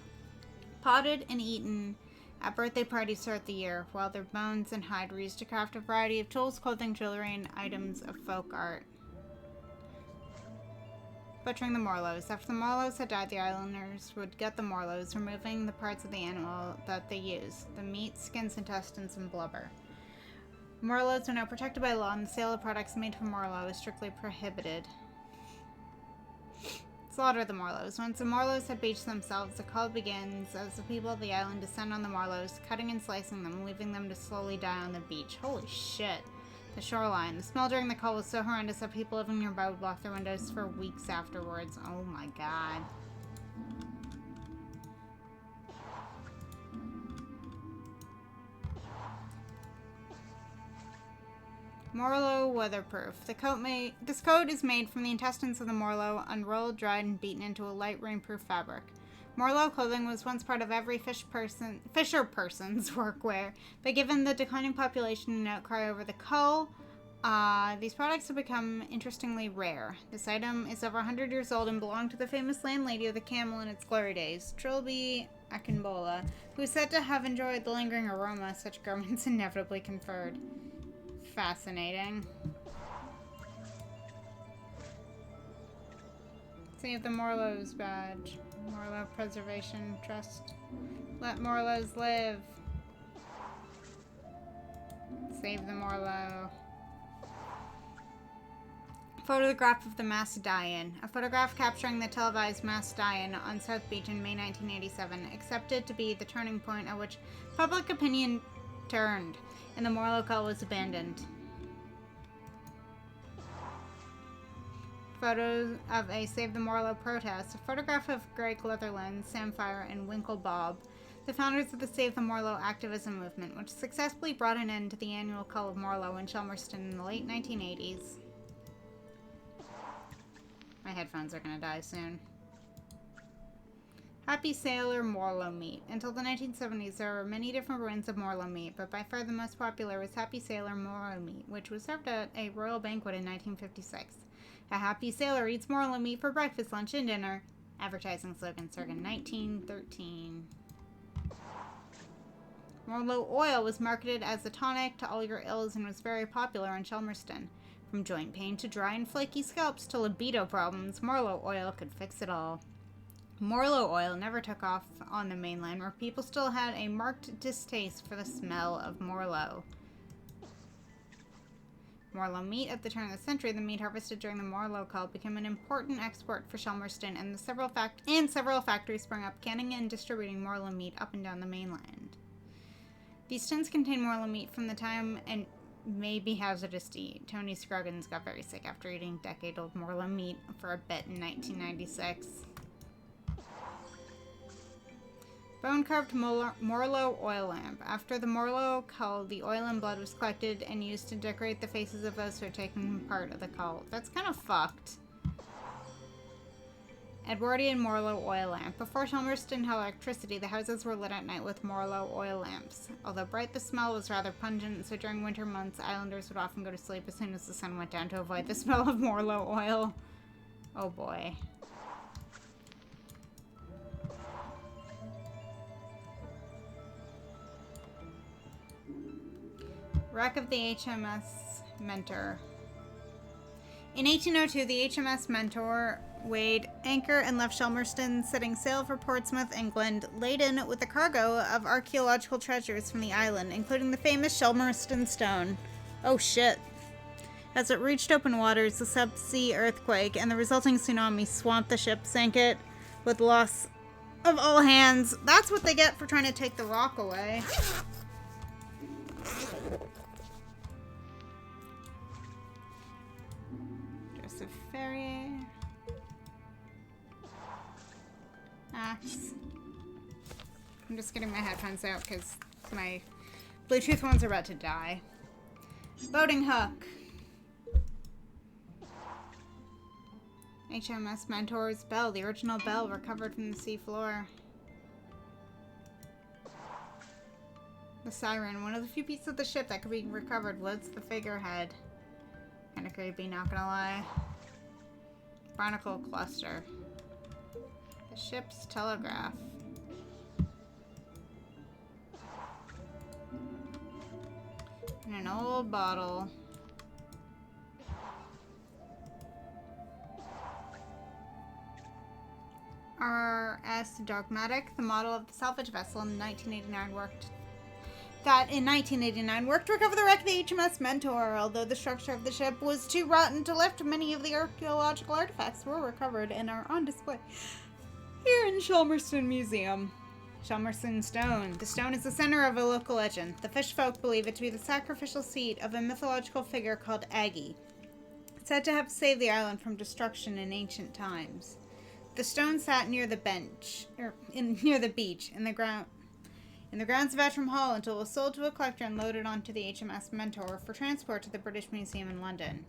potted and eaten at birthday parties throughout the year, while their bones and hide were used to craft a variety of tools, clothing, jewelry, and items of folk art. Butchering the Morlows. After the Morlows had died, the islanders would gut the Morlows, removing the parts of the animal that they used, the meat, skins, intestines, and blubber. Morlows are now protected by law, and the sale of products made from Morlow is strictly prohibited. Slaughter the Morlows. Once the Morlows had beached themselves, the call begins as the people of the island descend on the Morlows, cutting and slicing them, leaving them to slowly die on the beach. Holy shit. The shoreline. The smell during the call was so horrendous that people living nearby would lock their windows for weeks afterwards. Oh my god. Morlow weatherproof. This coat is made from the intestines of the Morlow, unrolled, dried, and beaten into a light rainproof fabric. Morlow clothing was once part of every fisher person's workwear, but given the declining population and outcry over the cull, these products have become interestingly rare. This item is over 100 years old and belonged to the famous landlady of the Camel in its glory days, Trilby Akinbola, who is said to have enjoyed the lingering aroma such garments inevitably conferred. Fascinating. Save the Morlow's badge. Morlow Preservation Trust. Let Morlows live. Save the Morlow. Photograph of the mass die-in. A photograph capturing the televised mass die-in on South Beach in May 1987, accepted to be the turning point at which public opinion turned, and the Morlow cult was abandoned. Photos of a Save the Morlow protest. A photograph of Greg Leatherland, Samfire, and Winkle Bob, the founders of the Save the Morlow activism movement, which successfully brought an end to the annual Cull of Morlow in Chelmerston in the late 1980s. My headphones are gonna die soon. Happy Sailor Morlow meat. Until the 1970s, there were many different brands of Morlow meat, but by far the most popular was Happy Sailor Morlow meat, which was served at a royal banquet in 1956. A happy sailor eats Morlow meat for breakfast, lunch, and dinner. Advertising slogan circa 1913. Morlow oil was marketed as a tonic to all your ills and was very popular in Chelmerston. From joint pain to dry and flaky scalps to libido problems, Morlow oil could fix it all. Morlow oil never took off on the mainland, where people still had a marked distaste for the smell of Morlow. Morlow meat. At the turn of the century, the meat harvested during the Morlow cull became an important export for Chelmerston, and several factories sprang up, canning and distributing Morlow meat up and down the mainland. These tins contain Morlow meat from the time and may be hazardous to eat. Tony Scroggins got very sick after eating decade-old Morlow meat for a bit in 1996. Bone-carved Morlow oil lamp. After the Morlow cull, the oil and blood was collected and used to decorate the faces of those who had taken part of the cull. That's kind of fucked. Edwardian Morlow oil lamp. Before Chelmerston had electricity, the houses were lit at night with Morlow oil lamps. Although bright, the smell was rather pungent, so during winter months, islanders would often go to sleep as soon as the sun went down to avoid the smell of Morlow oil. Oh boy. Wreck of the HMS Mentor. In 1802, the HMS Mentor weighed anchor and left Chelmerston, setting sail for Portsmouth, England, laden with a cargo of archaeological treasures from the island, including the famous Chelmerston Stone. Oh shit. As it reached open waters, the subsea earthquake and the resulting tsunami swamped the ship, sank it with loss of all hands. That's what they get for trying to take the rock away. Joseph Ferrier. Axe. I'm just getting my headphones out because my Bluetooth ones are about to die. Boating hook. HMS Mentor's bell, the original bell recovered from the seafloor. The siren, one of the few pieces of the ship that could be recovered, was the figurehead. Kinda creepy, not gonna lie. Barnacle cluster. The ship's telegraph. And an old bottle. R.S. Dogmatic, the model of the salvage vessel in 1989 worked to recover the wreck of the HMS Mentor. Although the structure of the ship was too rotten to lift, many of the archaeological artifacts were recovered and are on display here in Chelmerston Museum. Chelmerston Stone. The stone is the center of a local legend. The fish folk believe it to be the sacrificial seat of a mythological figure called Aggie, said to have saved the island from destruction in ancient times. The stone sat near the beach, in the grounds of Outram Hall until it was sold to a collector and loaded onto the HMS Mentor for transport to the British Museum in London.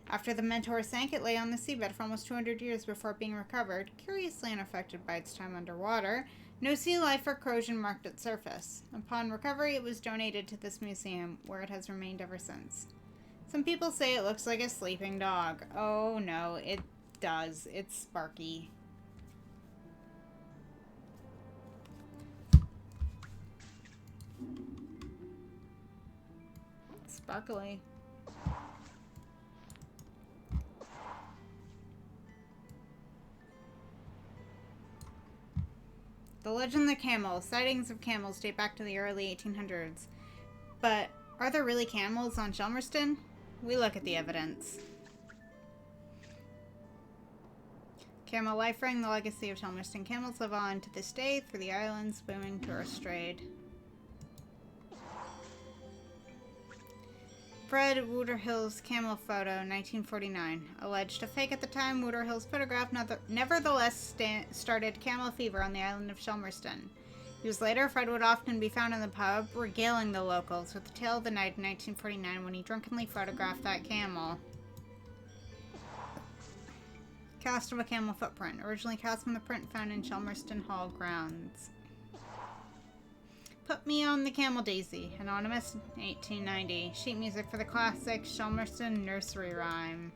After the Mentor sank, it lay on the seabed for almost 200 years before being recovered, curiously unaffected by its time underwater. No sea life or corrosion marked its surface. Upon recovery, it was donated to this museum, where it has remained ever since. Some people say it looks like a sleeping dog. Oh no, it does. It's Sparky. Sparkly. The legend of the camel. Sightings of camels date back to the early 1800s. But are there really camels on Shelmerston? We look at the evidence. Camel life ring, the legacy of Shelmerston. Camels live on to this day through the island's booming tourist trade. Fred Wooderhill's camel photo, 1949. Alleged a fake at the time, Wooderhill's photograph nevertheless started camel fever on the island of Shelmerston. Years later, Fred would often be found in the pub, regaling the locals with the tale of the night in 1949 when he drunkenly photographed that camel. Cast of a camel footprint. Originally cast from the print found in Shelmerston Hall grounds. Put Me on the Camel Daisy. Anonymous, 1890. Sheet music for the classic Shelmerston nursery rhyme.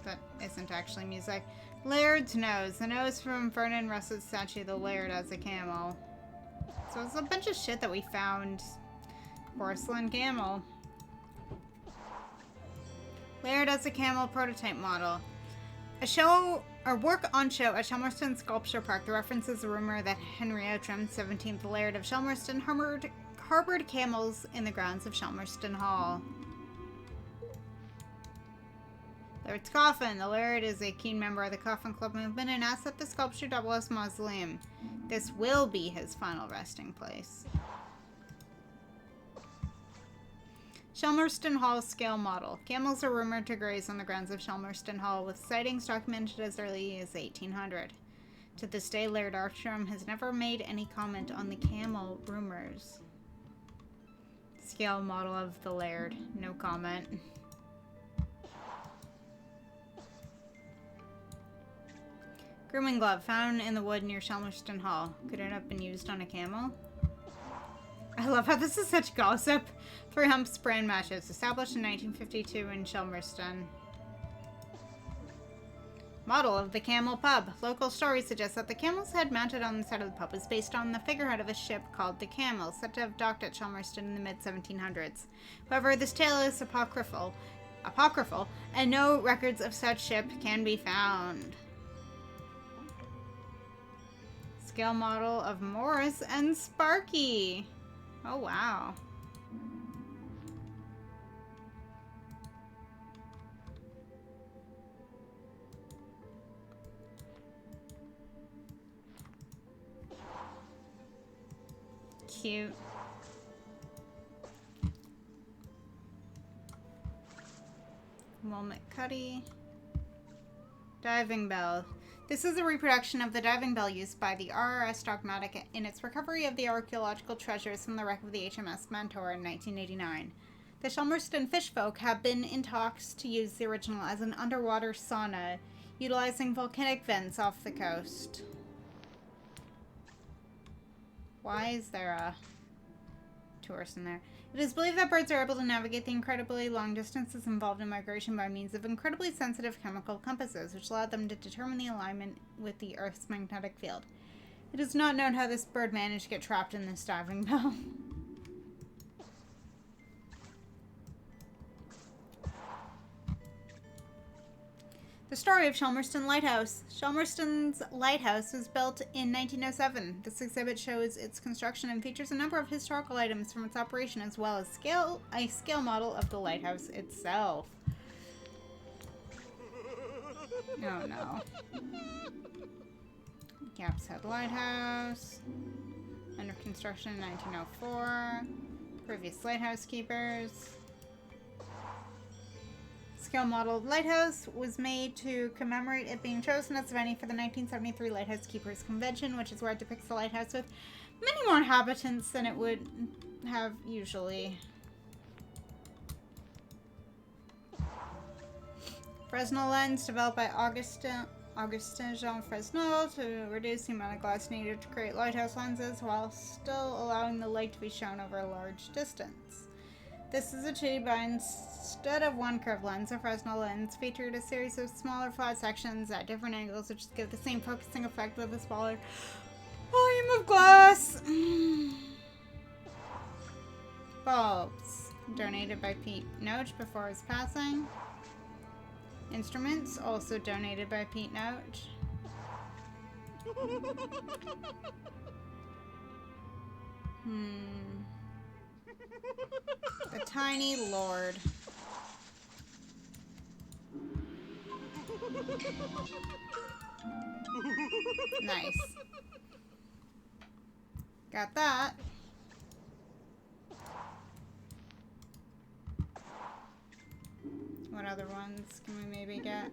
That isn't actually music. Laird's nose. The nose from Vernon Russell's statue, the Laird as a camel. So it's a bunch of shit that we found. Porcelain camel. Laird as a camel prototype model. A work on show at Shelmerston Sculpture Park that references a rumor that Henry Outram, 17th Laird of Shelmerston, harbored camels in the grounds of Shelmerston Hall. Laird's coffin. The Laird is a keen member of the Coffin Club movement and asks that the sculpture double as mausoleum. This will be his final resting place. Shelmerston Hall scale model. Camels are rumored to graze on the grounds of Shelmerston Hall, with sightings documented as early as 1800. To this day, Laird Artram has never made any comment on the camel rumors. Scale model of the Laird. No comment. Grooming glove found in the wood near Shelmerston Hall. Could it have been used on a camel? I love how this is such gossip. 3 humps brand matches. Established in 1952 in Shelmerston. Model of the camel pub. Local stories suggest that the camel's head mounted on the side of the pub is based on the figurehead of a ship called the Camel, said to have docked at Shelmerston in the mid-1700s. However, this tale is apocryphal, and no records of such ship can be found. Scale model of Morris and Sparky. Oh, wow. Cute. Walnut Cuddy. Diving bell. This is a reproduction of the diving bell used by the RRS Dogmatic in its recovery of the archaeological treasures from the wreck of the HMS Mentor in 1989. The Shelmerston fishfolk have been in talks to use the original as an underwater sauna, utilizing volcanic vents off the coast. Why is there a tourist in there? It is believed that birds are able to navigate the incredibly long distances involved in migration by means of incredibly sensitive chemical compasses, which allow them to determine the alignment with the Earth's magnetic field. It is not known how this bird managed to get trapped in this diving bell. The story of Shelmerston Lighthouse. Shelmerston's lighthouse was built in 1907. This exhibit shows its construction and features a number of historical items from its operation, as well as a scale model of the lighthouse itself. Oh no. Gaps Head Lighthouse. Under construction in 1904. Previous lighthouse keepers. Scale model lighthouse was made to commemorate it being chosen as the venue for the 1973 Lighthouse Keepers Convention, which is where it depicts the lighthouse with many more inhabitants than it would have usually. Fresnel lens developed by Augustin Jean Fresnel to reduce the amount of glass needed to create lighthouse lenses while still allowing the light to be shown over a large distance. This is achieved by, instead of one curved lens, a Fresnel lens featured a series of smaller flat sections at different angles, which give the same focusing effect with a smaller volume of glass. Bulbs, donated by Pete Noach before his passing. Instruments, also donated by Pete Noach. The Tiny Lord. Nice. Got that. What other ones can we maybe get?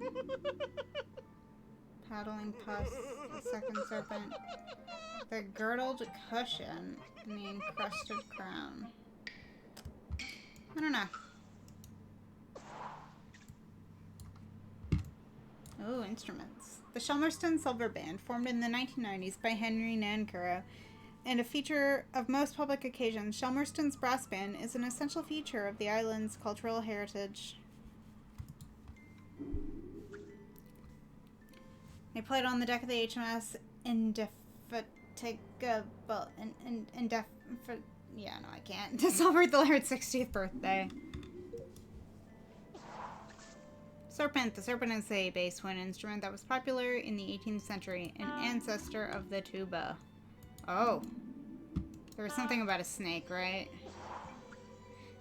Paddling Puss, the Second Serpent, the Girdled Cushion, and the Encrusted Crown. I don't know. Ooh, instruments. The Shelmerston Silver Band, formed in the 1990s by Henry Nancuro, and a feature of most public occasions, Shelmerston's brass band is an essential feature of the island's cultural heritage. They played on the deck of the HMS Indefatigable. Yeah, no, I can't. To celebrate the Laird's 60th birthday. Serpent. The serpent is a bass wind instrument that was popular in the 18th century, an ancestor of the tuba. Oh. There was something about a snake, right?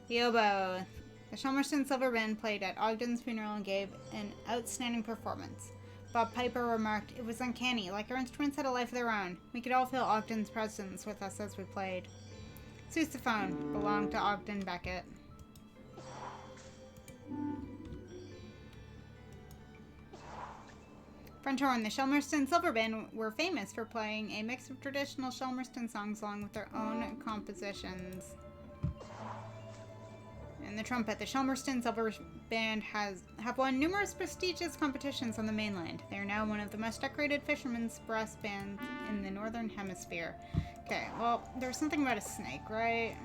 The oboe. The Shelmerston Silver Band played at Ogden's funeral and gave an outstanding performance. Bob Piper remarked, "It was uncanny, like our instruments had a life of their own. We could all feel Ogden's presence with us as we played." Sousaphone belonged to Ogden Beckett. French horn. The Shelmerston Silver Band were famous for playing a mix of traditional Shelmerston songs along with their own compositions. And the trumpet. The Shelmerston Silver Band have won numerous prestigious competitions on the mainland. They are now one of the most decorated fishermen's brass bands in the Northern Hemisphere. Okay, well, there's something about a snake, right?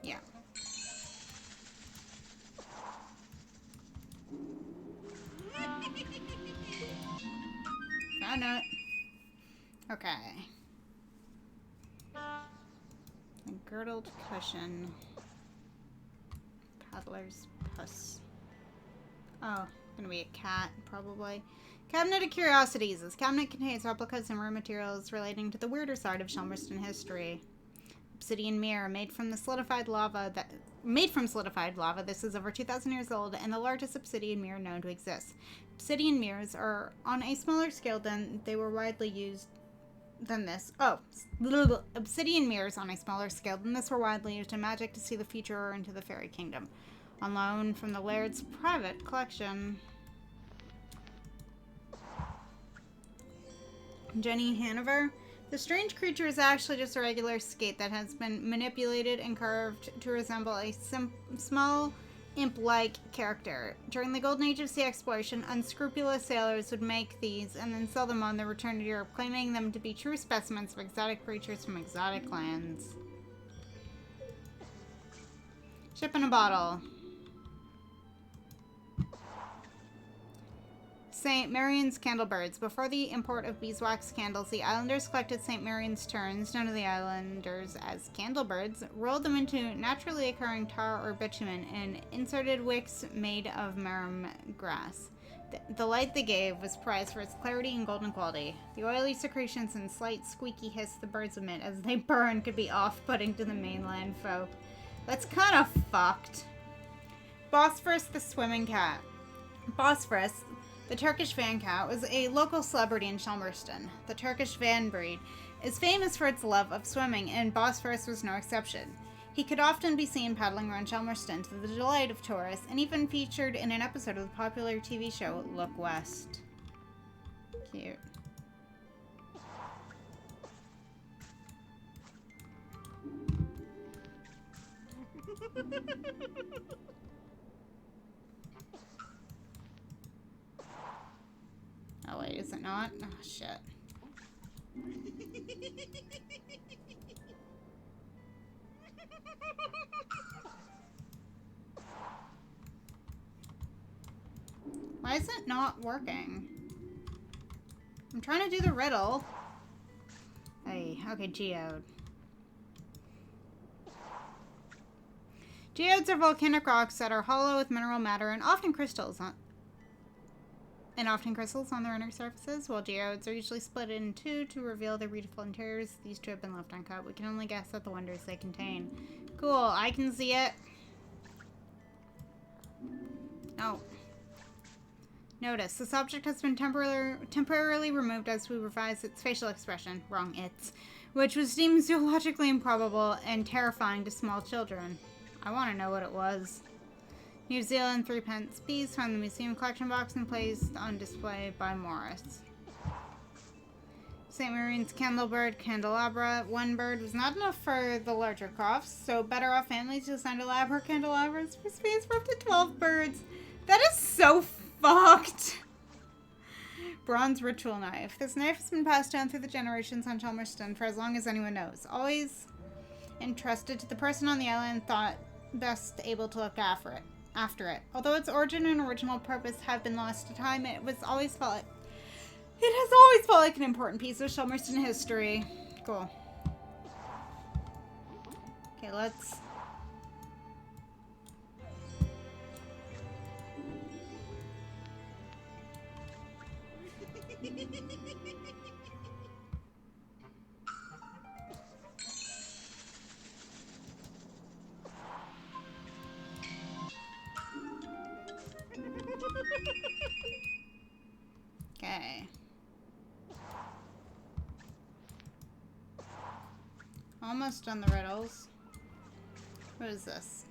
Yeah. Found it. Okay. A girdled cushion. Paddler's Puss. Oh, gonna be a cat, probably. Cabinet of Curiosities. This cabinet contains replicas and rare materials relating to the weirder side of Shelmerston history. Obsidian mirror made from solidified lava. This is over 2,000 years old and the largest obsidian mirror known to exist. Obsidian mirrors are on a smaller scale than they were widely used than this. Oh, obsidian mirrors on a smaller scale than this were widely used in magic to see the future or into the fairy kingdom. On loan from the Laird's private collection. Jenny Hanover. The strange creature is actually just a regular skate that has been manipulated and carved to resemble a small imp-like character. During the golden age of sea exploration, unscrupulous sailors would make these and then sell them on their return to Europe, claiming them to be true specimens of exotic creatures from exotic lands. Ship in a bottle. St. Marian's Candlebirds. Before the import of beeswax candles, the islanders collected St. Marian's terns, known to the islanders as candlebirds, rolled them into naturally occurring tar or bitumen, and inserted wicks made of marram grass. The light they gave was prized for its clarity and golden quality. The oily secretions and slight squeaky hiss the birds emit as they burn could be off-putting to the mainland folk. That's kind of fucked. Bosphorus the swimming cat. Bosphorus, the Turkish van cat, was a local celebrity in Shelmerston. The Turkish van breed is famous for its love of swimming, and Bosphorus was no exception. He could often be seen paddling around Shelmerston to the delight of tourists, and even featured in an episode of the popular TV show Look West. Cute. Oh wait, is it not? Oh shit. Why is it not working? I'm trying to do the riddle. Hey, okay, geode. Geodes are volcanic rocks that are hollow with mineral matter and often crystals on their inner surfaces. While geodes are usually split in two to reveal their beautiful interiors, these two have been left uncut. We can only guess at the wonders they contain. Cool, I can see it. Oh. Notice, this object has been temporarily removed as we revise its facial expression. Wrong, its. Which was deemed zoologically improbable and terrifying to small children. I want to know what it was. New Zealand 3-pence piece found in the museum collection box and placed on display by Morris. St. Marine's Candlebird Candelabra. One bird was not enough for the larger crofts, so better off families designed elaborate candelabras for space for up to 12 birds. That is so fucked. Bronze ritual knife. This knife has been passed down through the generations on Chelmerston for as long as anyone knows. Always entrusted to the person on the island thought best able to look after it. Although its origin and original purpose have been lost to time, it has always felt like an important piece of Chelmerston history. Cool. Okay, let's... Okay. Almost done the riddles. What is this?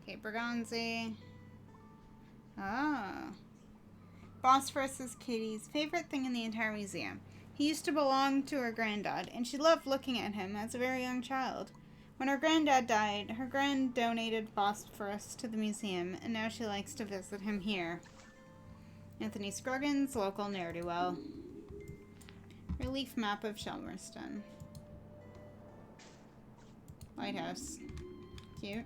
Okay, Bergonzi. Oh. Bosphorus is Katie's favorite thing in the entire museum. He used to belong to her granddad, and she loved looking at him as a very young child. When her granddad died, her grand donated Bosphorus to the museum, and now she likes to visit him here. Anthony Scroggins, local ne'er-do-well. Relief map of Chelmerston. Lighthouse. Cute.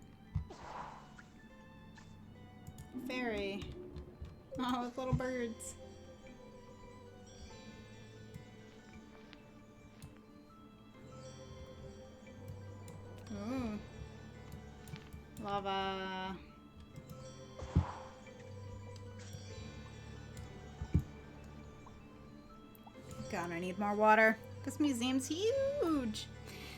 Ferry. Oh, with little birds. Ooh. Lava. God, I need more water. This museum's huge.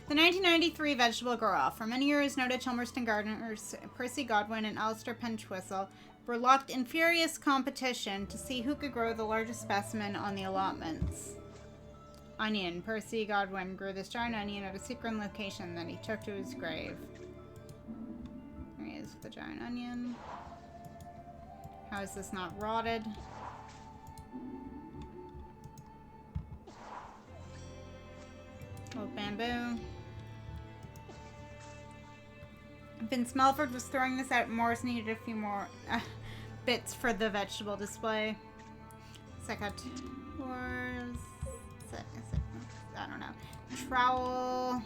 The 1993 vegetable grow-off. For many years, noted Chelmerston gardeners Percy Godwin and Alistair Penchwhistle were locked in furious competition to see who could grow the largest specimen on the allotments. Onion. Percy Godwin grew this giant onion at a secret location that he took to his grave. There he is with the giant onion. How is this not rotted? Old bamboo. Vince Melford was throwing this out. Morris needed a few more bits for the vegetable display. Secateurs. I don't know. Trowel.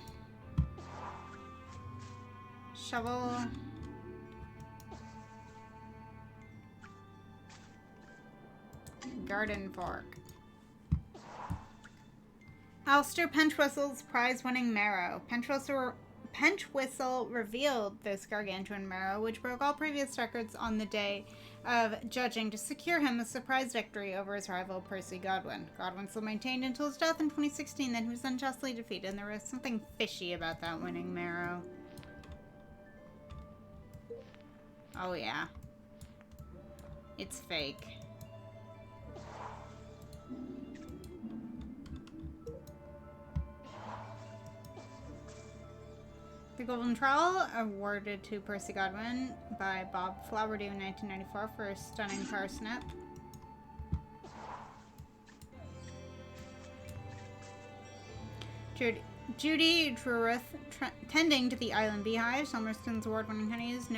Shovel. Garden fork. Alistair Penchwhistle's prize-winning marrow. Penchwhistle revealed this gargantuan marrow, which broke all previous records on the day of judging to secure him a surprise victory over his rival Percy Godwin. Godwin still maintained until his death in 2016 that he was unjustly defeated, and there was something fishy about that winning marrow. Oh yeah. It's fake. The Golden Trowel, awarded to Percy Godwin by Bob Flowerdew in 1994 for a stunning parsnip. Judy Druryth, tending to the island beehive. Chelmerston's award-winning honey is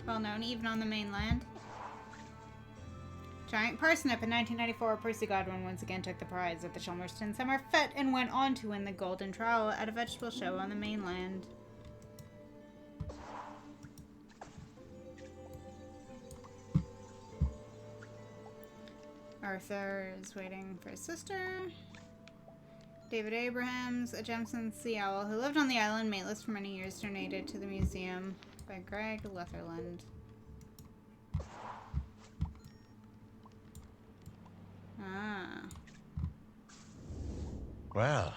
well known even on the mainland. Giant parsnip. In 1994, Percy Godwin once again took the prize at the Chelmerston Summer Fete and went on to win the Golden Trowel at a vegetable show on the mainland. Arthur is waiting for his sister. David Abrahams, a Jemison sea owl who lived on the island mateless for many years, donated to the museum by Greg Letherland. Ah. Well,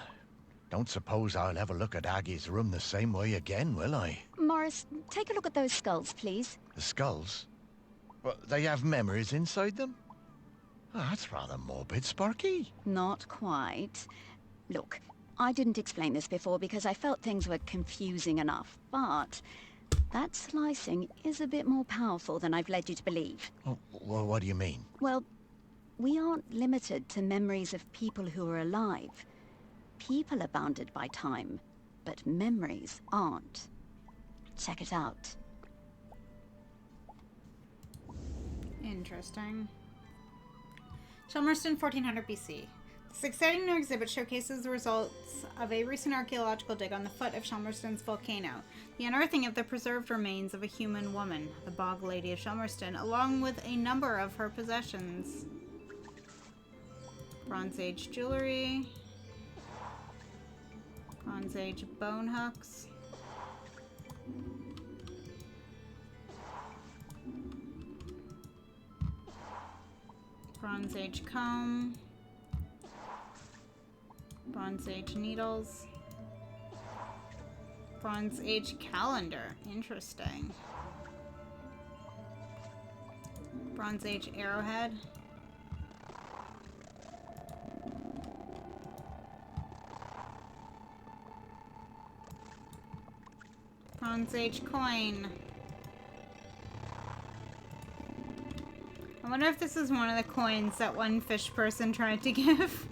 don't suppose I'll ever look at Aggie's room the same way again, will I? Morris, take a look at those skulls, please. The skulls? Well, they have memories inside them? Oh, that's rather morbid, Sparky. Not quite. Look, I didn't explain this before because I felt things were confusing enough, but that slicing is a bit more powerful than I've led you to believe. Oh, well, what do you mean? Well, we aren't limited to memories of people who are alive. People are bounded by time, but memories aren't. Check it out. Interesting. Chelmerston, 1400 BC. This exciting new exhibit showcases the results of a recent archaeological dig on the foot of Chelmerston's volcano. The unearthing of the preserved remains of a human woman, the Bog Lady of Chelmerston, along with a number of her possessions. Bronze Age jewelry. Bronze Age bone hooks. Bronze Age comb. Bronze Age needles. Bronze Age calendar. Interesting. Bronze Age arrowhead. Bronze Age coin. I wonder if this is one of the coins that one fish person tried to give.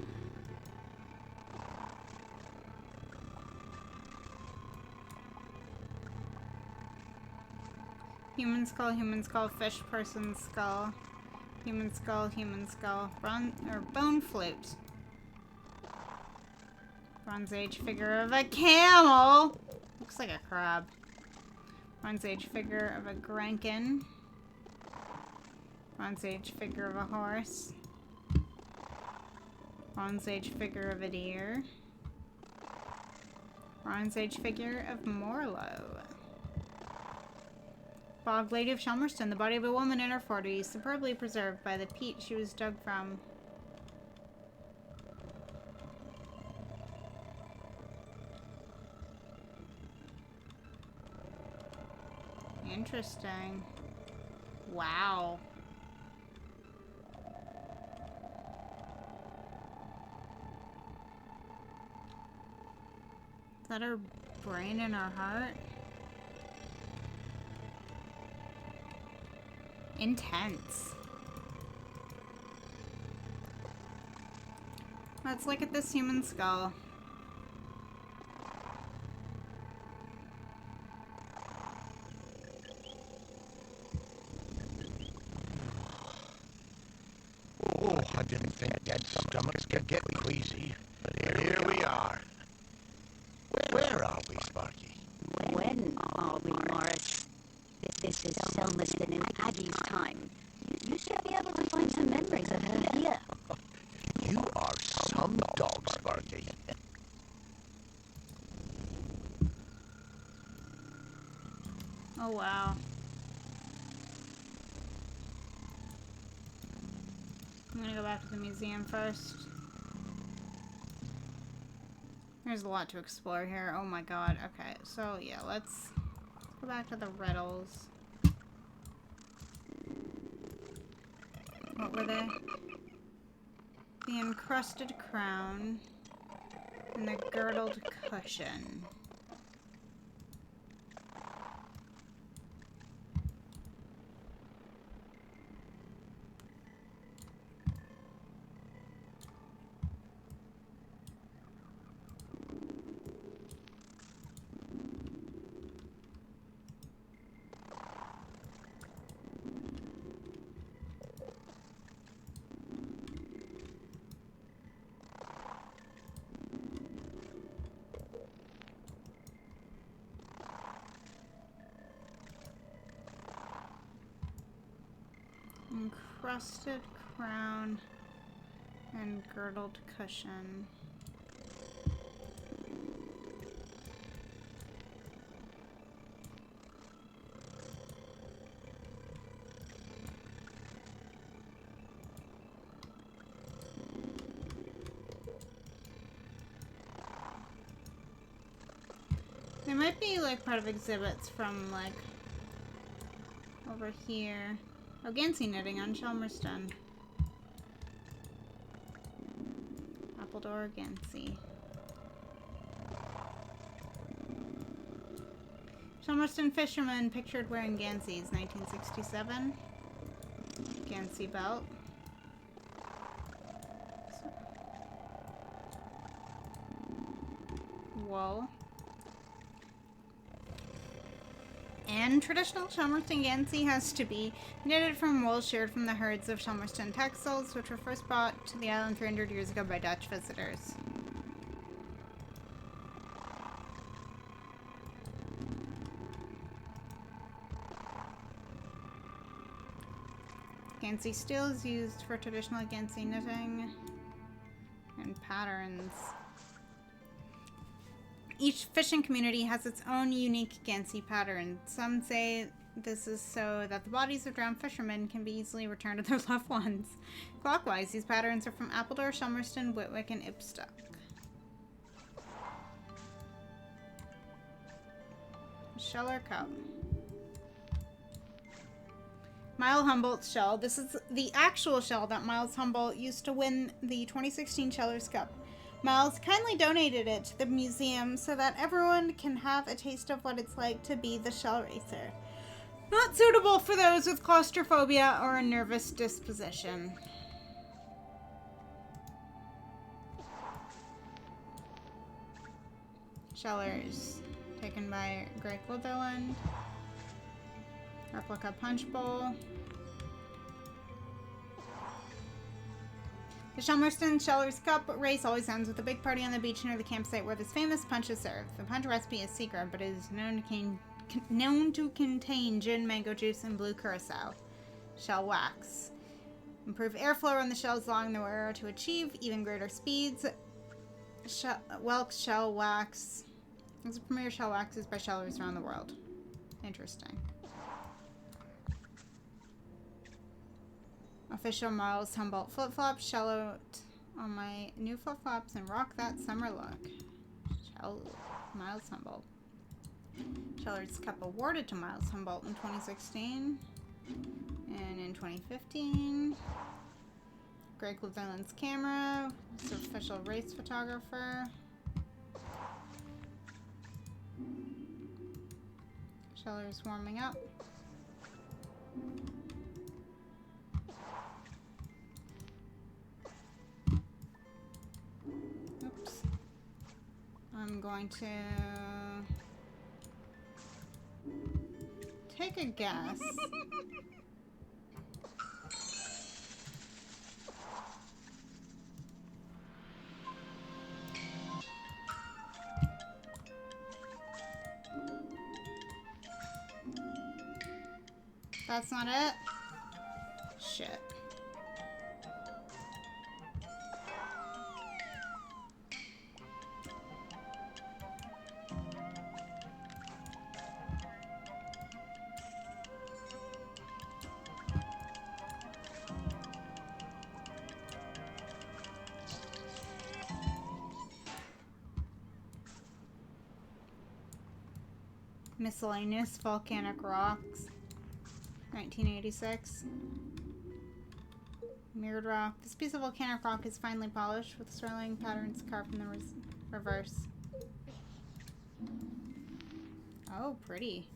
Human skull, fish person skull. Human skull, bone flute. Bronze Age figure of a camel. Looks like a crab. Bronze Age figure of a grankin. Bronze Age figure of a horse. Bronze Age figure of a deer. Bronze Age figure of Morlo. Bog Lady of Chelmerston, the body of a woman in her 40s, superbly preserved by the peat she was dug from. Interesting. Wow. Is that her brain in her heart? Intense. Let's look at this human skull. Oh, I didn't think dead stomachs could get queasy. But here we are. Where are we, Sparky? When are we, Morris? This is Chelmerston in Aggie's time. You should be able to find some memories of her here. You are some dog, Sparky. Oh, wow. I'm gonna go back to the museum first. There's a lot to explore here. Oh my god. Okay, so yeah, let's go back to the riddles. What were they? The encrusted crown and the girdled cushion. Encrusted crown and girdled cushion. might be like part of exhibits from like over here. Oh, Gansey knitting on Chelmerston. Appledore, Gansey. Chelmerston fisherman pictured wearing Ganseys, 1967. Gansey belt. Wool. And traditional Chelmerston Gansey has to be knitted from wool sheared from the herds of Chelmerston textiles, which were first brought to the island 300 years ago by Dutch visitors. Gansey steel is used for traditional Gansey knitting and patterns. Each fishing community has its own unique Gansey pattern. Some say this is so that the bodies of drowned fishermen can be easily returned to their loved ones. Clockwise, these patterns are from Appledore, Chelmerston, Whitwick, and Ipstock. Sheller Cup. Miles Humboldt's shell. This is the actual shell that Miles Humboldt used to win the 2016 Shellers Cup. Miles kindly donated it to the museum so that everyone can have a taste of what it's like to be the shell racer. Not suitable for those with claustrophobia or a nervous disposition. Shellers, taken by Greg Litherland. Replica punch bowl. The Chelmerston Shellers Cup race always ends with a big party on the beach near the campsite where this famous punch is served. The punch recipe is secret, but it is known to contain gin, mango juice, and blue curacao. Shell wax. Improve airflow on the shells along the wearer to achieve even greater speeds. Welk shell wax. These are premier shell waxes by shellers around the world. Interesting. Official Miles Humboldt flip-flops. Shell out on my new flip-flops and rock that summer look. Miles Humboldt. Shellers Cup awarded to Miles Humboldt in 2016. And in 2015. Greg Litherland's camera. It's official race photographer. Shellers warming up. Oops. I'm going to take a guess. That's not it? Shit. Miscellaneous volcanic rocks. 1986. Mirrored rock. This piece of volcanic rock is finely polished with swirling patterns carved in the reverse. Oh, pretty.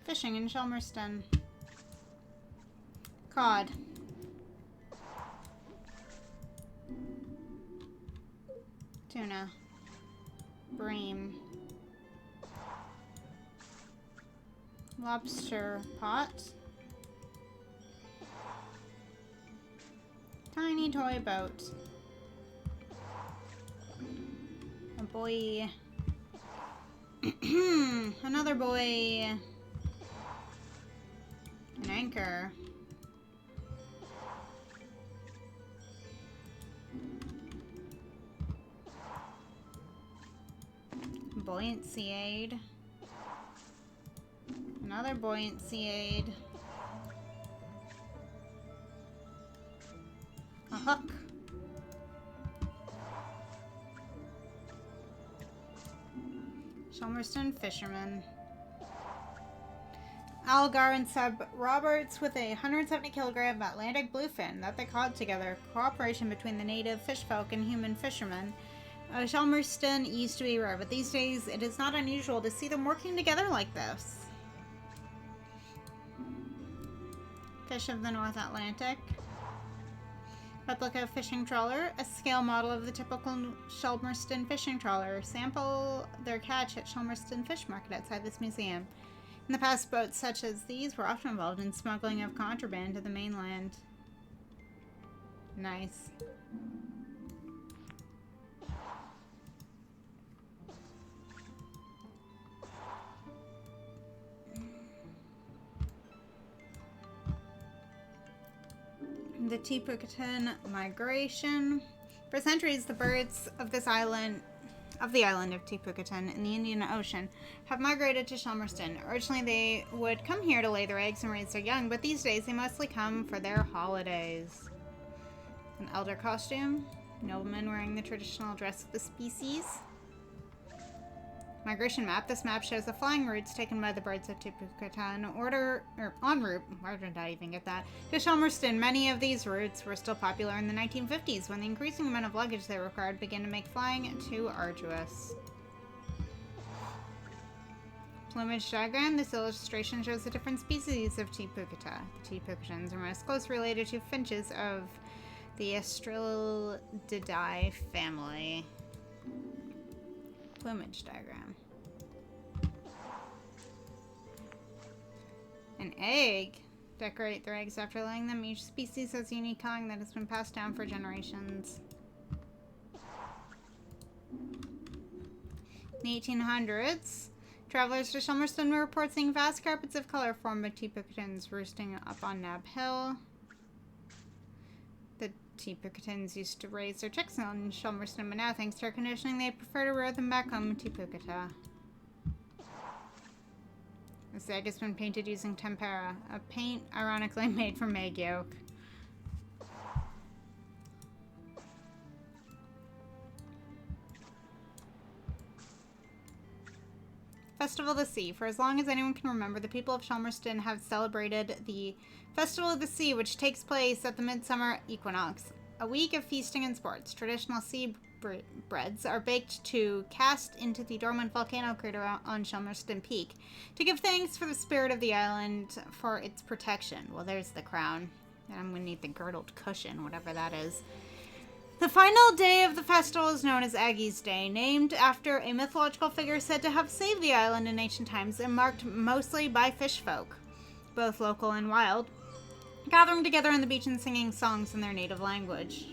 Fishing in Chelmerston. Cod. Tuna. Bream. Lobster pot. Tiny toy boat. A buoy. Another buoy. An anchor. Buoyancy aid. Another buoyancy aid. A hook. Shelmerston fishermen. Algar and Seb Roberts with a 170 kilogram Atlantic bluefin that they caught together. Cooperation between the native fish folk and human fishermen. Shelmerston used to be rare, but these days it is not unusual to see them working together like this. Fish of the North Atlantic. Replica fishing trawler, a scale model of the typical Shelmerston fishing trawler. Sample their catch at Shelmerston Fish Market outside this museum. In the past, boats such as these were often involved in smuggling of contraband to the mainland. Nice. The Tipucatan migration. For centuries, the birds of the island of Tipucatan in the Indian Ocean have migrated to Shelmerston. Originally, they would come here to lay their eggs and raise their young, but these days they mostly come for their holidays. An elder costume. Noblemen wearing the traditional dress of the species. Migration map. This map shows the flying routes taken by the birds of Tipucatan en route, where did I even get that, to Shelmerston. Many of these routes were still popular in the 1950s when the increasing amount of luggage they required began to make flying too arduous. Plumage diagram. This illustration shows the different species of Tipucata. The Tipucatans are most closely related to finches of the Estrelidae family. Plumage diagram. An egg. Decorate their eggs after laying them. Each species has a unique calling that has been passed down for generations. In the 1800s, travelers to Shelmerston were report seeing vast carpets of color formed by Tipucatans roosting up on Nab Hill. The Tipucatans used to raise their chicks in Shelmerston, but now, thanks to air conditioning, they prefer to rear them back home in Tipucata. This egg has been painted using tempera, a paint ironically made from egg yolk. Festival of the Sea. For as long as anyone can remember, the people of Shelmerston have celebrated the Festival of the Sea, which takes place at the midsummer equinox. A week of feasting and sports. Traditional sea breads are baked to cast into the dormant volcano crater on Shelmerston Peak to give thanks for the spirit of the island for its protection. Well, there's the crown. And I'm going to need the girdled cushion, whatever that is. The final day of the festival is known as Aggie's Day, named after a mythological figure said to have saved the island in ancient times and marked mostly by fish folk, both local and wild, gathering together on the beach and singing songs in their native language.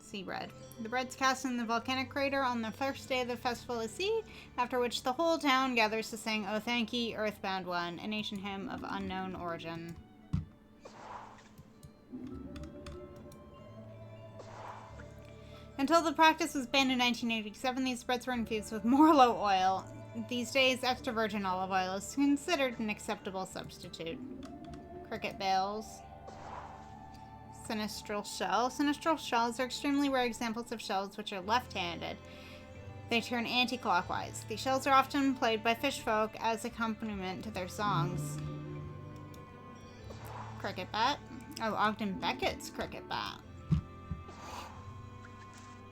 Sea bread. The bread's cast in the volcanic crater on the first day of the Festival of the Sea, after which the whole town gathers to sing O Thank Ye, Earthbound One, an ancient hymn of unknown origin. Until the practice was banned in 1987, these breads were infused with Morlo oil. These days, extra virgin olive oil is considered an acceptable substitute. Cricket bales. Sinistral shell. Sinistral shells are extremely rare examples of shells which are left-handed. They turn anti-clockwise. These shells are often played by fish folk as accompaniment to their songs. Cricket bat. Oh, Ogden Beckett's cricket bat.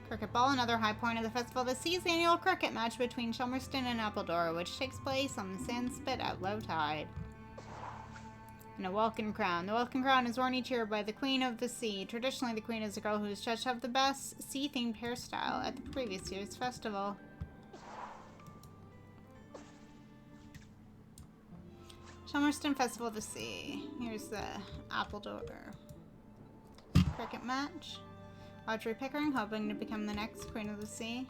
Cricket ball, another high point of the Festival of the Sea, is the annual cricket match between Shelmerston and Appledore, which takes place on the sand spit at low tide. And a welkin crown. The welkin crown is worn each year by the Queen of the Sea. Traditionally, the Queen is a girl who is judged to have the best sea-themed hairstyle at the previous year's festival. Shelmerston Festival of the Sea. Here's the Appledore cricket match. Audrey Pickering hoping to become the next Queen of the Sea.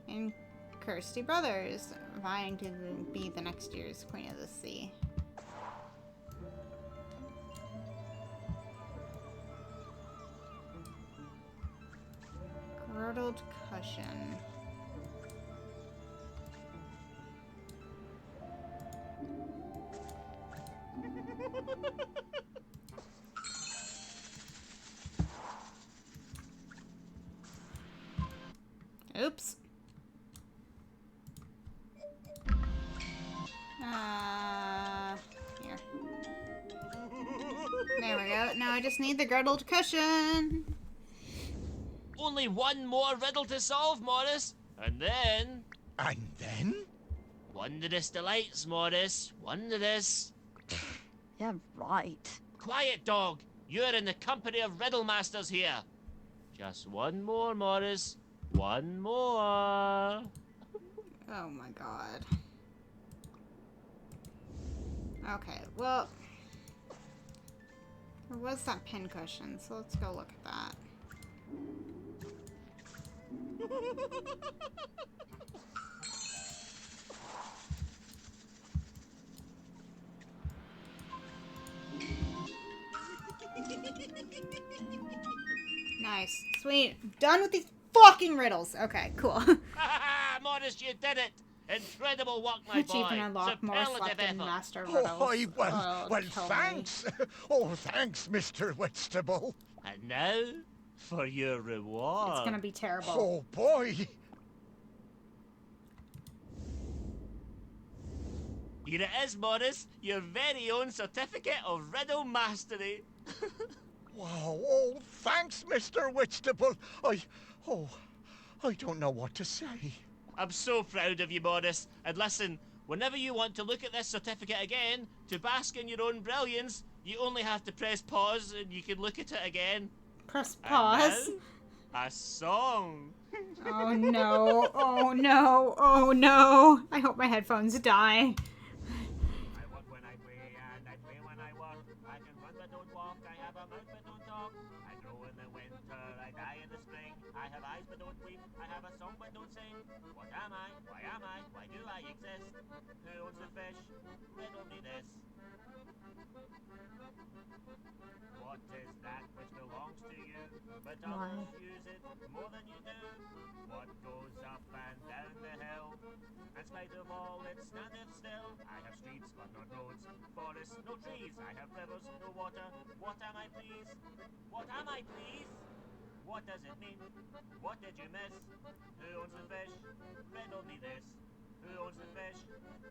And Kirsty Brothers vying to be the next year's Queen of the Sea. Girdled cushion. Oops. Now I just need the girdled cushion. Only one more riddle to solve, Morris. And then... And then? Wondrous delights, Morris. Wondrous. Yeah, right. Quiet, dog. You're in the company of riddle masters here. Just one more, Morris. One more. Oh my god. Okay, well, there was that pin cushion, so let's go look at that. Nice. Sweet. Done with these fucking riddles. Okay, cool. Morris, you did it. Incredible work, my boy. Achievement unlocked. More Superlative selected effort. master riddles. Oh, well, Oh, kill me. thanks. Oh, thanks, Mr. Whitstable. And now, for your reward. It's gonna be terrible. Oh, boy. Here it is, Morris. Your very own certificate of riddle mastery. Wow, oh, thanks, Mr. Whitstable. I don't know what to say. I'm so proud of you, Morris. And listen, whenever you want to look at this certificate again, to bask in your own brilliance, you only have to press pause and you can look at it again. Press And pause. now, a song. Oh no. Oh no. Oh no. I hope my headphones die. I walk when I pray and I pray when I walk. I can run but don't walk. I have a mouth but don't talk. I grow in the winter. I die in the spring. I have eyes but don't weep. I have a song but don't sing. What am I? Why am I? Why do I exist? Who owns the fish? Riddle me this. What is that which belongs to you, but others use it more than you do? What goes up and down the hill? In spite of all, it standeth still. I have streets, but not roads, forests, no trees. I have rivers, no water. What am I, please? What am I, please? What does it mean? What did you miss? Who owns the fish? Riddle me this. Who owns the fish?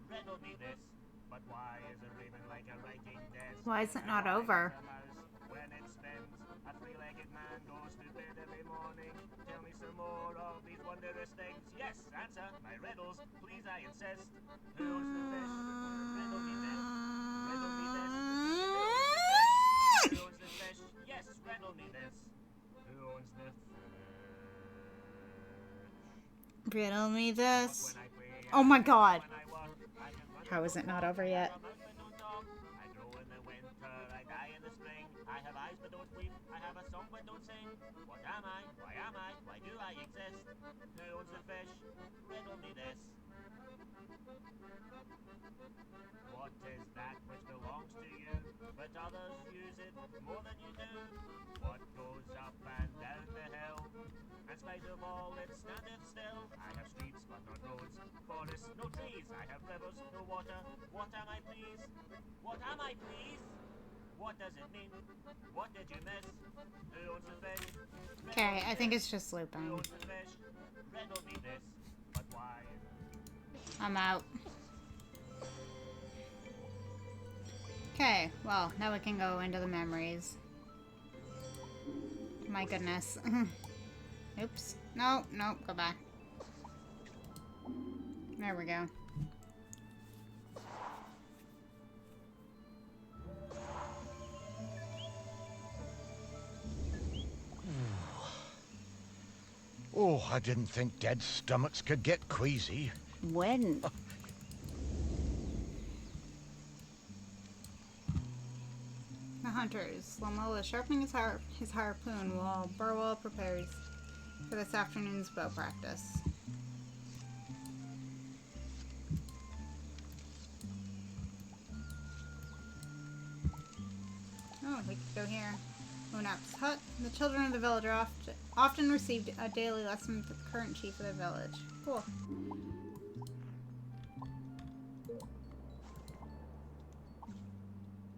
Riddle me this. But why is a raven like a writing desk? Why is it not over? When it spins, a three-legged man goes to bed every morning. Tell me some more of these wondrous things. Yes, answer my riddles, please, I insist. Who owns the fish? Riddle me this. Riddle me this. Who owns the fish? Yes, riddle me this. Who owns the fish? Riddle me this. Oh my god. How is it not over yet? I grow in the winter, I die in the spring. I have eyes but don't weep. I have a song but don't sing. What am I? Why am I? Why do I exist? Who owns the fish? Riddle me this. What is that which belongs to you, but others use it more than you do? What goes up and down the hill? In spite of all, it standeth still. I have streets, but not roads, forests, no trees. I have rivers, no water. What am I, please? What am I, please? What does it mean? What did you miss? Who owns the fish? Okay, I think it's just Who looping. owns the fish? Riddle me this. But why? I'm out. Okay, well, now we can go into the memories. My goodness. Oops. No, no, go back. There we go. Oh, I didn't think dead stomachs could get queasy. When? The hunters. Lomo is sharpening his harpoon while Burwell prepares for this afternoon's bow practice. Oh, we could go here. Unap's hut. The children of the village are often received a daily lesson from the current chief of the village. Cool.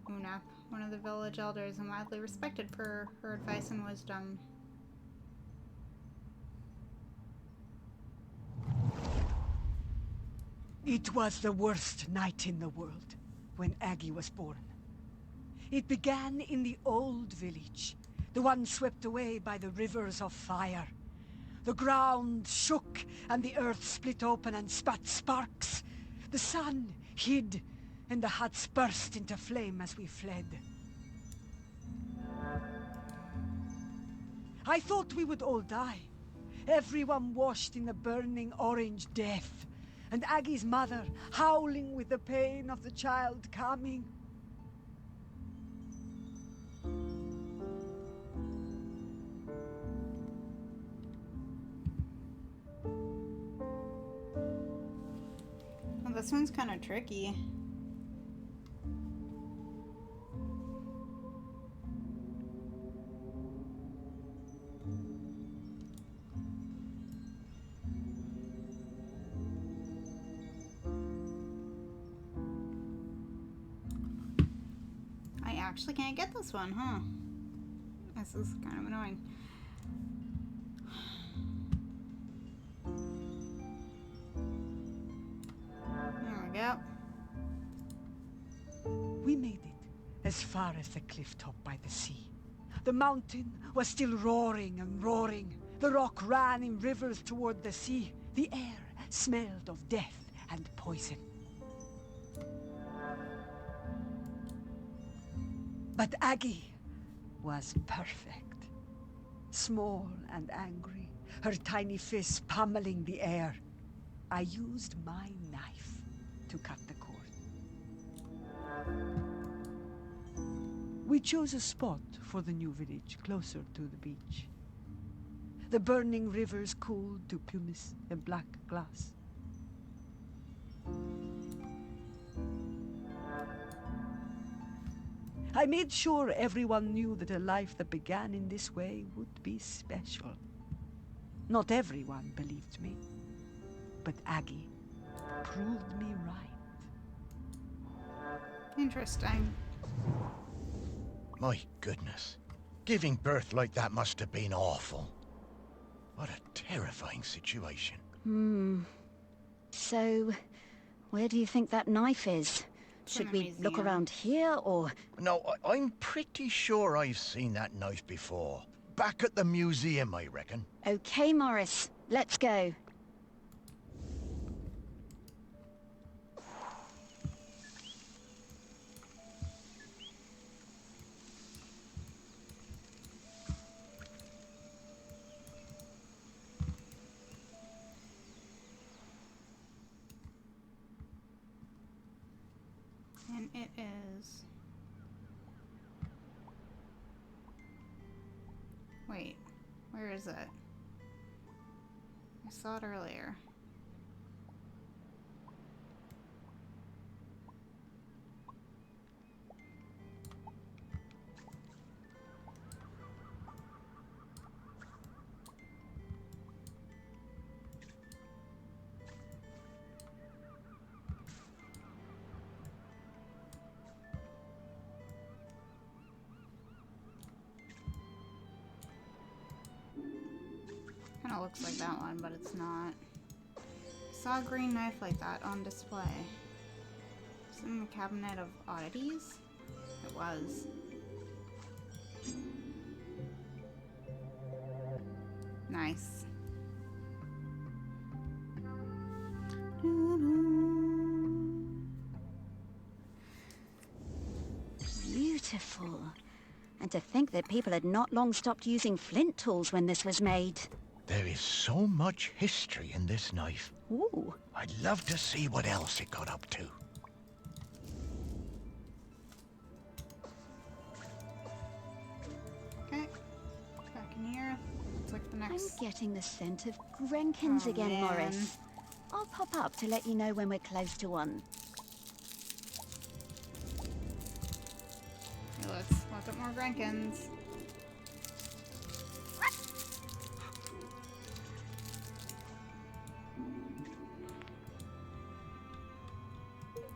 Unap, one of the village elders, and widely respected for her advice and wisdom. It was the worst night in the world when Aggie was born. It began in the old village, the one swept away by the rivers of fire. The ground shook, and the earth split open and spat sparks. The sun hid, and the huts burst into flame as we fled. I thought we would all die. Everyone washed in the burning orange death, and Aggie's mother howling with the pain of the child coming. Well, this one's kind of tricky. I actually can't get this one, huh? This is kind of annoying. There we go. We made it as far as the cliff top by the sea. The mountain was still roaring and roaring. The rock ran in rivers toward the sea. The air smelled of death and poison. But Aggie was perfect. Small and angry, her tiny fists pummeling the air. I used my knife to cut the cord. We chose a spot for the new village closer to the beach. The burning rivers cooled to pumice and black glass. I made sure everyone knew that a life that began in this way would be special. Not everyone believed me, but Aggie proved me right. Interesting. My goodness. Giving birth like that must have been awful. What a terrifying situation. So, where do you think that knife is? Should we look around here, or...? No, I'm pretty sure I've seen that knife before. Back at the museum, I reckon. Okay, Morris. Let's go. And it is... Wait, where is it? I saw it earlier. Kinda looks like that one, but it's not. I saw a green knife like that on display. Is it in the cabinet of oddities? It was. Nice. Beautiful. And to think that people had not long stopped using flint tools when this was made. There is so much history in this knife. Ooh. I'd love to see what else it got up to. Okay. Back in here. Looks like the next... I'm getting the scent of Grenkins again, man. Morris. I'll pop up to let you know when we're close to one. Hey, let's look at more Grenkins.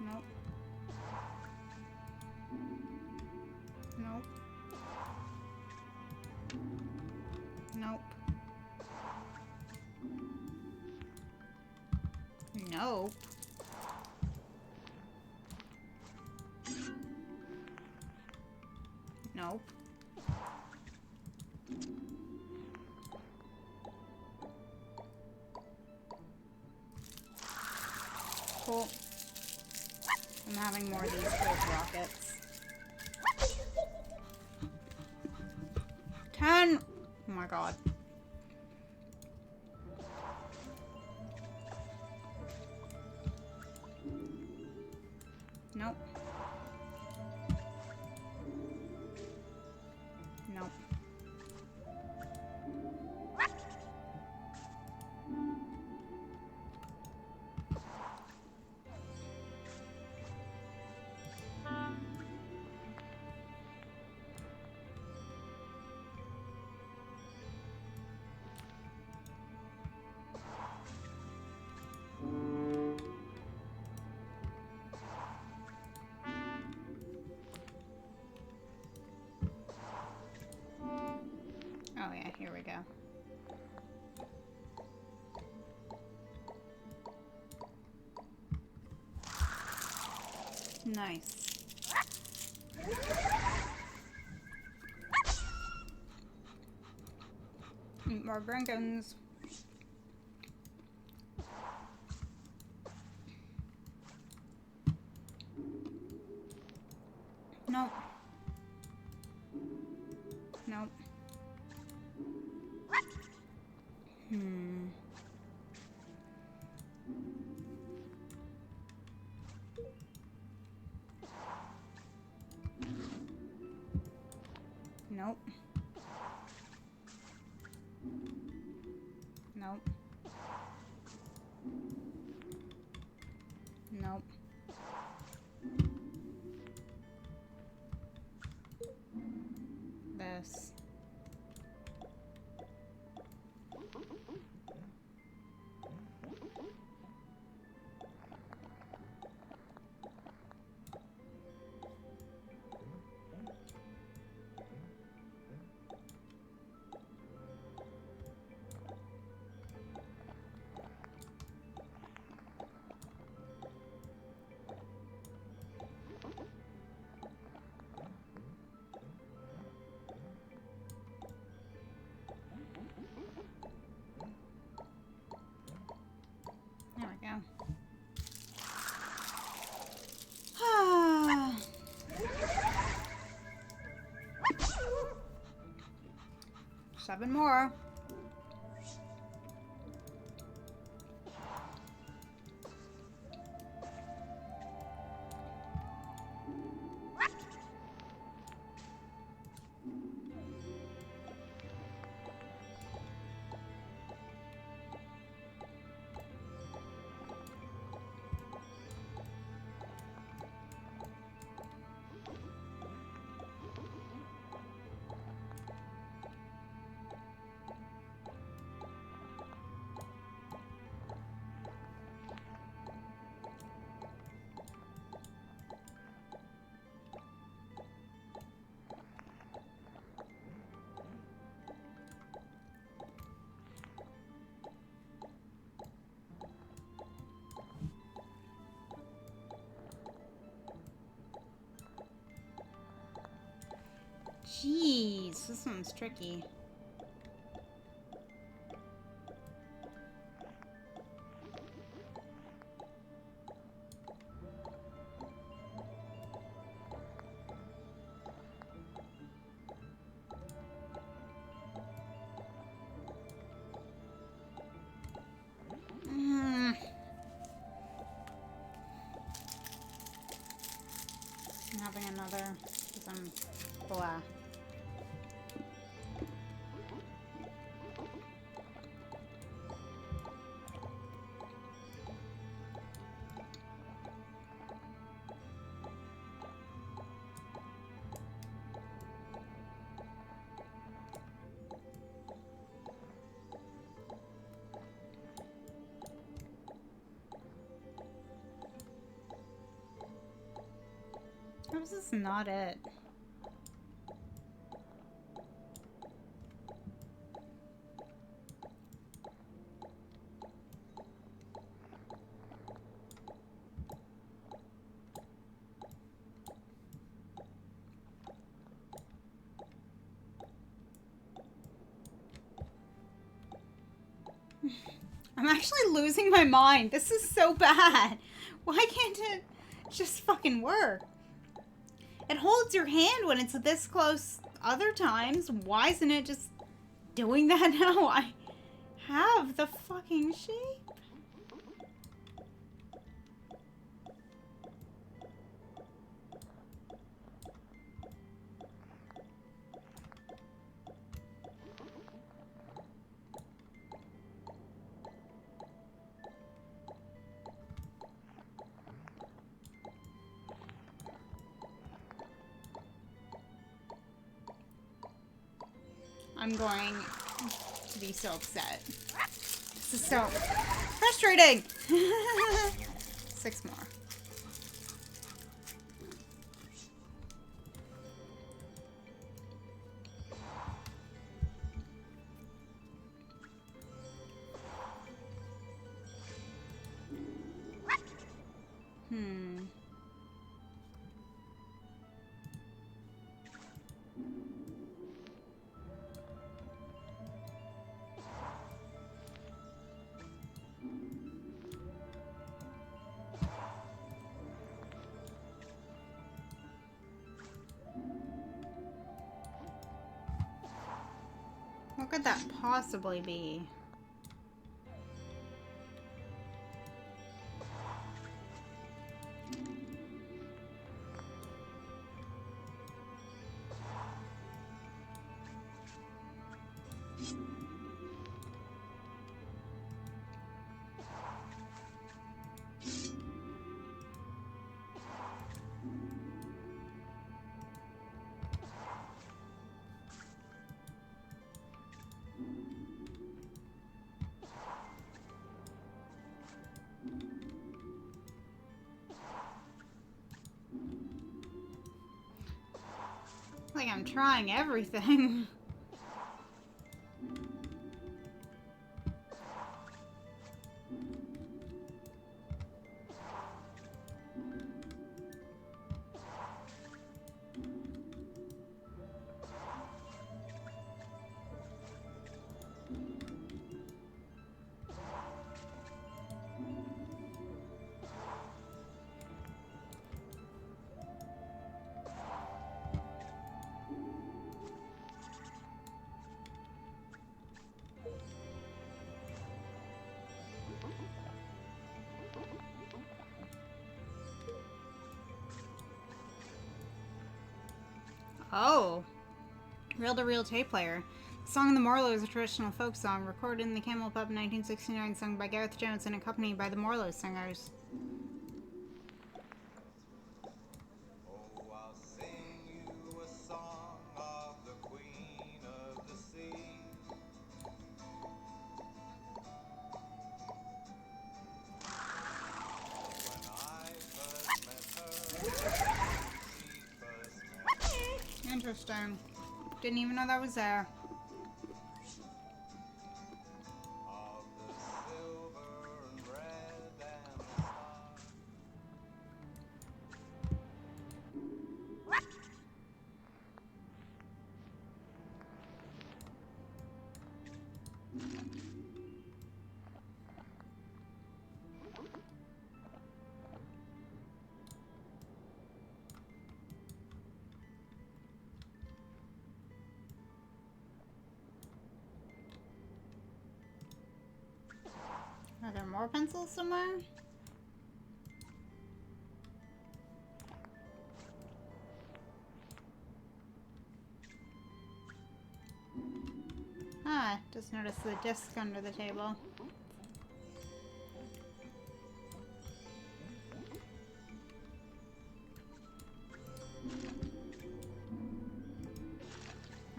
Nope. Nope. Nope. Nope. Nope. Cool. I'm having more of these cold rockets. 10! Oh my god. Nope. Nope. Oh yeah, here we go. Nice. Eat more Grankins. Nope. Nope. Nope. Nope. Nope. This. There we go. 7 more. Jeez, this one's tricky. I'm having another, because I'm blah. How is this not it? I'm actually losing my mind. This is so bad. Why can't it just fucking work? It holds your hand when it's this close other times. Why isn't it just doing that now? I have the fucking sheep. I'm going to be so upset. This is so frustrating. 6 more. What could that possibly be? Like I'm trying everything. Oh. Reel-to-reel tape player. The song The Morlow is a traditional folk song recorded in the Camel Pub in 1969, sung by Gareth Jones and accompanied by the Morlow Singers. Interesting. Didn't even know that was there. Are there more pencils somewhere? Ah, just noticed the disc under the table.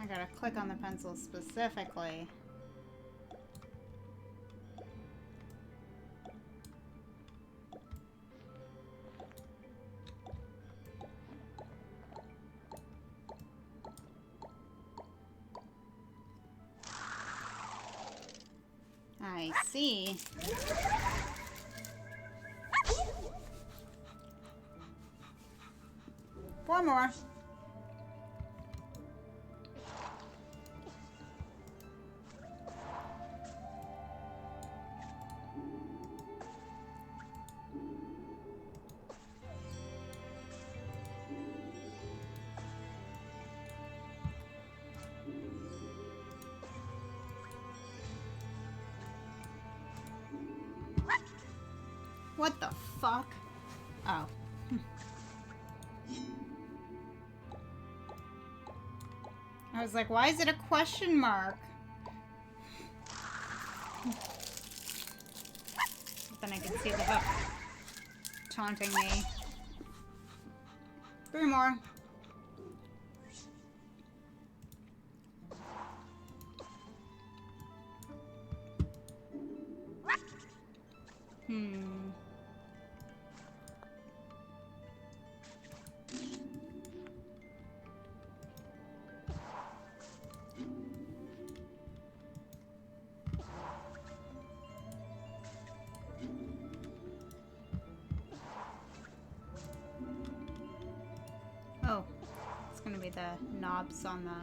I gotta click on the pencil specifically. I see. Four more. What the fuck? Oh. I was like, why is it a question mark? Then I can see the hook taunting me. 3 more. Oh, it's gonna be the knobs on the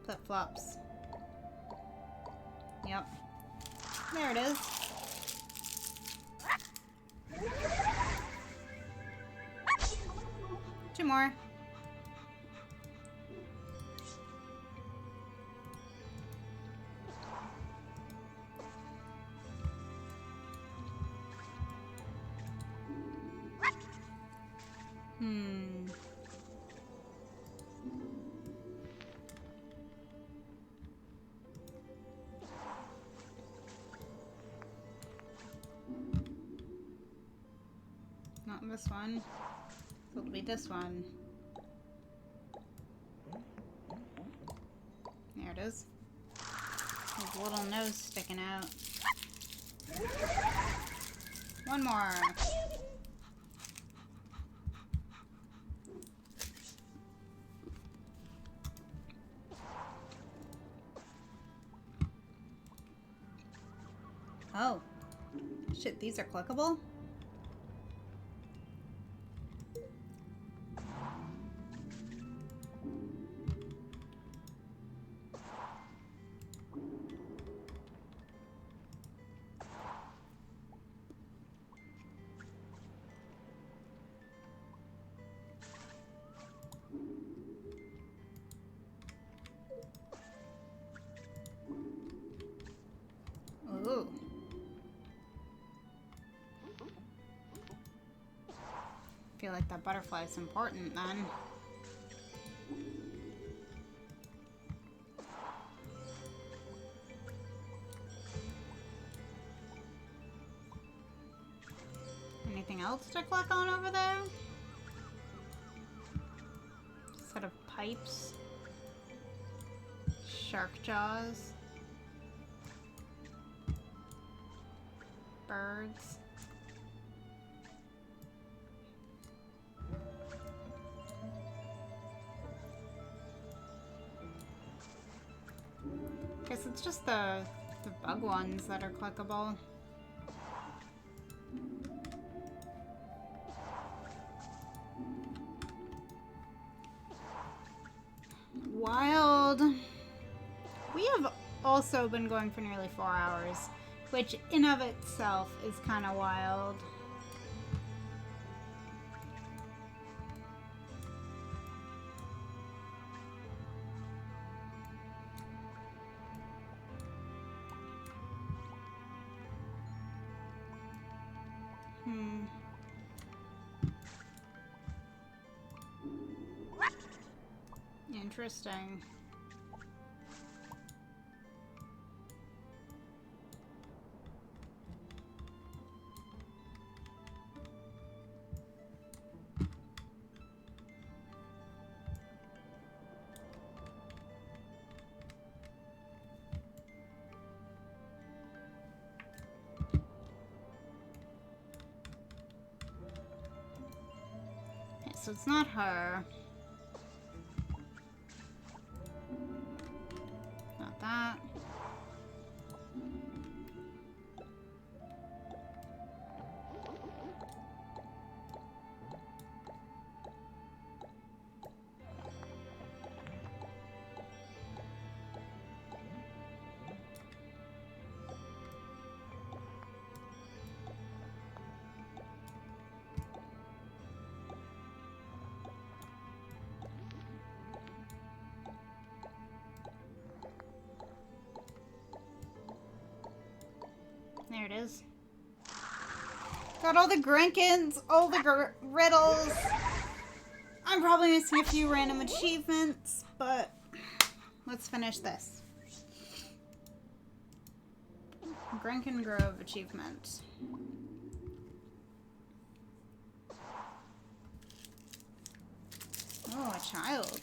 flip-flops. Yep. There it is. Two more. Not this one. So it'll be this one. There it is. His little nose sticking out. One more. Oh. Shit, these are clickable? Ooh. Feel like that butterfly is important then. Anything else to click on over there? Set of pipes. Shark jaws. Birds. Guess it's just the bug ones that are clickable. Wild. We have also been going for nearly 4 hours, which in of itself is kind of wild. Interesting. Okay, so it's not her. Not that. There it is. Got all the Grinkins, all the riddles. I'm probably missing a few random achievements, but let's finish this. Grinkin Grove achievement. Oh, a child.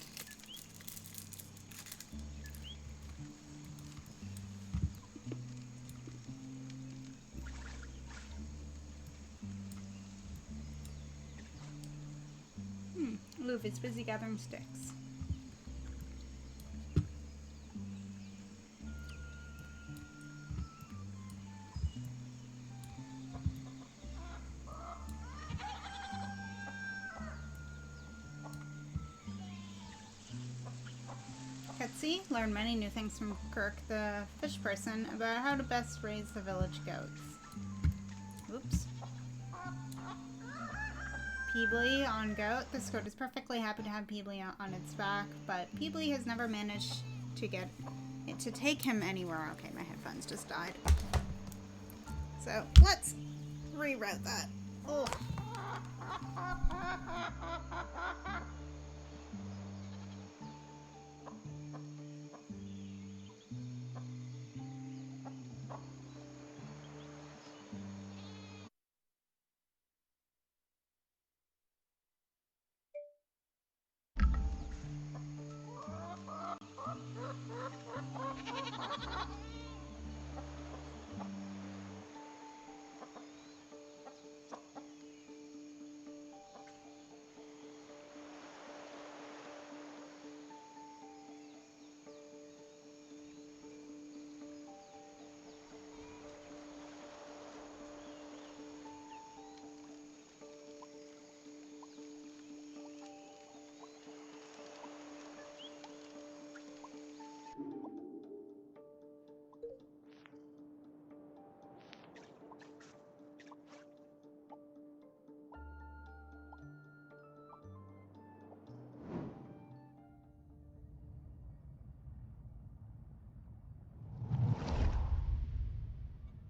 Luffy's busy gathering sticks. Ketsy learned many new things from Kirk, the fish person, about how to best raise the village goats. Oops. Peebly on goat. This goat is perfectly happy to have Peebly on its back, but Peebly has never managed to get it to take him anywhere. Okay, my headphones just died. So let's rewrite that. Ugh.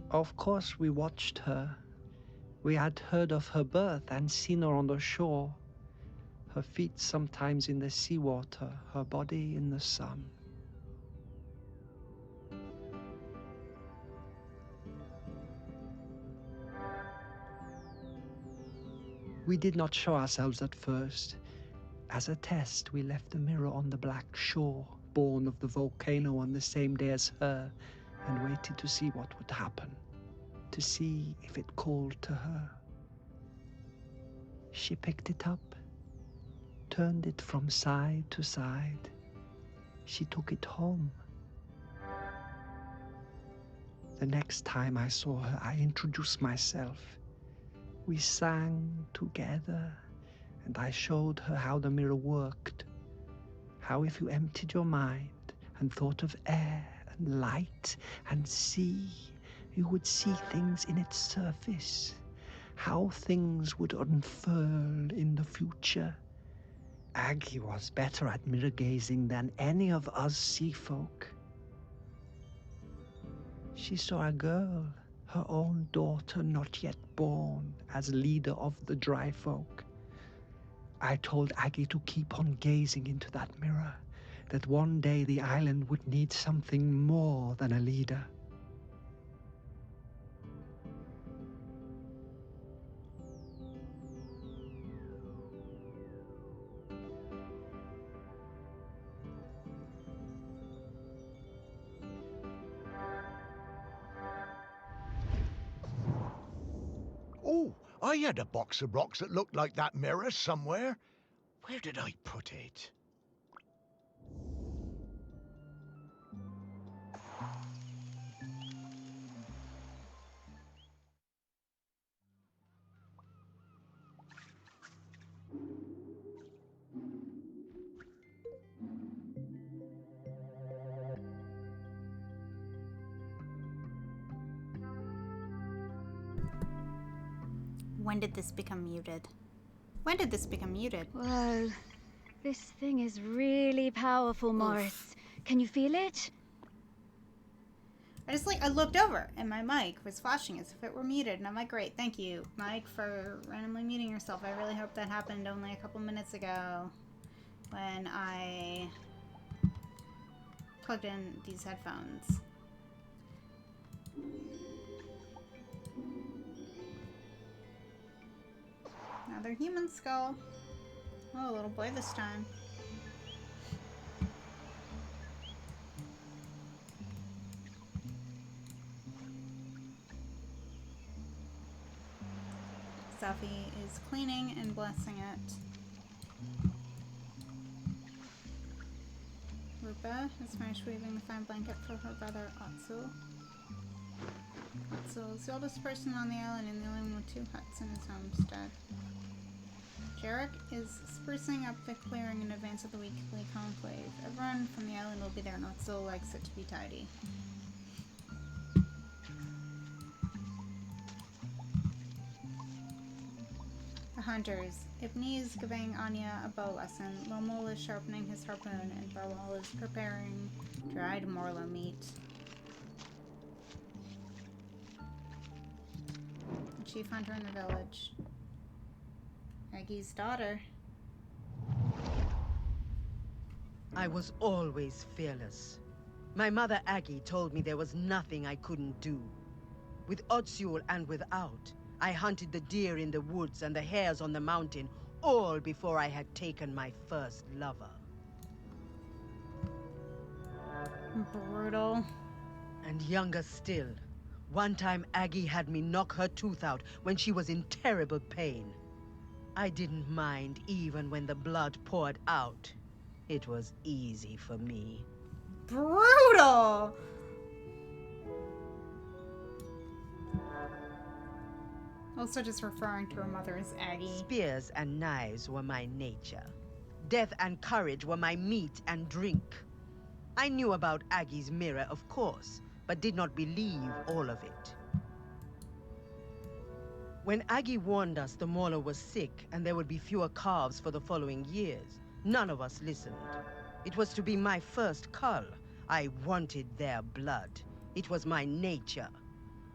Of course we watched her. We had heard of her birth and seen her on the shore. Her feet sometimes in the seawater, her body in the sun. We did not show ourselves at first. As a test, we left the mirror on the black shore, born of the volcano on the same day as her, and waited to see what would happen, to see if it called to her. She picked it up, turned it from side to side. She took it home. The next time I saw her, I introduced myself. We sang together, and I showed her how the mirror worked. How if you emptied your mind and thought of air and light and sea, you would see things in its surface. How things would unfurl in the future. Aggie was better at mirror gazing than any of us sea folk. She saw a girl, her own daughter not yet born, as leader of the dry folk. I told Aggie to keep on gazing into that mirror, that one day the island would need something more than a leader. Oh, I had a box of rocks that looked like that mirror somewhere. Where did I put it? When did this become muted? When did this become muted? Whoa. This thing is really powerful, Morris. Can you feel it? I looked over and my mic was flashing as if it were muted, and I'm like, great, thank you, Mike, for randomly muting yourself. I really hope that happened only a couple minutes ago when I plugged in these headphones. Another human skull. Oh, a little boy this time. Safi is cleaning and blessing it. Rupa has finished weaving the fine blanket for her brother Otsu. Otsu is the oldest person on the island and the only one with 2 huts in his homestead. Jarek is sprucing up the clearing in advance of the weekly conclave. Everyone from the island will be there, and Otsu likes it to be tidy. The hunters. Ibni is giving Anya a bow lesson. Lomol is sharpening his harpoon, and Barwal is preparing dried Morlo meat. The chief hunter in the village. Aggie's daughter. I was always fearless. My mother Aggie told me there was nothing I couldn't do. With Otsul and without, I hunted the deer in the woods and the hares on the mountain, all before I had taken my first lover. Brutal. And younger still, one time Aggie had me knock her tooth out when she was in terrible pain. I didn't mind even when the blood poured out. It was easy for me. Brutal! Also just referring to her mother as Aggie. Spears and knives were my nature. Death and courage were my meat and drink. I knew about Aggie's mirror, of course, but did not believe all of it. When Aggie warned us the Morlo was sick and there would be fewer calves for the following years, none of us listened. It was to be my first cull. I wanted their blood. It was my nature.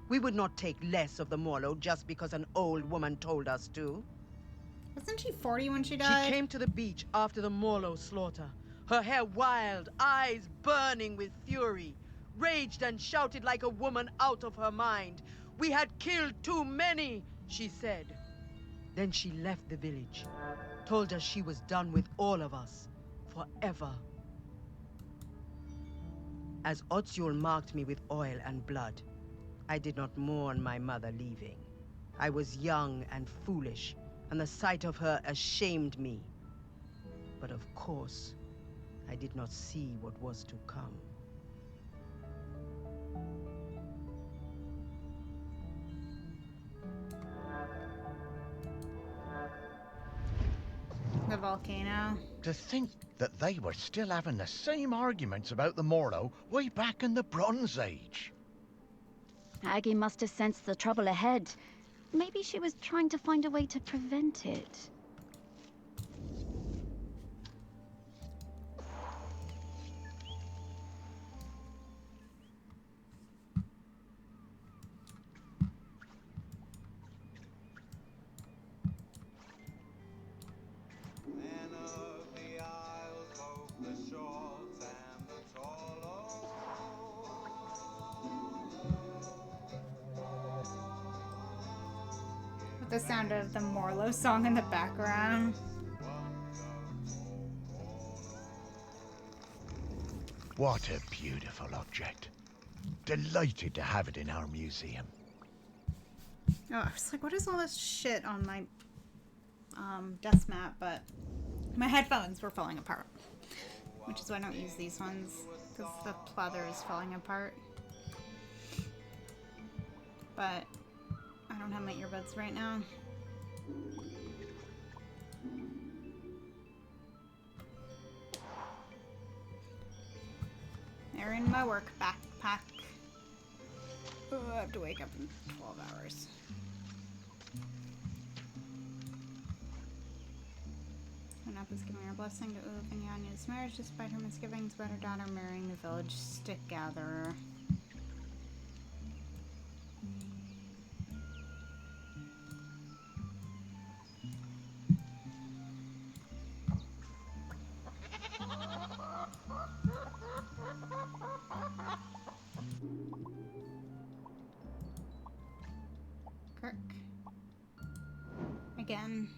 We would not take less of the Morlo just because an old woman told us to. Wasn't she 40 when she died? She came to the beach after the Morlo slaughter. Her hair wild, eyes burning with fury. Raged and shouted like a woman out of her mind. "We had killed too many," she said. Then she left the village. Told us she was done with all of us. Forever. As Otsul marked me with oil and blood, I did not mourn my mother leaving. I was young and foolish, and the sight of her ashamed me. But of course, I did not see what was to come. The volcano. To think that they were still having the same arguments about the Morlo way back in the Bronze Age. Aggie must have sensed the trouble ahead. Maybe she was trying to find a way to prevent it. With the sound of the Morlo song in the background. What a beautiful object. Delighted to have it in our museum. Oh, I was like, what is all this shit on my desk mat? But my headphones were falling apart, which is why I don't use these ones, because the pleather is falling apart. But I don't have my earbuds right now. They're in my work backpack. Oh, I have to wake up in 12 hours. Up is giving her blessing to Uv and Yanya's marriage despite her misgivings about her daughter marrying the village stick gatherer. Kirk. Again.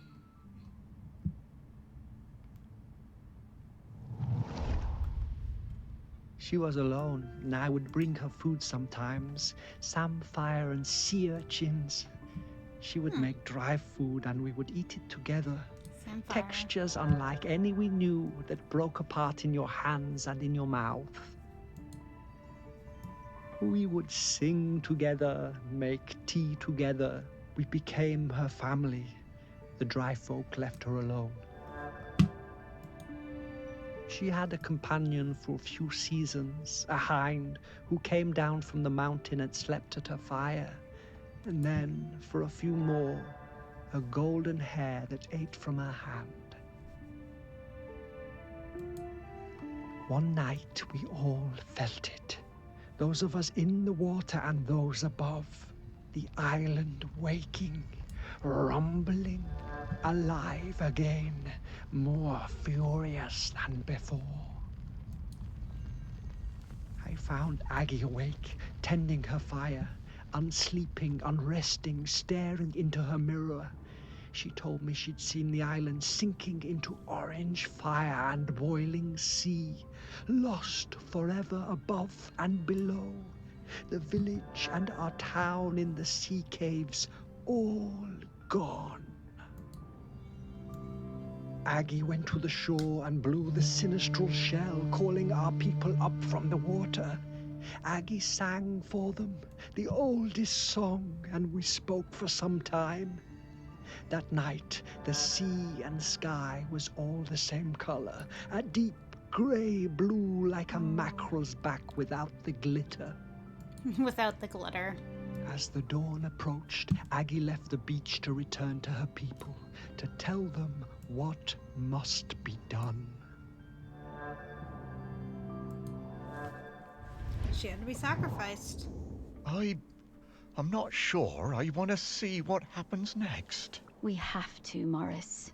She was alone, and I would bring her food sometimes, samphire and sea urchins. She would make dry food, and we would eat it together. Samphire. Textures unlike any we knew that broke apart in your hands and in your mouth. We would sing together, make tea together. We became her family. The dry folk left her alone. She had a companion for a few seasons, a hind who came down from the mountain and slept at her fire. And then, for a few more, a golden hare that ate from her hand. One night we all felt it. Those of us in the water and those above. The island waking, rumbling, alive again, more furious than before. I found Aggie awake, tending her fire, unsleeping, unresting, staring into her mirror. She told me she'd seen the island sinking into orange fire and boiling sea, lost forever above and below. The village and our town in the sea caves, all gone. Aggie went to the shore and blew the sinistral shell, calling our people up from the water. Aggie sang for them, the oldest song, and we spoke for some time. That night, the sea and sky was all the same color, a deep gray blue like a mackerel's back without the glitter. Without the glitter. As the dawn approached, Aggie left the beach to return to her people, to tell them what must be done. She had to be sacrificed. I'm not sure. I want to see what happens next. We have to, Morris.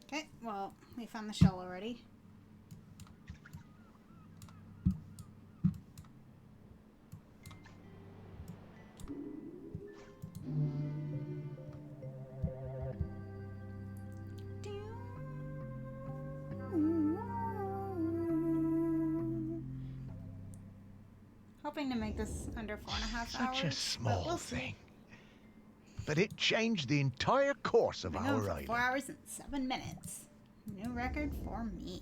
Okay, well, we found the shell already. Hoping to make this under 4.5 hours. Such a small we'll thing. But it changed the entire course of our for island. 4 hours and 7 minutes. New record for me.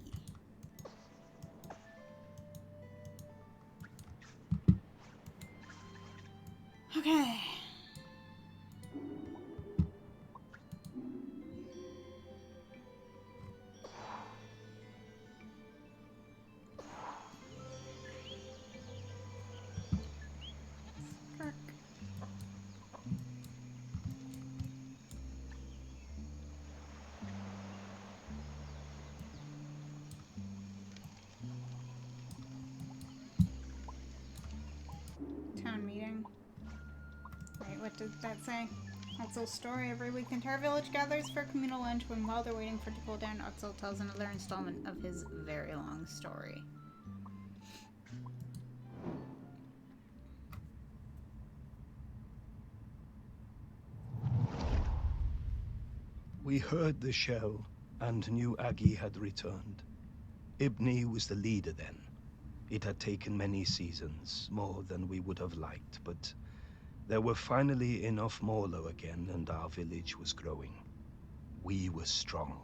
Okay. Kirk. Town meeting. Wait, what did that say? Utzel's story. Every week the entire village gathers for a communal lunch. When while they're waiting for it to cool down, Utzel tells another installment of his very long story. We heard the shell and knew Aggie had returned. Ibni was the leader then. It had taken many seasons, more than we would have liked, but there were finally enough Morlo again, and our village was growing. We were strong.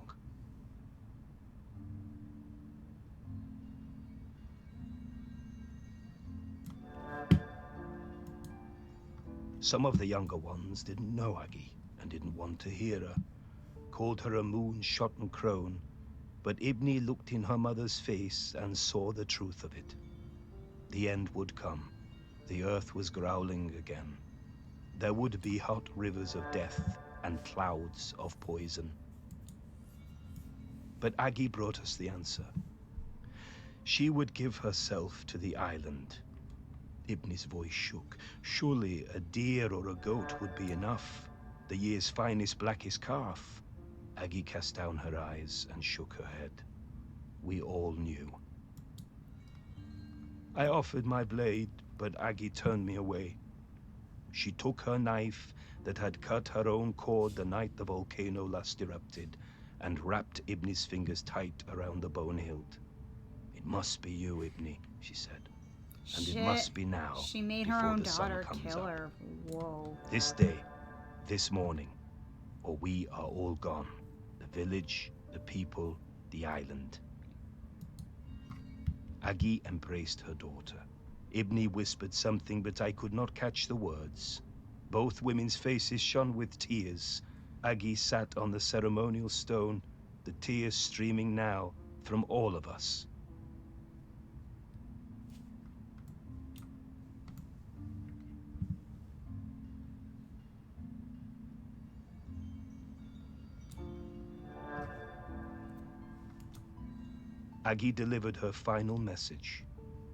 Some of the younger ones didn't know Aggie and didn't want to hear her. Called her a moon-shot crone, but Ibni looked in her mother's face and saw the truth of it. The end would come. The earth was growling again. There would be hot rivers of death and clouds of poison. But Aggie brought us the answer. She would give herself to the island. Ibni's voice shook. Surely a deer or a goat would be enough. The year's finest, blackest calf. Aggie cast down her eyes and shook her head. We all knew. I offered my blade, but Aggie turned me away. She took her knife that had cut her own cord the night the volcano last erupted, and wrapped Ibni's fingers tight around the bone hilt. "It must be you, Ibni," she said. "And it must be now, She made her before own the sun daughter comes kill up. her. Whoa. This day, this morning, or we are all gone. The village, the people, the island." Aggie embraced her daughter. Ibni whispered something, but I could not catch the words. Both women's faces shone with tears. Aggie sat on the ceremonial stone, the tears streaming now from all of us. Aggie delivered her final message.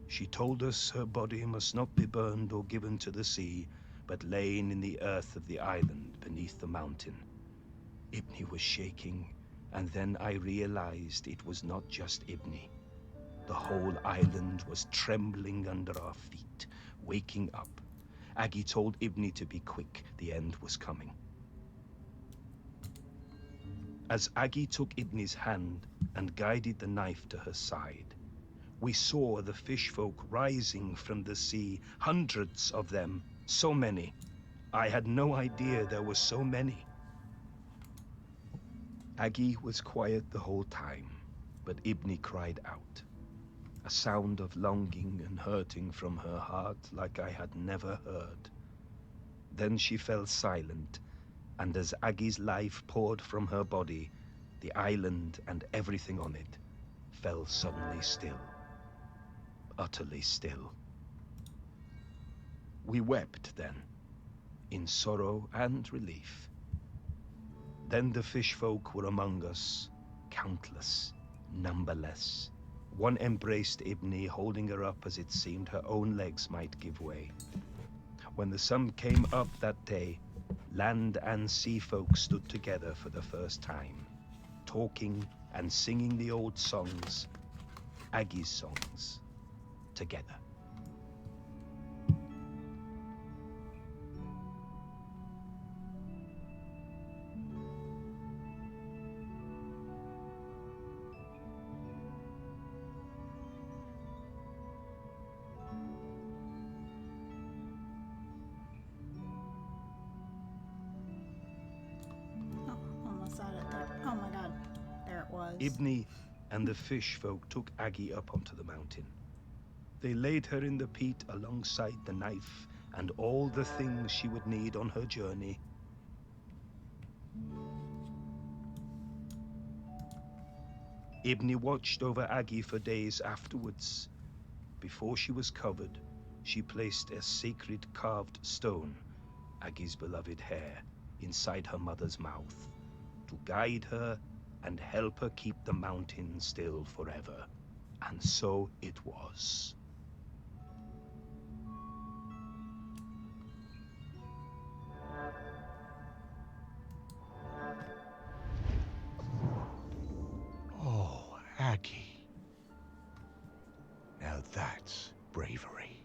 She told us her body must not be burned or given to the sea, but lain in the earth of the island beneath the mountain. Ibni was shaking, and then I realized it was not just Ibni. The whole island was trembling under our feet, waking up. Aggie told Ibni to be quick, the end was coming. As Aggie took Ibni's hand and guided the knife to her side, we saw the fish folk rising from the sea, hundreds of them, so many. I had no idea there were so many. Aggie was quiet the whole time, but Ibni cried out. A sound of longing and hurting from her heart like I had never heard. Then she fell silent, and as Aggie's life poured from her body, the island and everything on it fell suddenly still. Utterly still. We wept then, in sorrow and relief. Then the fish folk were among us, countless, numberless. One embraced Ibni, holding her up as it seemed her own legs might give way. When the sun came up that day, land and sea folk stood together for the first time, talking and singing the old songs, Aggie's songs, together. Almost at it there. Oh my god. There it was. Ibni and the fish folk took Aggie up onto the mountain. They laid her in the peat alongside the knife and all the things she would need on her journey. Ibni watched over Aggie for days afterwards. Before she was covered, she placed a sacred carved stone, Aggie's beloved hair, inside her mother's mouth, to guide her and help her keep the mountain still forever. And so it was. Oh, Aggie. Now that's bravery.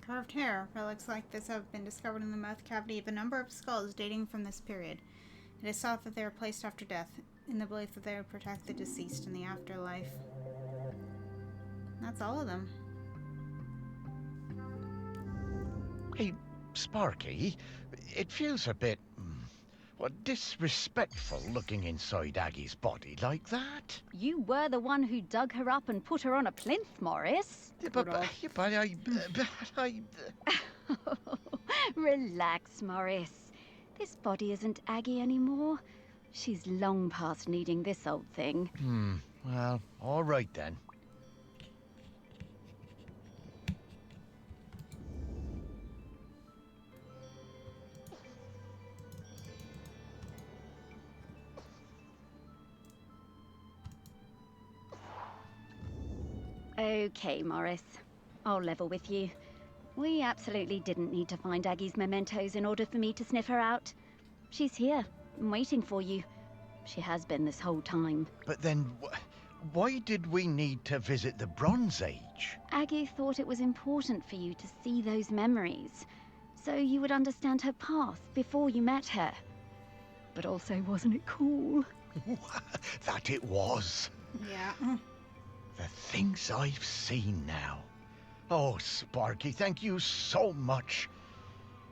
Carved hair. Relics like this have been discovered in the mouth cavity of a number of skulls dating from this period. It is thought that they were placed after death, in the belief that they would protect the deceased in the afterlife. That's all of them. Hey, Sparky, it feels a bit, disrespectful looking inside Aggie's body like that. You were the one who dug her up and put her on a plinth, Morris. Relax, Morris. This body isn't Aggie anymore. She's long past needing this old thing. Well, all right then. Okay, Morris. I'll level with you. We absolutely didn't need to find Aggie's mementos in order for me to sniff her out. She's here, and waiting for you. She has been this whole time. But then, why did we need to visit the Bronze Age? Aggie thought it was important for you to see those memories, so you would understand her past before you met her. But also, wasn't it cool? That it was. Yeah. The things I've seen now. Oh, Sparky, thank you so much.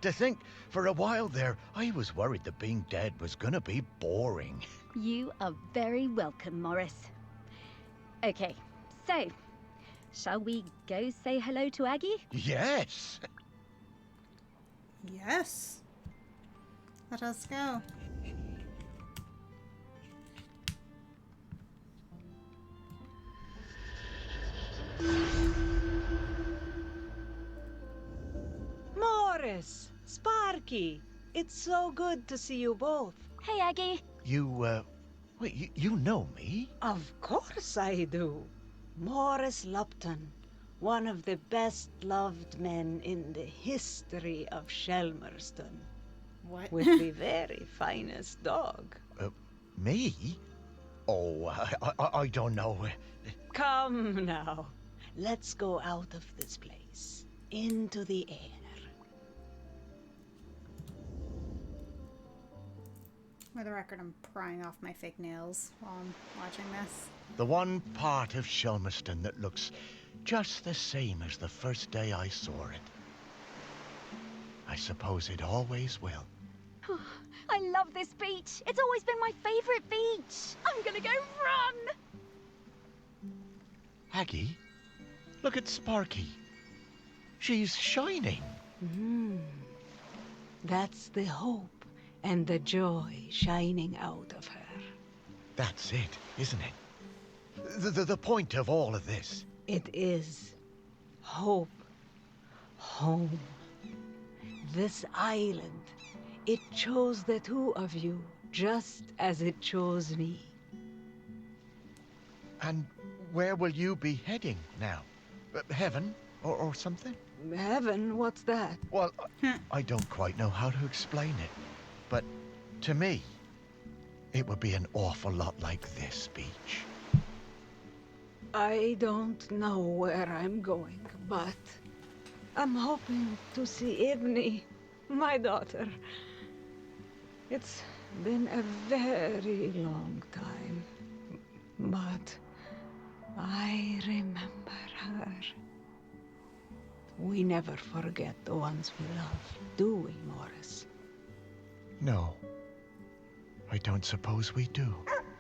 To think, for a while there, I was worried that being dead was gonna be boring. You are very welcome, Morris. Okay, so, shall we go say hello to Aggie? Yes. Yes. Let us go. Morris, Sparky, it's so good to see you both. Hey, Aggie. Wait, you know me? Of course I do. Morris Lupton, one of the best-loved men in the history of Shelmerston. What? With the very finest dog. Me? Oh, I don't know. Come now, let's go out of this place, into the air. For the record, I'm prying off my fake nails while I'm watching this. The one part of Shelmerston that looks just the same as the first day I saw it. I suppose it always will. I love this beach. It's always been my favorite beach. I'm gonna go run. Aggie, look at Sparky. She's shining. That's the hope and the joy shining out of her. That's it, isn't it? The point of all of this. It is hope. Home. This island, it chose the two of you just as it chose me. And where will you be heading now? Heaven or something? Heaven? What's that? Well, I don't quite know how to explain it. But to me, it would be an awful lot like this beach. I don't know where I'm going, but I'm hoping to see Ibni, my daughter. It's been a very long time, but I remember her. We never forget the ones we love, do we, Morris? No, I don't suppose we do.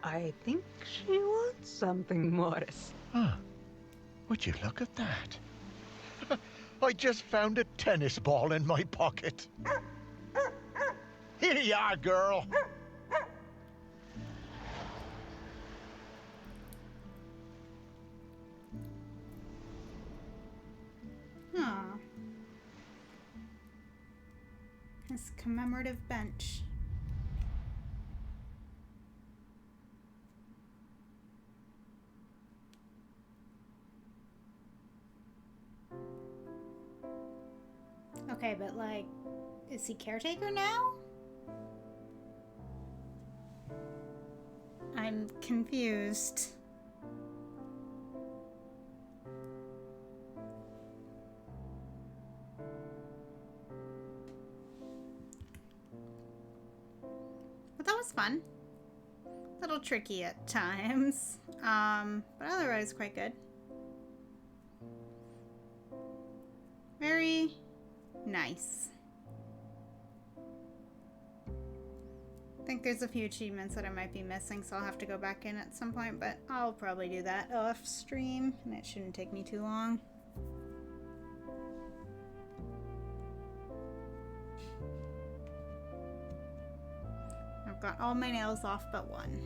I think she wants something, Morris. Huh. Would you look at that? I just found a tennis ball in my pocket. Here you are, girl. Huh. His commemorative bench. Okay, but like, is he caretaker now? I'm confused. But that was fun. A little tricky at times, but otherwise quite good. Very nice. I think there's a few achievements that I might be missing, so I'll have to go back in at some point, but I'll probably do that off stream, and it shouldn't take me too long. I've got all my nails off but one.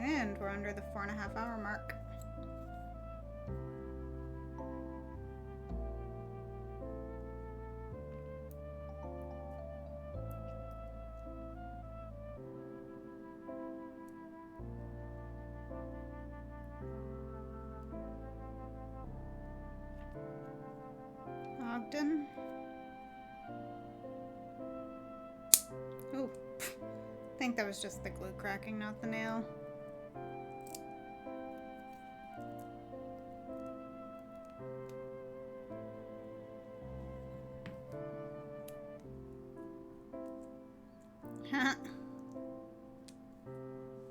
And we're under the 4.5 hour mark. think that was just the glue cracking, not the nail.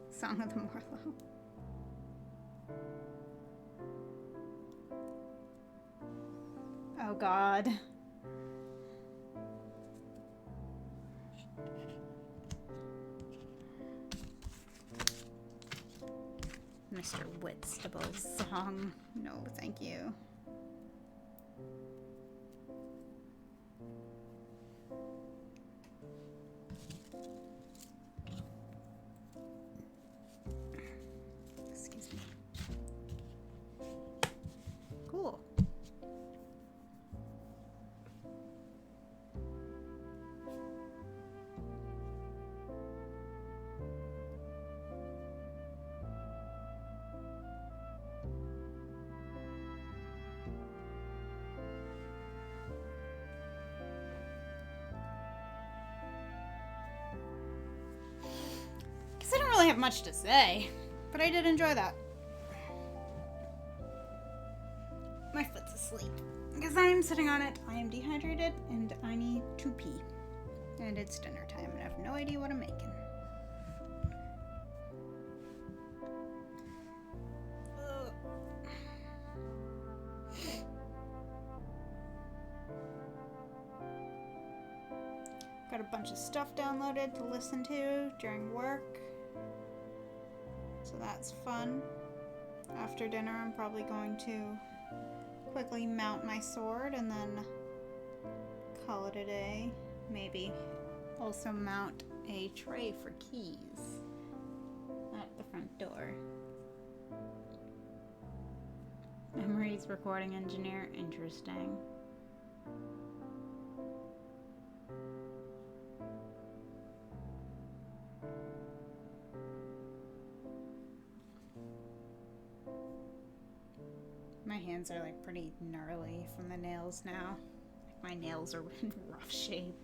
Song of the Morlow. Oh God. Mr. Whitstable's song. No, thank you. Excuse me. Cool. I don't really have much to say, but I did enjoy that. My foot's asleep because I am sitting on it. I am dehydrated and I need to pee. And it's dinner time and I have no idea what I'm making. Ugh. Got a bunch of stuff downloaded to listen to during work. So that's fun. After dinner, I'm probably going to quickly mount my sword and then call it a day. Maybe also mount a tray for keys at the front door. Memories recording engineer, interesting. My hands are like pretty gnarly from the nails now. Like my nails are in rough shape.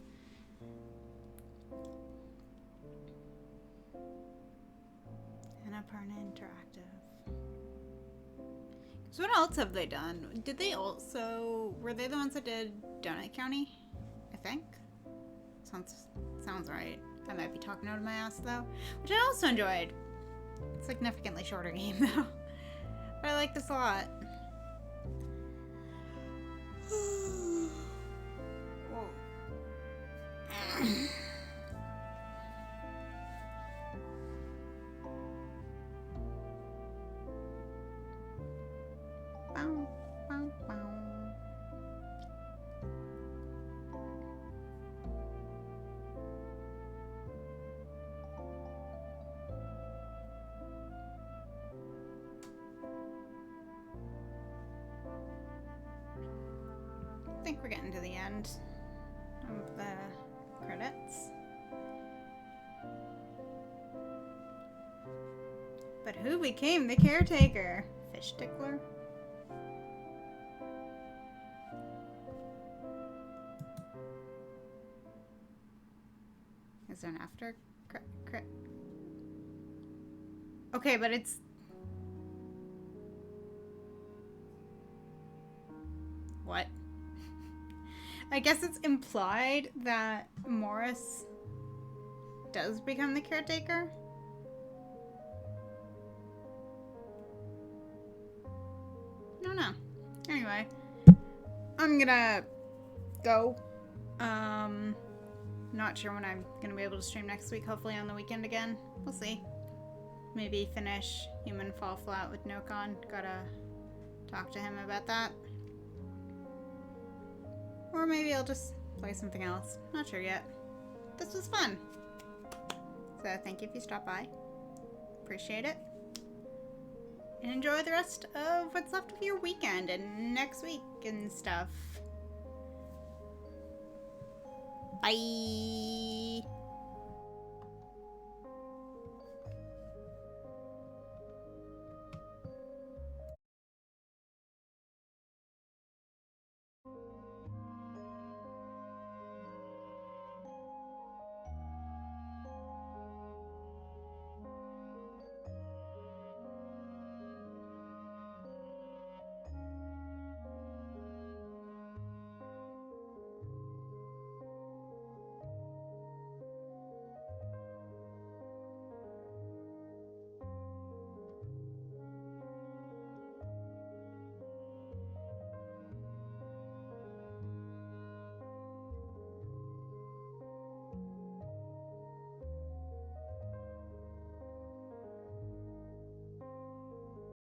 Annapurna Interactive. So what else have they done? Did they also... Were they the ones that did Donut County? I think. Sounds right. I might be talking out of my ass though. Which I also enjoyed. Significantly shorter game though. But I like this a lot. I think we're getting to the end of the credits. But who became the caretaker? Fish Tickler? Is there an after credit? Okay, but it's... What? I guess it's implied that Morris does become the caretaker. I don't know. Anyway, I'm gonna go. Not sure when I'm gonna be able to stream next week. Hopefully on the weekend again. We'll see. Maybe finish Human Fall Flat with Nokon. Gotta talk to him about that. Or maybe I'll just play something else. Not sure yet. This was fun. So thank you if you stopped by. Appreciate it. And enjoy the rest of what's left of your weekend and next week and stuff. Bye.